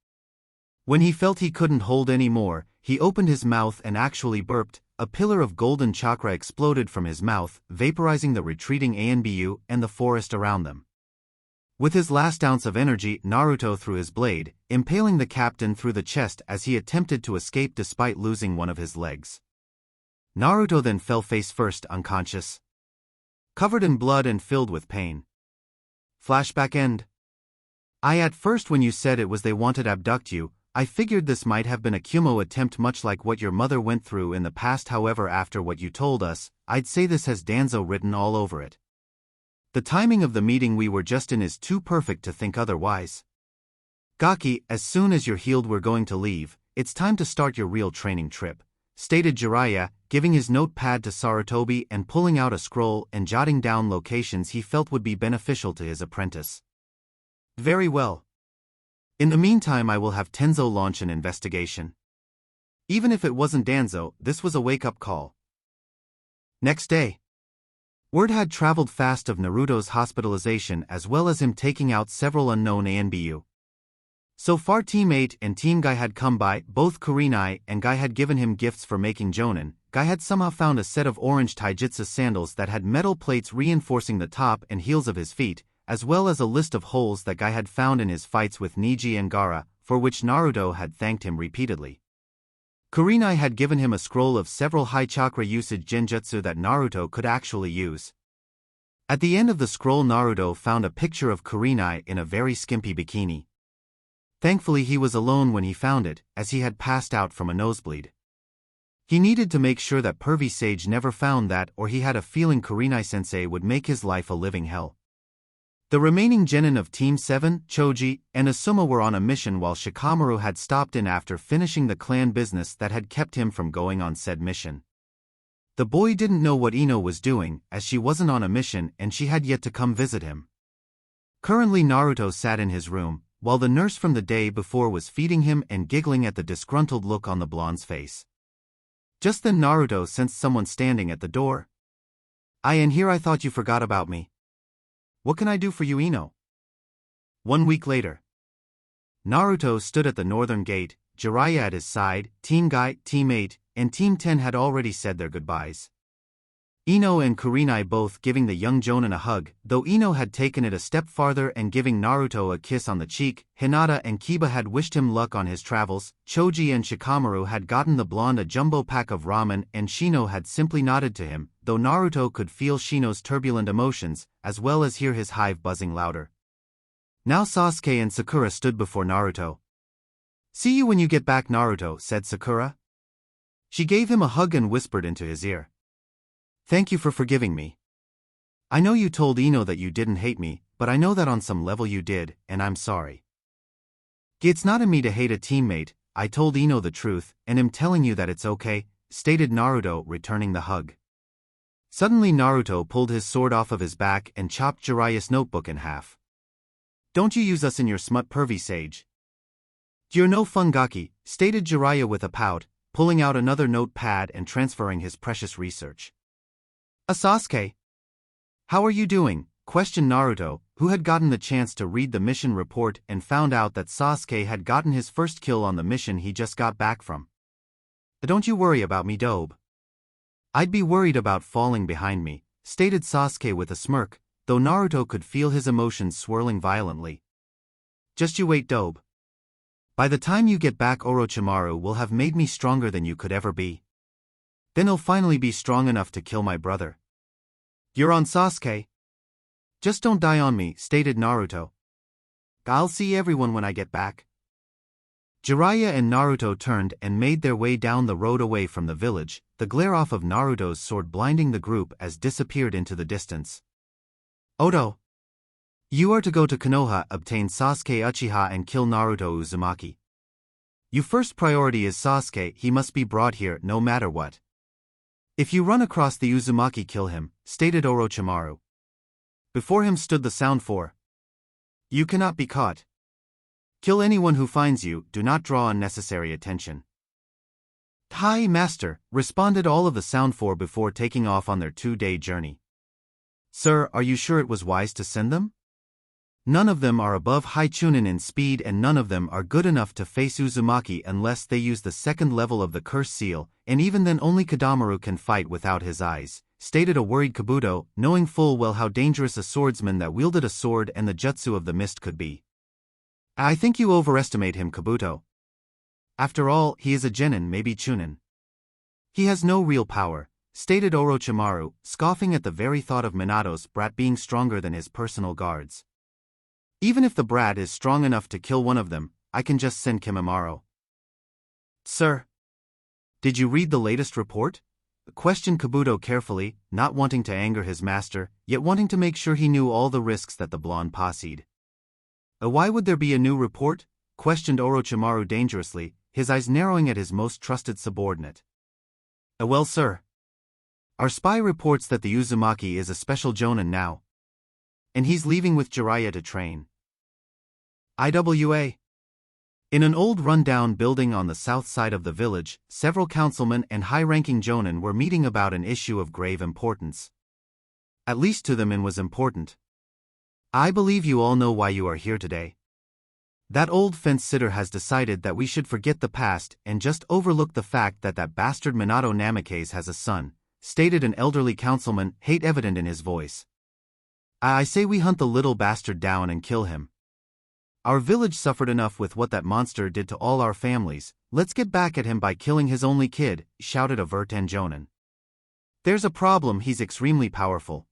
When he felt he couldn't hold any more, he opened his mouth and actually burped. A pillar of golden chakra exploded from his mouth, vaporizing the retreating Anbu and the forest around them. With his last ounce of energy, Naruto threw his blade, impaling the captain through the chest as he attempted to escape despite losing one of his legs. Naruto then fell face first, unconscious, covered in blood and filled with pain. Flashback end. At first when you said it was they wanted to abduct you, I figured this might have been a Kumo attempt, much like what your mother went through in the past. However, after what you told us, I'd say this has Danzo written all over it. The timing of the meeting we were just in is too perfect to think otherwise. Gaki, as soon as you're healed we're going to leave, it's time to start your real training trip, stated Jiraiya, giving his notepad to Sarutobi and pulling out a scroll and jotting down locations he felt would be beneficial to his apprentice. Very well. In the meantime I will have Tenzo launch an investigation. Even if it wasn't Danzo, this was a wake-up call. Next day. Word had traveled fast of Naruto's hospitalization as well as him taking out several unknown Anbu. So far Team 8 and Team Guy had come by, both Kurenai and Guy had given him gifts for making jonin. Guy had somehow found a set of orange taijutsu sandals that had metal plates reinforcing the top and heels of his feet, as well as a list of holes that Guy had found in his fights with Neji and Gaara, for which Naruto had thanked him repeatedly. Kurenai had given him a scroll of several high chakra usage genjutsu that Naruto could actually use. At the end of the scroll Naruto found a picture of Kurenai in a very skimpy bikini. Thankfully he was alone when he found it, as he had passed out from a nosebleed. He needed to make sure that Pervy Sage never found that, or he had a feeling Kurenai-sensei would make his life a living hell. The remaining genin of Team 7, Choji, and Asuma were on a mission while Shikamaru had stopped in after finishing the clan business that had kept him from going on said mission. The boy didn't know what Ino was doing, as she wasn't on a mission and she had yet to come visit him. Currently Naruto sat in his room, while the nurse from the day before was feeding him and giggling at the disgruntled look on the blonde's face. Just then Naruto sensed someone standing at the door. And here I thought you forgot about me. What can I do for you, Ino? 1 week later. Naruto stood at the northern gate, Jiraiya at his side, Team Guy, Team 8, and Team 10 had already said their goodbyes. Ino and Kurenai both giving the young jonin a hug, though Ino had taken it a step farther and giving Naruto a kiss on the cheek. Hinata and Kiba had wished him luck on his travels, Choji and Shikamaru had gotten the blonde a jumbo pack of ramen and Shino had simply nodded to him, though Naruto could feel Shino's turbulent emotions, as well as hear his hive buzzing louder. Now Sasuke and Sakura stood before Naruto. "See you when you get back, Naruto," said Sakura. She gave him a hug and whispered into his ear. "Thank you for forgiving me. I know you told Ino that you didn't hate me, but I know that on some level you did, and I'm sorry. It's not in me to hate a teammate, I told Ino the truth, and am telling you that it's okay," stated Naruto, returning the hug. Suddenly Naruto pulled his sword off of his back and chopped Jiraiya's notebook in half. "Don't you use us in your smut pervy sage. You're no fungaki," stated Jiraiya with a pout, pulling out another notepad and transferring his precious research. "Sasuke, how are you doing?" questioned Naruto, who had gotten the chance to read the mission report and found out that Sasuke had gotten his first kill on the mission he just got back from. "Don't you worry about me, Dobe. I'd be worried about falling behind me," stated Sasuke with a smirk, though Naruto could feel his emotions swirling violently. "Just you wait, Dobe. By the time you get back, Orochimaru will have made me stronger than you could ever be. Then he'll finally be strong enough to kill my brother. You're on, Sasuke. Just don't die on me," stated Naruto. "I'll see everyone when I get back." Jiraiya and Naruto turned and made their way down the road away from the village, the glare off of Naruto's sword blinding the group as disappeared into the distance. "Oto, you are to go to Konoha, obtain Sasuke Uchiha and kill Naruto Uzumaki. Your first priority is Sasuke, he must be brought here no matter what. If you run across the Uzumaki, kill him," stated Orochimaru. Before him stood the Sound Four. "You cannot be caught. Kill anyone who finds you, do not draw unnecessary attention." "Hi, Master," responded all of the Sound Four before taking off on their 2-day journey. "Sir, are you sure it was wise to send them? None of them are above high Chunin in speed and none of them are good enough to face Uzumaki unless they use the second level of the curse seal, and even then only Kadamaru can fight without his eyes," stated a worried Kabuto, knowing full well how dangerous a swordsman that wielded a sword and the jutsu of the mist could be. "I think you overestimate him, Kabuto. After all, he is a genin, maybe Chunin. He has no real power," stated Orochimaru, scoffing at the very thought of Minato's brat being stronger than his personal guards. "Even if the brat is strong enough to kill one of them, I can just send Kimimaro." "Sir, did you read the latest report?" questioned Kabuto carefully, not wanting to anger his master, yet wanting to make sure he knew all the risks that the blonde posseed. "Why would there be a new report?" questioned Orochimaru dangerously, his eyes narrowing at his most trusted subordinate. "Well, sir, our spy reports that the Uzumaki is a special jonin now. And he's leaving with Jiraiya to train. IWA." In an old run-down building on the south side of the village, several councilmen and high-ranking jonin were meeting about an issue of grave importance. At least to them it was important. "I believe you all know why you are here today. That old fence-sitter has decided that we should forget the past and just overlook the fact that bastard Minato Namikaze has a son," stated an elderly councilman, hate evident in his voice. "I say we hunt the little bastard down and kill him. Our village suffered enough with what that monster did to all our families, let's get back at him by killing his only kid," shouted a Verten jonin. "There's a problem, he's extremely powerful.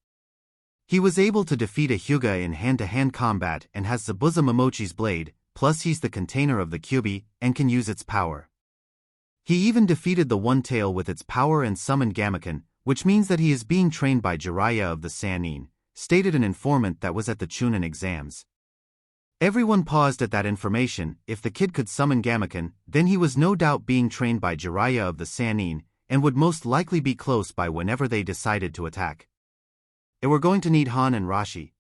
He was able to defeat a Hyuga in hand-to-hand combat and has Zabuza Momochi's blade, plus he's the container of the Kyuubi and can use its power. He even defeated the One Tail with its power and summoned Gamaken, which means that he is being trained by Jiraiya of the Sannin," stated an informant that was at the Chunin Exams. Everyone paused at that information. If the kid could summon Gamuken, then he was no doubt being trained by Jiraiya of the Sannin, and would most likely be close by whenever they decided to attack. They were going to need Han and Rashi,